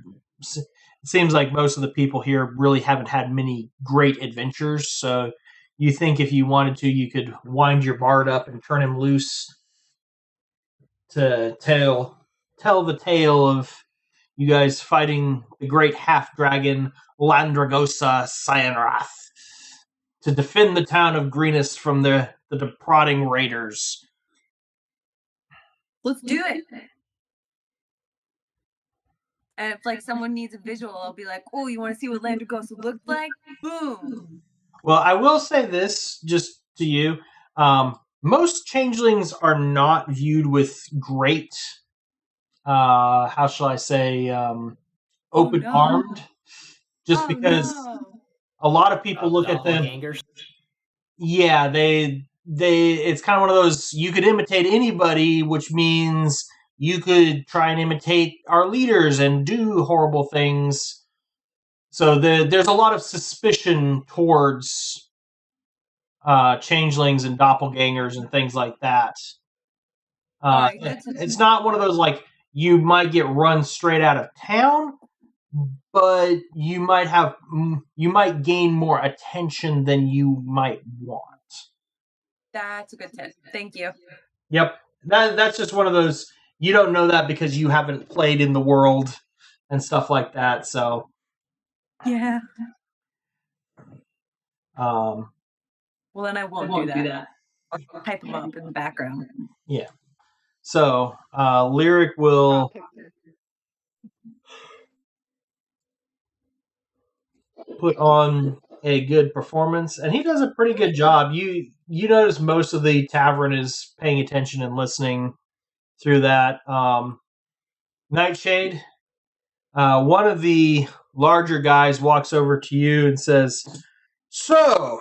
A: seems like most of the people here really haven't had many great adventures, so you think if you wanted to, you could wind your bard up and turn him loose to tell the tale of you guys fighting the great half-dragon Landragosa Cyanrath to defend the town of Greenest from the defrauding raiders.
B: Let's do it. And if like someone needs a visual, I'll be like, "Oh, you want to see what Landragosa looks like? Boom!"
A: Well, I will say this just to you: most changelings are not viewed with great, how shall I say, open armed, just because a lot of people look at them.
C: Doppelgangers.
A: Yeah, they it's kind of one of those, you could imitate anybody, which means you could try and imitate our leaders and do horrible things. So there's a lot of suspicion towards changelings and doppelgangers and things like that. It's not one of those like you might get run straight out of town, but you might gain more attention than you might want.
B: That's a good tip. Thank you.
A: Yep. That's just one of those, you don't know that because you haven't played in the world and stuff like that, so.
B: Yeah.
A: Well,
B: then I won't do that. I'll type them up in the background.
A: Yeah. So, Lyric will put on a good performance, and he does a pretty good job. You notice most of the tavern is paying attention and listening through that. Nightshade, one of the larger guys walks over to you and says, "So,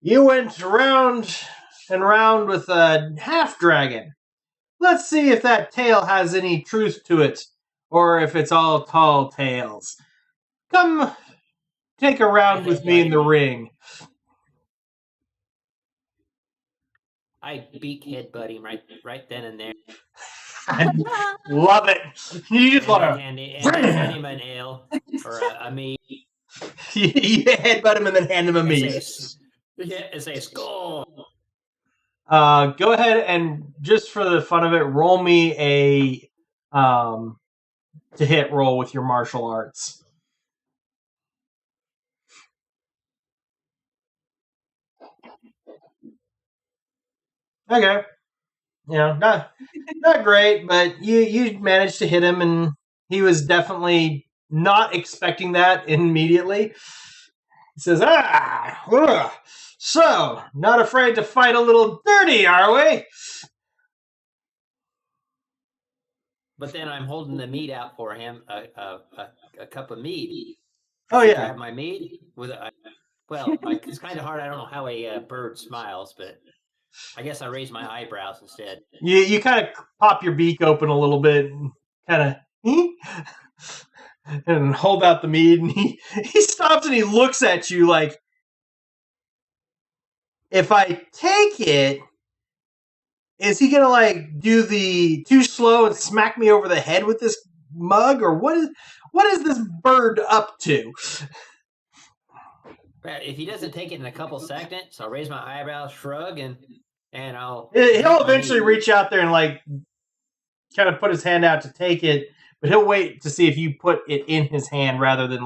A: you went round and round with a half-dragon. Let's see if that tale has any truth to it, or if it's all tall tales. Come take a round with me in the ring."
C: I beak headbutt him right then and there.
A: I love it. You just want to
C: hand him an ale or a mead.
A: you headbutt him and then hand him a mead.
C: And say skull.
A: Go ahead and just for the fun of it, roll me a to hit roll with your martial arts. Okay. Not great, but you managed to hit him, and he was definitely not expecting that immediately. He says, so, not afraid to fight a little dirty, are we?
C: But then I'm holding the mead out for him, a cup of mead.
A: Oh, yeah.
C: Grab my mead it's kind of hard. I don't know how a bird smiles, but I guess I raise my eyebrows instead.
A: You kind of pop your beak open a little bit and kind of and hold out the mead, and he stops and he looks at you like, if I take it, is he gonna do the too slow and smack me over the head with this mug, or what is this bird up to?
C: If he doesn't take it in a couple seconds, I'll raise my eyebrows, shrug, and I'll.
A: He'll eventually reach out there and kind of put his hand out to take it, but he'll wait to see if you put it in his hand rather than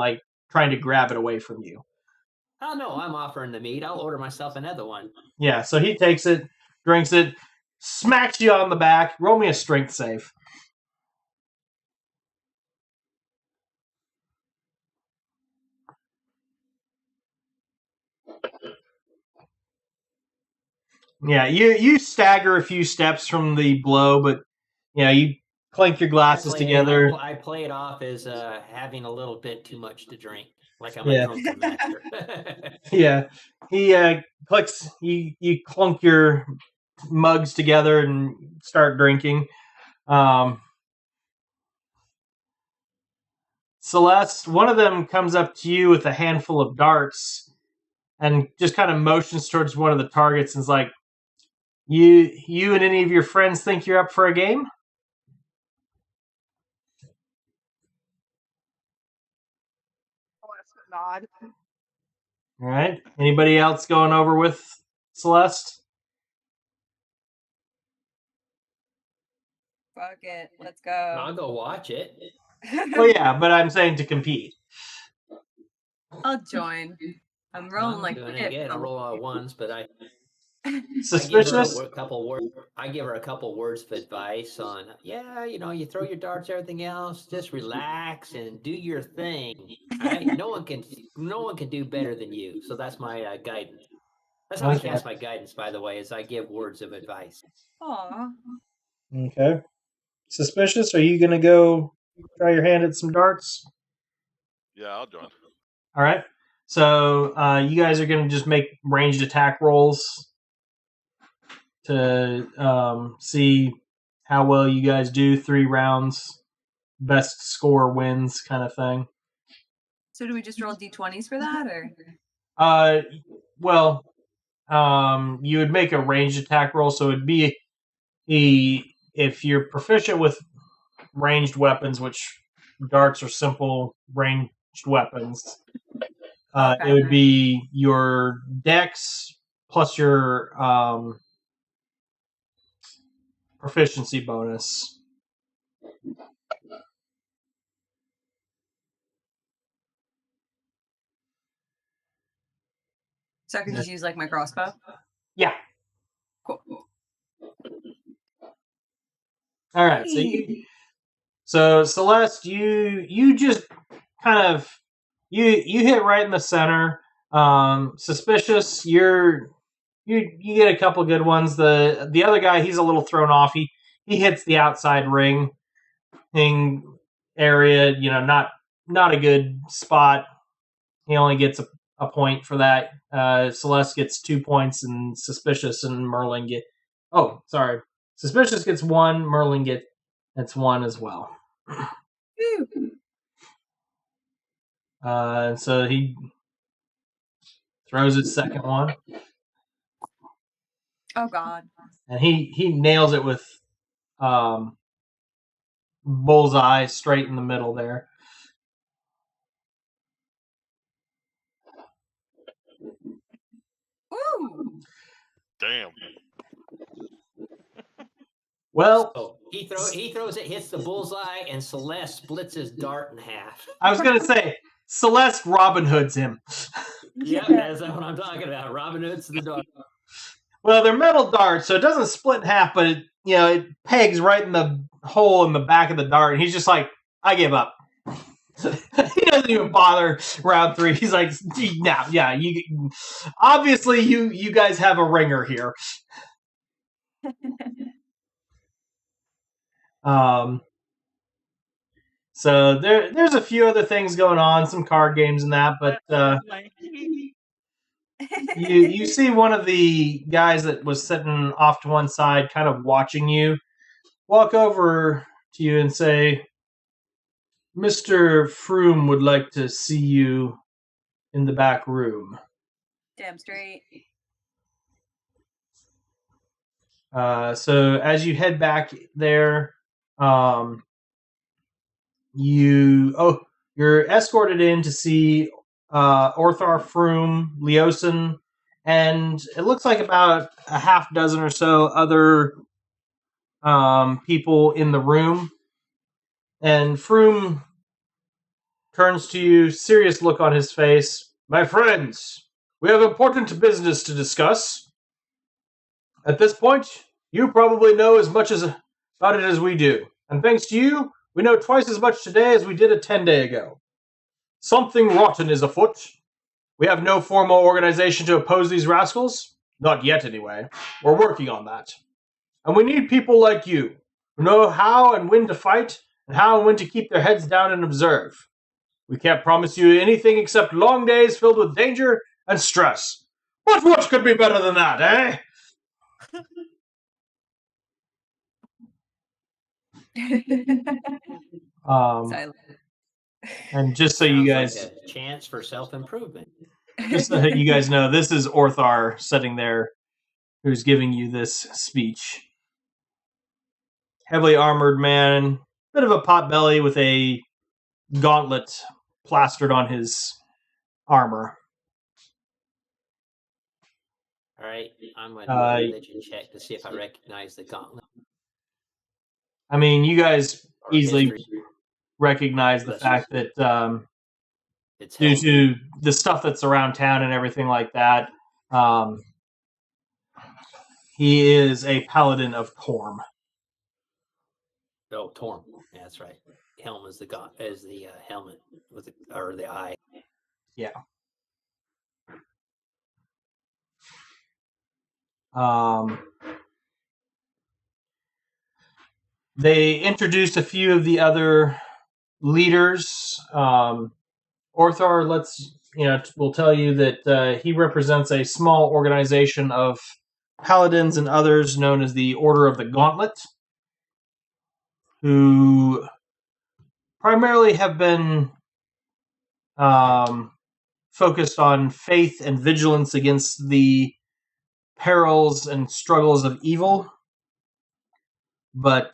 A: trying to grab it away from you.
C: Oh no, I'm offering the meat. I'll order myself another one.
A: Yeah, so he takes it, drinks it, smacks you on the back. Roll me a strength save. Yeah, you stagger a few steps from the blow, but you clink your glasses together.
C: I play it off as having a little bit too much to drink, like I'm a drunken master.
A: Yeah, he clicks. You clunk your mugs together and start drinking. Celeste, one of them comes up to you with a handful of darts and just kind of motions towards one of the targets and is like, You and any of your friends think you're up for a game?
D: Nod.
A: All right. Anybody else going over with Celeste?
B: Fuck it. Let's go.
C: I'll go watch it.
A: Well, yeah, but I'm saying to compete.
B: I'll join. I'm rolling like
C: again. I roll all ones, but I
A: suspicious.
C: I give her a couple words of advice on. You throw your darts, everything else. Just relax and do your thing. Right? No one can do better than you. So that's my guidance. That's how I cast my guidance, by the way, is I give words of advice.
B: Aw.
A: Okay. Suspicious, are you going to go try your hand at some darts?
E: Yeah, I'll join.
A: All right. So you guys are going to just make ranged attack rolls to see how well you guys do. 3 rounds. Best score wins kind of thing.
B: So do we just roll d20s for that, or?
A: You would make a ranged attack roll, so it'd be if you're proficient with ranged weapons, which darts are simple ranged weapons, it would be your dex plus your proficiency bonus.
B: So I can just use my crossbow?
A: Yeah.
B: Cool.
A: All right. So Celeste, you just kind of you hit right in the center. Suspicious, you get a couple good ones. The other guy, he's a little thrown off. He hits the outside ring thing. area. Not a good spot. He only gets a point for that. Celeste gets 2 points, and Suspicious and Merlin get. Oh, sorry. Suspicious gets 1. Merlin gets 1 as well. And so he throws his second one,
B: Oh God.
A: and he nails it with bullseye straight in the middle there.
B: Ooh.
E: Damn.
A: Well,
C: So he throws it, hits the bullseye, and Celeste splits his dart in half.
A: I was going to say, Celeste Robin Hoods him.
C: Yep, that's what I'm talking about. Robin Hood's the dart.
A: Well, they're metal darts, so it doesn't split in half, but it pegs right in the hole in the back of the dart, and he's just like, I give up. He doesn't even bother round 3. He's like, nah, yeah, obviously you guys have a ringer here. So there's a few other things going on, some card games and that, but you see one of the guys that was sitting off to one side, kind of watching you, walk over to you and say, Mr. Froome would like to see you in the back room.
B: Damn straight.
A: So as you head back there, you're escorted in to see Orthar Froome, Leosin, and it looks like about a half dozen or so other people in the room. And Froome turns to you, serious look on his face. My friends, we have important business to discuss. At this point, you probably know as much about it as we do. And thanks to you, we know twice as much today as we did a 10-day ago. Something rotten is afoot. We have no formal organization to oppose these rascals. Not yet, anyway. We're working on that. And we need people like you, who know how and when to fight, and how and when to keep their heads down and observe. We can't promise you anything except long days filled with danger and stress. But what could be better than that, eh?
B: Silent.
A: And just so you guys,
C: like a chance for self-improvement.
A: just so you guys know, this is Orthar sitting there, who's giving you this speech. Heavily armored man, bit of a potbelly with a gauntlet plastered on his armor.
C: All right, I'm going to do a religion check to see if I recognize the gauntlet.
A: I mean, you guys
C: Or
A: easily
C: history.
A: recognize the fact that
C: It's
A: due
C: held.
A: to the stuff that's around town and everything like that, he is a paladin of Torm.
C: Oh, Torm. Yeah, that's right. Helm is the helmet with the eye.
A: Yeah. They introduced a few of the other leaders. Orthar will tell you that he represents a small organization of paladins and others known as the Order of the Gauntlet, who primarily have been focused on faith and vigilance against the perils and struggles of evil. But,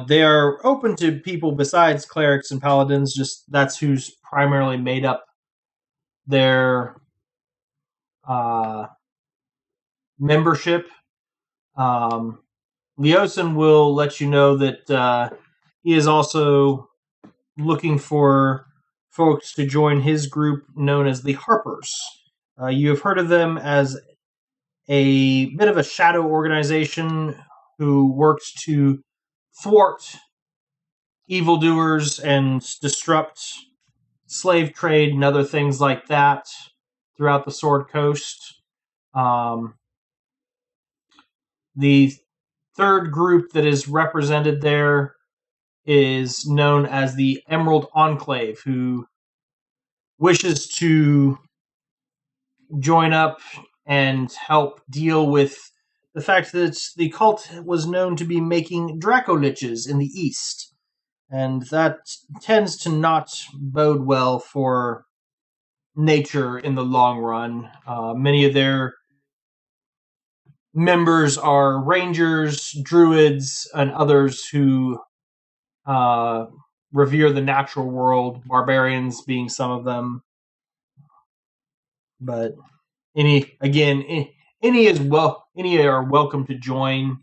A: they are open to people besides clerics and paladins, just that's who's primarily made up their membership. Leosin will let you know that he is also looking for folks to join his group known as the Harpers. You have heard of them as a bit of a shadow organization who works to thwart evildoers and disrupt slave trade and other things like that throughout the Sword Coast. The third group that is represented there is known as the Emerald Enclave, who wishes to join up and help deal with the fact that the cult was known to be making Draco-liches in the east. And that tends to not bode well for nature in the long run. Many of their members are rangers, druids, and others who revere the natural world, barbarians being some of them. But any are welcome to join.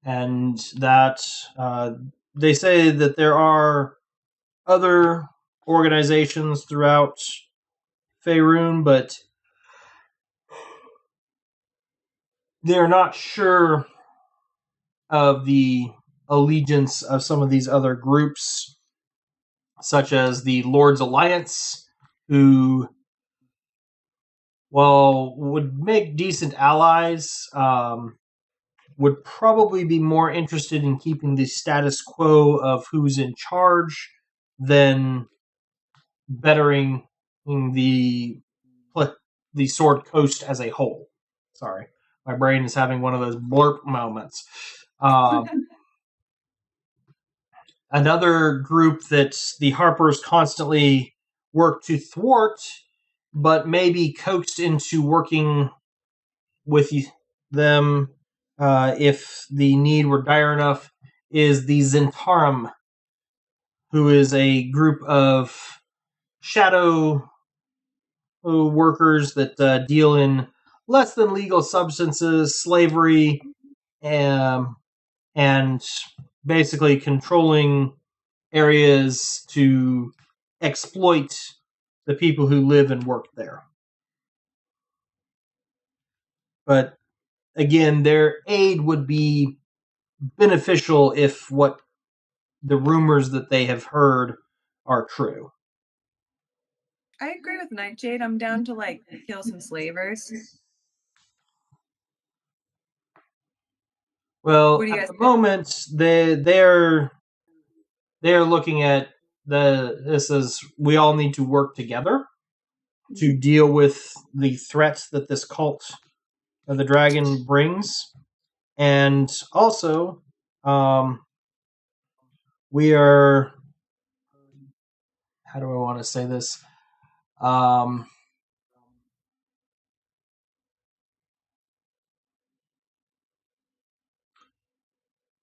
A: And that they say that there are other organizations throughout Faerun, but they're not sure of the allegiance of some of these other groups, such as the Lord's Alliance, who, while would make decent allies, would probably be more interested in keeping the status quo of who's in charge than bettering the Sword Coast as a whole. Sorry, my brain is having one of those blurp moments. Another group that the Harpers constantly work to thwart, but maybe coaxed into working with them if the need were dire enough, is the Zentarum, who is a group of shadow workers that deal in less than legal substances, slavery, and basically controlling areas to exploit the people who live and work there. But again, their aid would be beneficial if what the rumors that they have heard are true.
B: I agree with Nightshade. I'm down to kill some slavers.
A: Well, at the moment, they're looking at this as we all need to work together to deal with the threats that this cult of the dragon brings, and also we are. How do I want to say this?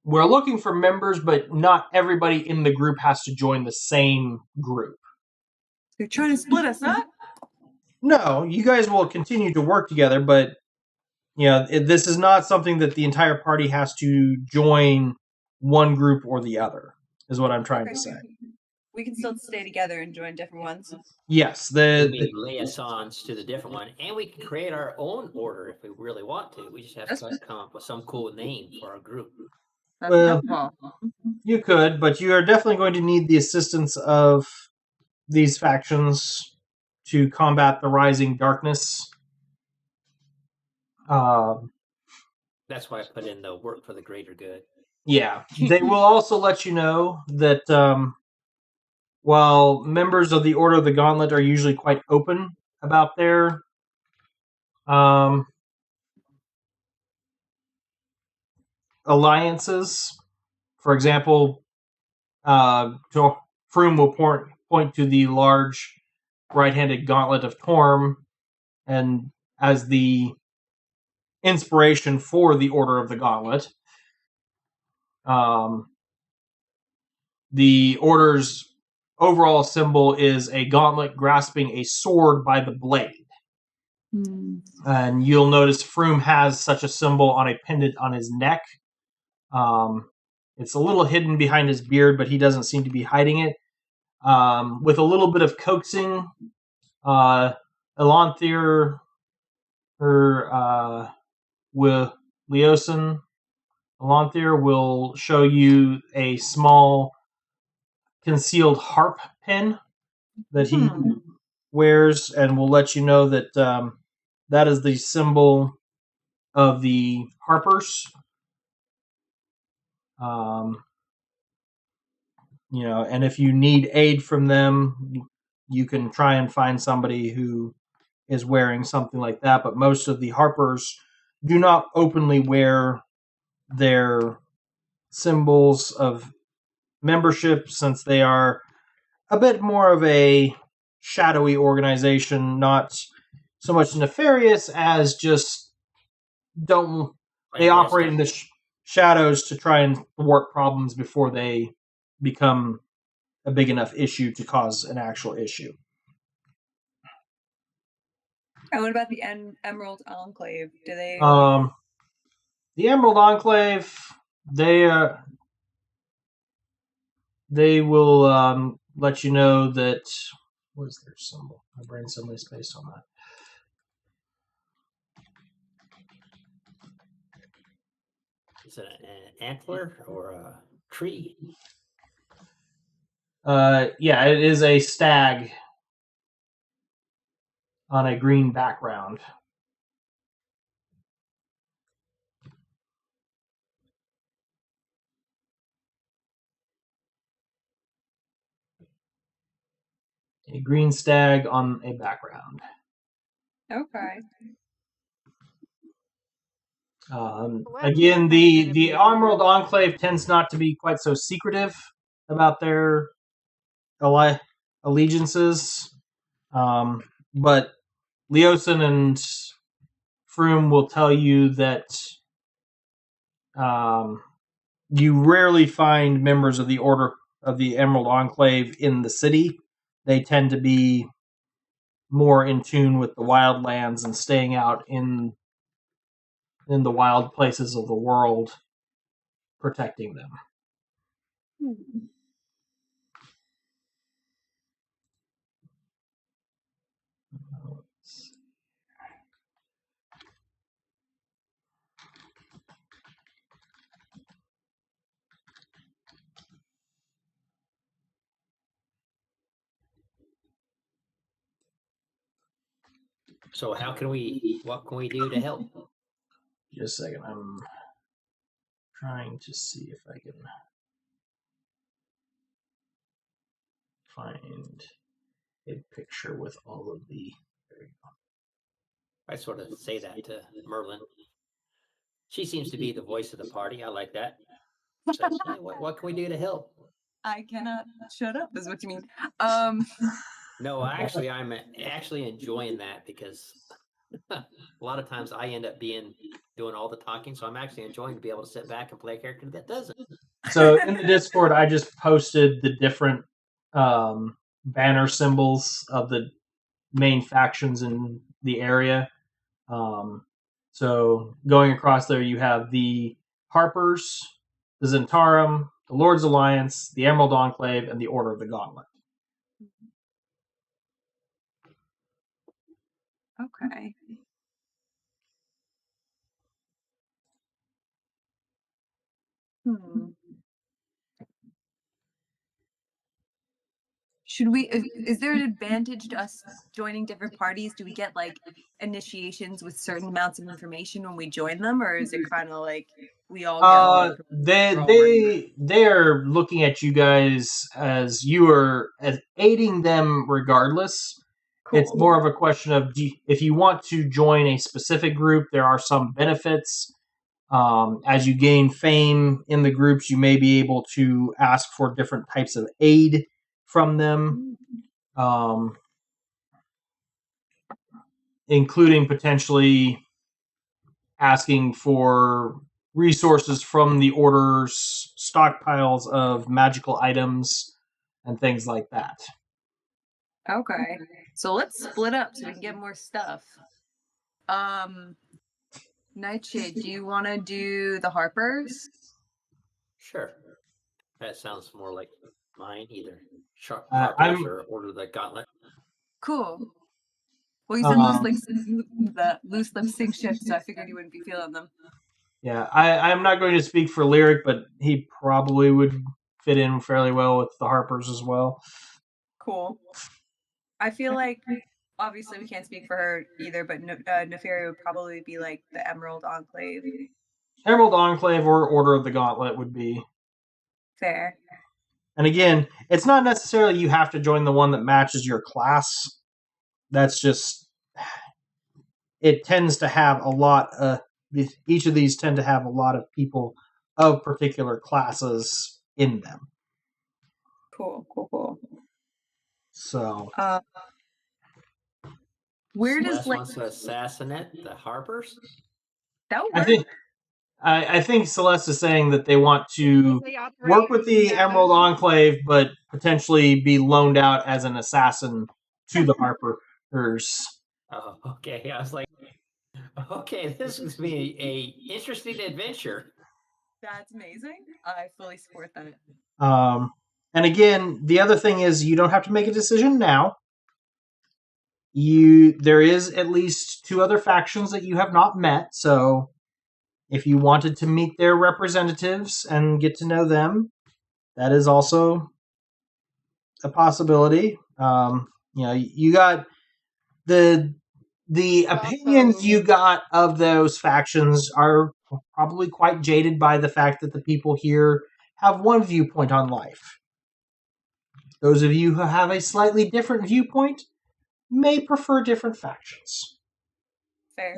A: We're looking for members, but not everybody in the group has to join the same group.
B: They're trying to split us up?
A: No, you guys will continue to work together, but this is not something that the entire party has to join one group or the other, is what I'm trying to say.
B: We can still stay together and join different ones.
A: Yes,
C: We can liaisons to the different one, and we can create our own order if we really want to. We just have to come up with some cool name for our group.
A: Well, you could, but you are definitely going to need the assistance of these factions to combat the rising darkness.
C: That's why I put in the work for the greater good.
A: Yeah. They will also let you know that while members of the Order of the Gauntlet are usually quite open about their alliances, for example, Froome will point to the large right-handed gauntlet of Torm and as the inspiration for the Order of the Gauntlet. The Order's overall symbol is a gauntlet grasping a sword by the blade. And you'll notice Froome has such a symbol on a pendant on his neck. It's a little hidden behind his beard, but he doesn't seem to be hiding it. With a little bit of coaxing, Elanthier, Elanthier will show you a small concealed harp pin that he wears, and will let you know that that is the symbol of the Harpers. And if you need aid from them, you can try and find somebody who is wearing something like that. But most of the Harpers do not openly wear their symbols of membership, since they are a bit more of a shadowy organization, not so much nefarious as just don't they operate in the shadows to try and thwart problems before they become a big enough issue to cause an actual issue.
B: And what about the Emerald Enclave? Do they?
A: The Emerald Enclave, they will let you know that. What is their symbol? My brain suddenly spaced on that.
C: Is it an antler or a tree?
A: Yeah, it is a stag on a green background. A green stag on a background.
B: Okay.
A: Again, the Emerald Enclave tends not to be quite so secretive about their allegiances, but Leosin and Froome will tell you that you rarely find members of the Order of the Emerald Enclave in the city. They tend to be more in tune with the wildlands and staying out in the wild places of the world, protecting them.
C: So what can we do to help?
A: Just a second, I'm trying to see if I can find a picture with all of the. There we go.
C: I sort of say that to Merlin. She seems to be the voice of the party. I like that. So, hey, what can we do to help?
B: I cannot shut up, is what you mean.
C: No, actually, I'm actually enjoying that because a lot of times I end up doing all the talking. So I'm actually enjoying to be able to sit back and play a character that doesn't.
A: So in the Discord, I just posted the different banner symbols of the main factions in the area. So going across there, you have the Harpers, the Zentarum, the Lord's Alliance, the Emerald Enclave, and the Order of the Gauntlet.
B: Okay. Should we? Is there an advantage to us joining different parties? Do we get like initiations with certain amounts of information when we join them, or is it kind of like we all get one?
A: They are looking at you guys as you are as aiding them regardless.
B: Cool.
A: It's more of a question of if you want to join a specific group, there are some benefits. As you gain fame in the groups, you may be able to ask for different types of aid from them, including potentially asking for resources from the Order's stockpiles of magical items and things like that.
B: Okay. So let's split up so we can get more stuff. Nightshade, do you want to do the Harpers?
C: Sure. That sounds more like mine, either
A: I'm-
C: Harpers or Order of the Gauntlet.
B: Cool. Well, you said the loose lip sync shift, so I figured you wouldn't be feeling them.
A: Yeah, I'm not going to speak for Lyric, but he probably would fit in fairly well with the Harpers as well.
B: Cool. I feel like, obviously, we can't speak for her either, but Nefaria would probably be like the Emerald Enclave.
A: Emerald Enclave or Order of the Gauntlet would be.
B: Fair.
A: And again, it's not necessarily you have to join the one that matches your class. That's just, it tends to have a lot, each of these tend to have a lot of people of particular classes in them.
B: Cool.
A: So,
B: Where does
C: Celeste wants to assassinate the Harpers?
B: that would
A: I
B: work?
A: think I think Celeste is saying that they want to
D: They operate
A: work with the
D: as-
A: Emerald Enclave, but potentially be loaned out as an assassin to the Harpers.
C: Oh, okay. I was like, okay, this is going to be a interesting adventure.
B: That's amazing. I fully support that.
A: And again, the other thing is you don't have to make a decision now. There is at least 2 other factions that you have not met, so if you wanted to meet their representatives and get to know them, that is also a possibility. You got the opinions you got of those factions are probably quite jaded by the fact that the people here have one viewpoint on life. Those of you who have a slightly different viewpoint may prefer different factions.
B: Fair.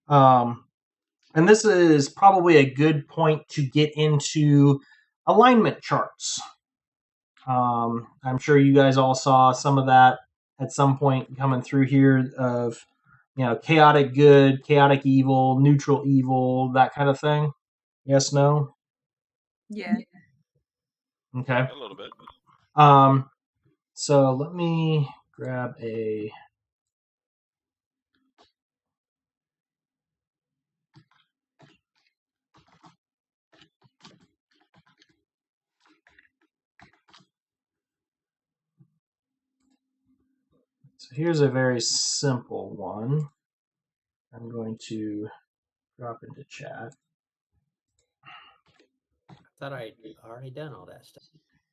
A: And this is probably a good point to get into alignment charts. I'm sure you guys all saw some of that at some point coming through here of, chaotic good, chaotic evil, neutral evil, that kind of thing. Yes, no?
B: Yeah.
A: Okay.
E: A little bit.
A: So let me grab a... So here's a very simple one. I'm going to drop into chat.
C: I thought I'd already done all that stuff.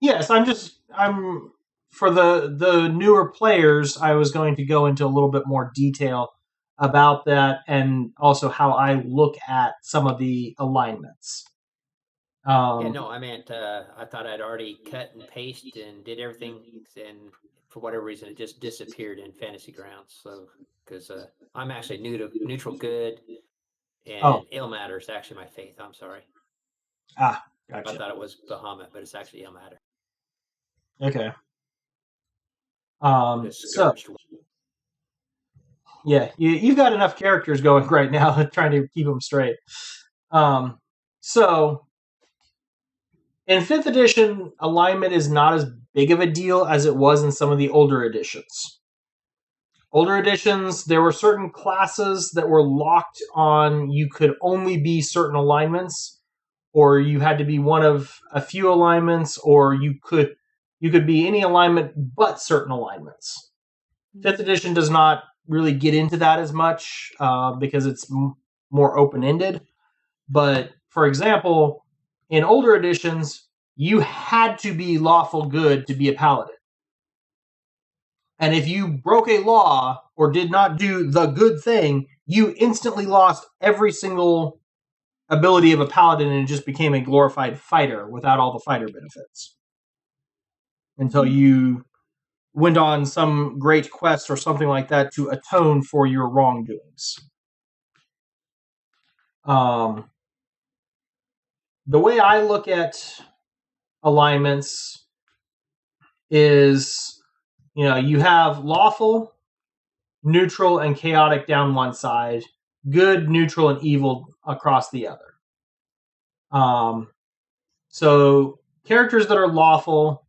A: Yes, I'm for the newer players, I was going to go into a little bit more detail about that and also how I look at some of the alignments.
C: Yeah, no, I meant I thought I'd already cut and pasted and did everything, and for whatever reason, it just disappeared in Fantasy Grounds. So, because I'm actually new to neutral good, and Ilmater is actually my faith. I'm sorry.
A: Gotcha.
C: I thought it was Bahamut, but it's actually Ilmater.
A: Okay.
C: The
A: So
C: scourged one.
A: yeah, you've got enough characters going right now, trying to keep them straight. So in 5th edition, alignment is not as big of a deal as it was in some of the older editions. Older editions, there were certain classes that were locked on. You could only be certain alignments, or you had to be one of a few alignments, or you could be any alignment but certain alignments. 5th edition does not really get into that as much because it's more open-ended. But, for example, in older editions, you had to be lawful good to be a paladin. And if you broke a law or did not do the good thing, you instantly lost every single ability of a paladin and just became a glorified fighter without all the fighter benefits. Until you went on some great quest or something like that to atone for your wrongdoings. The way I look at alignments is, you have lawful, neutral, and chaotic down one side, good, neutral, and evil across the other. So characters that are lawful,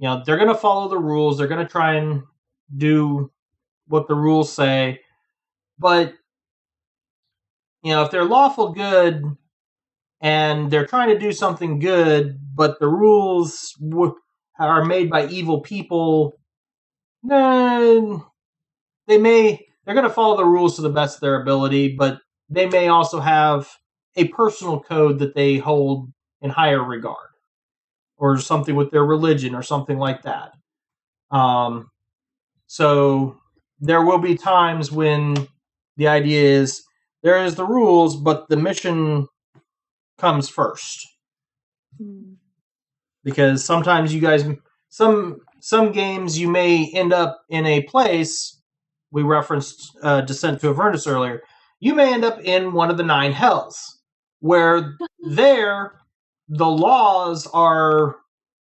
A: they're going to follow the rules. They're going to try and do what the rules say. But, if they're lawful good and they're trying to do something good, but the rules are made by evil people, then they're going to follow the rules to the best of their ability, but they may also have a personal code that they hold in higher regard, or something with their religion or something like that. So there will be times when the idea is there is the rules, but the mission comes first. Because sometimes you guys, some games you may end up in a place. We referenced Descent to Avernus earlier. You may end up in one of the 9 hells, where there the laws are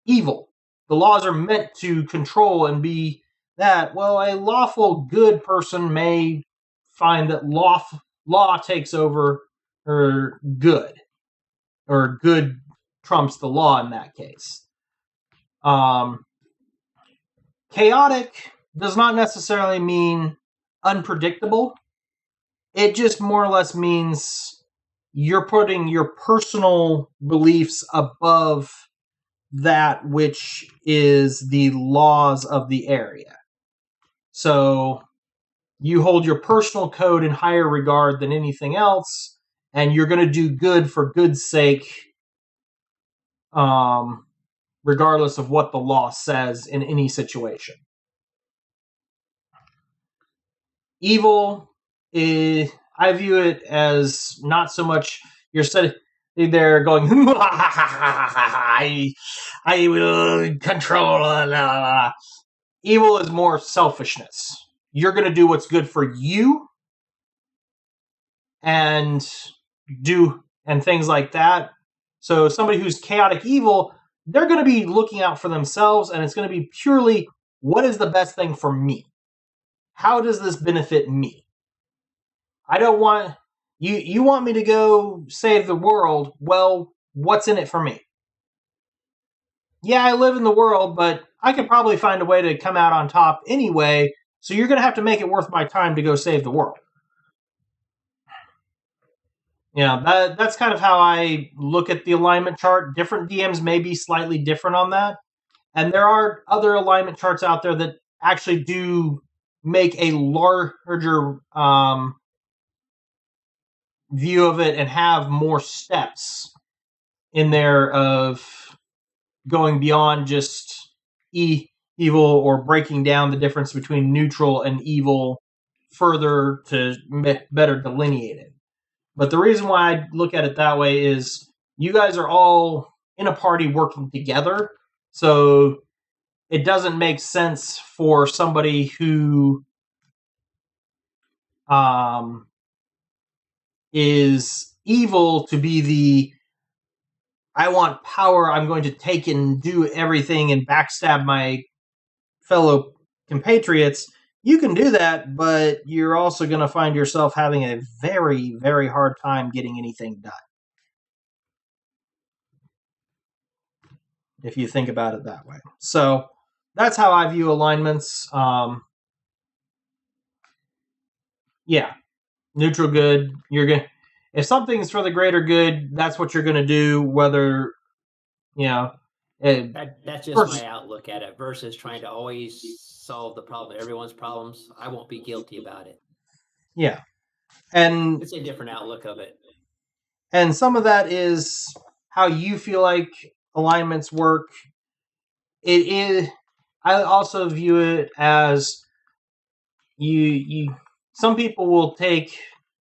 A: evil. The laws are meant to control and be that. Well, a lawful good person may find that law takes over good, or good trumps the law in that case. Chaotic does not necessarily mean unpredictable. It just more or less means you're putting your personal beliefs above that which is the laws of the area. So you hold your personal code in higher regard than anything else, and you're going to do good for good's sake, regardless of what the law says in any situation. Evil, I view it as not so much you're sitting there going, I will control. Evil is more selfishness. You're going to do what's good for you and things like that. So somebody who's chaotic evil, they're going to be looking out for themselves, and it's going to be purely, what is the best thing for me? How does this benefit me? I don't want... You want me to go save the world, well, what's in it for me? Yeah, I live in the world, but I could probably find a way to come out on top anyway, so you're going to have to make it worth my time to go save the world. Yeah, that's kind of how I look at the alignment chart. Different DMs may be slightly different on that. And there are other alignment charts out there that actually do make a larger view of it and have more steps in there of going beyond just evil, or breaking down the difference between neutral and evil further to better delineate it. But the reason why I look at it that way is you guys are all in a party working together, so it doesn't make sense for somebody who is evil to be the, I want power, I'm going to take and do everything and backstab my fellow compatriots. You can do that, but you're also going to find yourself having a very, very hard time getting anything done. If you think about it that way. So that's how I view alignments. Yeah, neutral good. You're going. If something's for the greater good, that's what you're going to do. Whether
C: that's just my outlook at it. Versus trying to always solve the problem, everyone's problems. I won't be guilty about it.
A: Yeah, and
C: it's a different outlook of it.
A: And some of that is how you feel like alignments work. It is. I also view it as you. Some people will take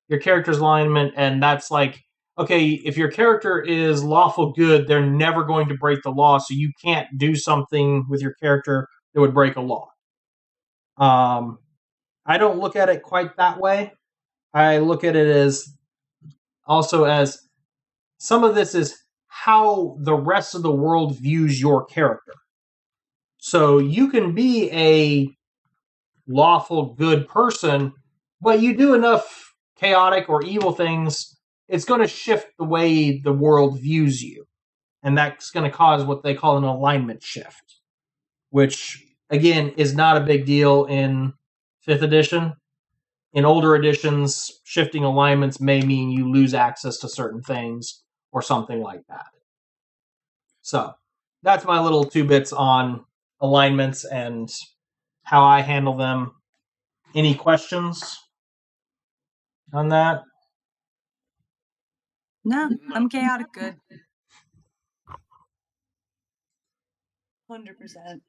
A: your character's alignment, and that's like, okay, if your character is lawful good, they're never going to break the law, so you can't do something with your character that would break a law. I don't look at it quite that way. I look at it as also as some of this is how the rest of the world views your character. So you can be a lawful good person, but you do enough chaotic or evil things, it's going to shift the way the world views you. And that's going to cause what they call an alignment shift, which, again, is not a big deal in 5th edition. In older editions, shifting alignments may mean you lose access to certain things or something like that. So that's my little 2 bits on alignments and how I handle them. Any questions on that?
B: No, I'm chaotic good. 100%.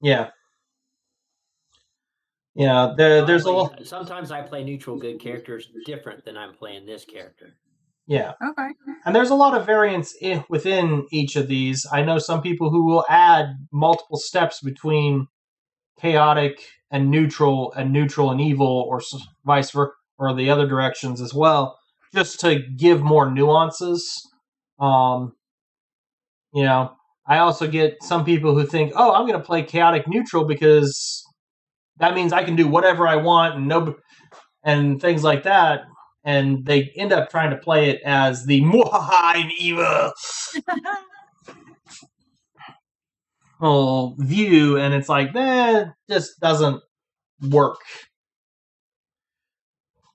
A: Yeah. there's a lot.
C: Sometimes I play neutral good characters different than I'm playing this character.
A: Yeah.
B: Okay.
A: And there's a lot of variance within each of these. I know some people who will add multiple steps between chaotic and neutral and evil, or vice versa, or the other directions as well, just to give more nuances. I also get some people who think, "Oh, I'm going to play chaotic neutral because that means I can do whatever I want and things like that." And they end up trying to play it as the Muhaha and evil view, and it's like that just doesn't work.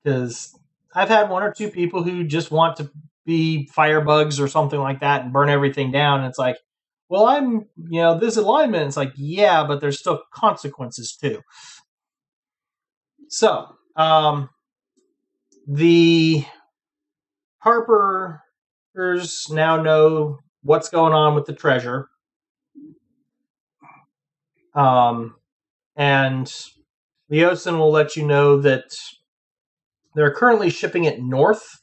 A: Because I've had one or two people who just want to be firebugs or something like that and burn everything down. And it's like, well, I'm, this alignment. It's like, yeah, but there's still consequences too. So, the Harpers now know what's going on with the treasure. And Leosin will let you know that they're currently shipping it north.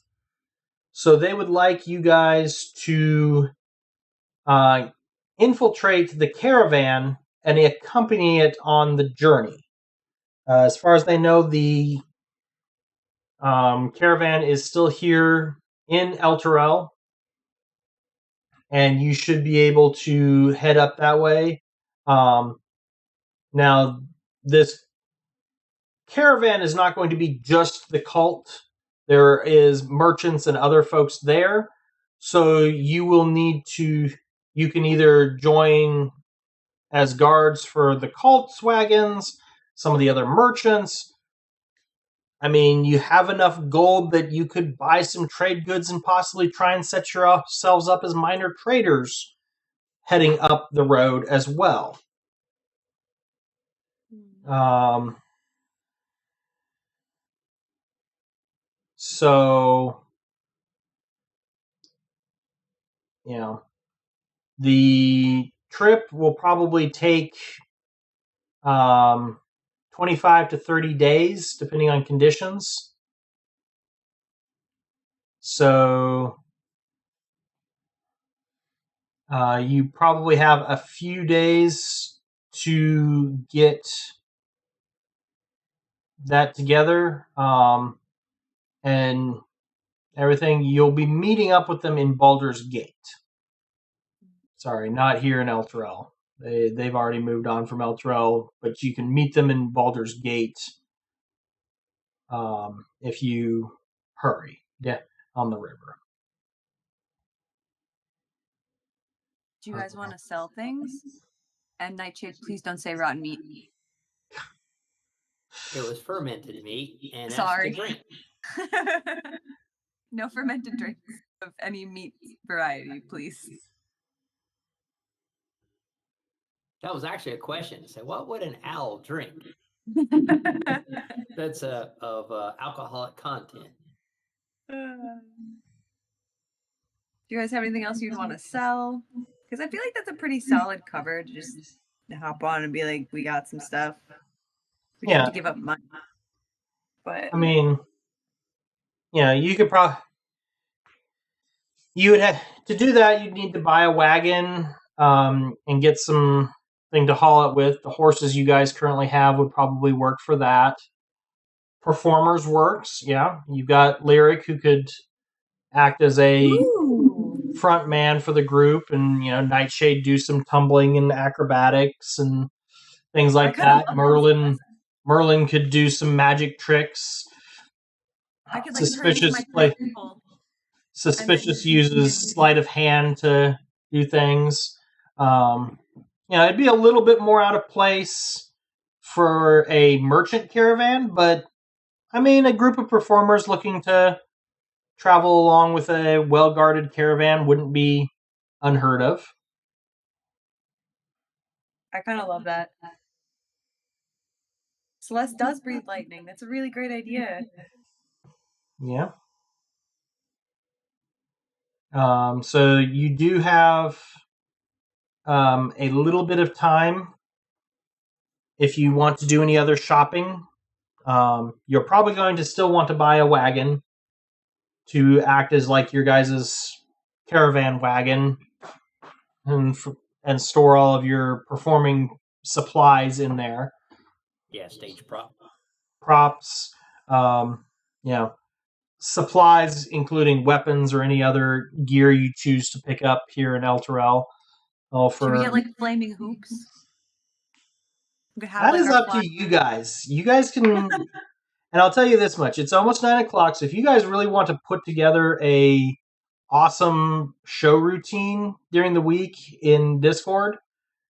A: So they would like you guys to infiltrate the caravan and accompany it on the journey. As far as they know, the caravan is still here in El Terrell, and you should be able to head up that way. Now, this caravan is not going to be just the cult. There is merchants and other folks there, so you will need to. You can either join as guards for the cult's wagons, some of the other merchants. I mean, you have enough gold that you could buy some trade goods and possibly try and set yourselves up as minor traders heading up the road as well. So, the trip will probably take 25 to 30 days, depending on conditions. So, you probably have a few days to get that together and everything. You'll be meeting up with them in Baldur's Gate. Sorry, not here in El Terrell. They've already moved on from El Terrell, but you can meet them in Baldur's Gate if you hurry. Yeah, on the river.
B: Do you guys want to sell things? And Nightshade, please don't say rotten meat.
C: It was fermented meat, and
B: Sorry.
C: that's the drink.
B: No fermented drinks of any meat variety, please.
C: That was actually a question. So, what would an owl drink? That's of alcoholic content.
B: Do you guys have anything else you'd want to sell? Because I feel like that's a pretty solid cover to just hop on and be like, we got some stuff. We have to give up money. But
A: I mean, you could probably. You would have to do that. You'd need to buy a wagon and get something to haul it with. The horses you guys currently have would probably work for that. Performers works, yeah. You've got Lyric, who could act as a front man for the group, and Nightshade do some tumbling and acrobatics and things like that. Merlin could do some magic tricks.
B: I could
A: Suspicious uses sleight of hand to do things. It'd be a little bit more out of place for a merchant caravan, but I mean, a group of performers looking to travel along with a well-guarded caravan wouldn't be unheard of.
B: I kind of love that. Celeste does breathe lightning. That's a really great idea.
A: Yeah. So you do have a little bit of time if you want to do any other shopping, you're probably going to still want to buy a wagon to act as like your guys' caravan wagon and store all of your performing supplies in there.
C: Yeah, stage prop.
A: Props, supplies, including weapons or any other gear you choose to pick up here in El Terrell.
B: Should we get like flaming hoops? We could have
A: that
B: like
A: is
B: our
A: up to you guys. You guys can, and I'll tell you this much: it's almost 9:00. So if you guys really want to put together a awesome show routine during the week in Discord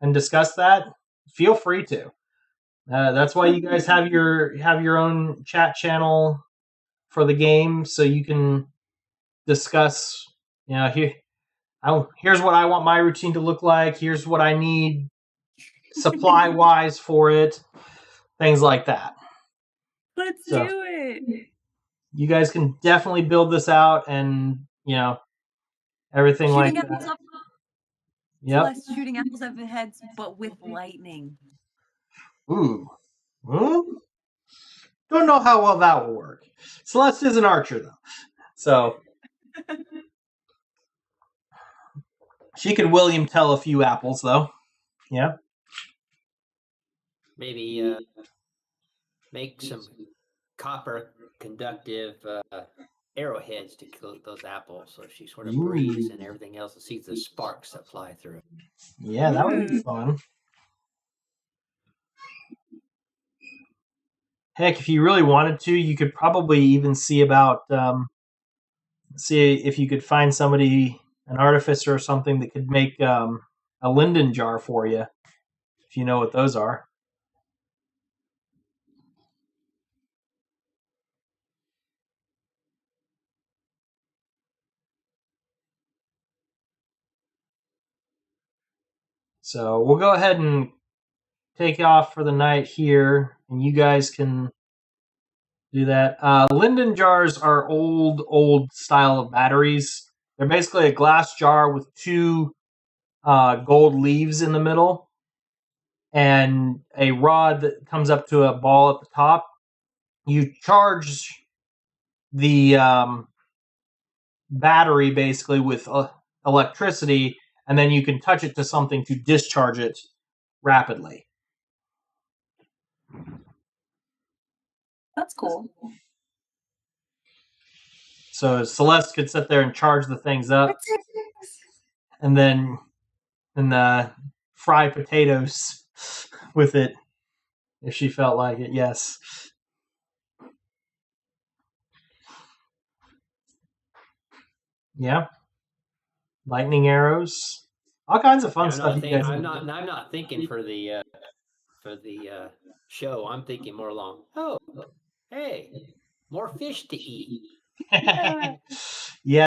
A: and discuss that, feel free to. That's why you guys have your own chat channel for the game, so you can discuss. Here's what I want my routine to look like. Here's what I need supply wise for it. Things like that.
B: Let's do it.
A: You guys can definitely build this out, and everything
B: Shooting
A: like
B: apples
A: that.
B: up.
A: Yep.
B: Celeste shooting apples over heads, but with lightning.
A: Ooh. Don't know how well that will work. Celeste is an archer, though. So she could William Tell a few apples, though. Yeah.
C: Maybe make some copper conductive arrowheads to kill those apples, so she sort of breathes and everything else and sees the sparks that fly through.
A: Yeah, that would be fun. Heck, if you really wanted to, you could probably even see about see if you could find somebody, an artificer or something, that could make a linden jar for you, if you know what those are. So we'll go ahead and take off for the night here, and you guys can do that. Linden jars are old style of batteries. They're basically a glass jar with two gold leaves in the middle and a rod that comes up to a ball at the top. You charge the battery basically with electricity, and then you can touch it to something to discharge it rapidly.
B: That's cool.
A: So Celeste could sit there and charge the things up, and then fry potatoes with it if she felt like it. Yes. Yeah. Lightning arrows. All kinds of fun stuff.
C: I'm not thinking for the show. I'm thinking more along. Oh, hey, more fish to eat.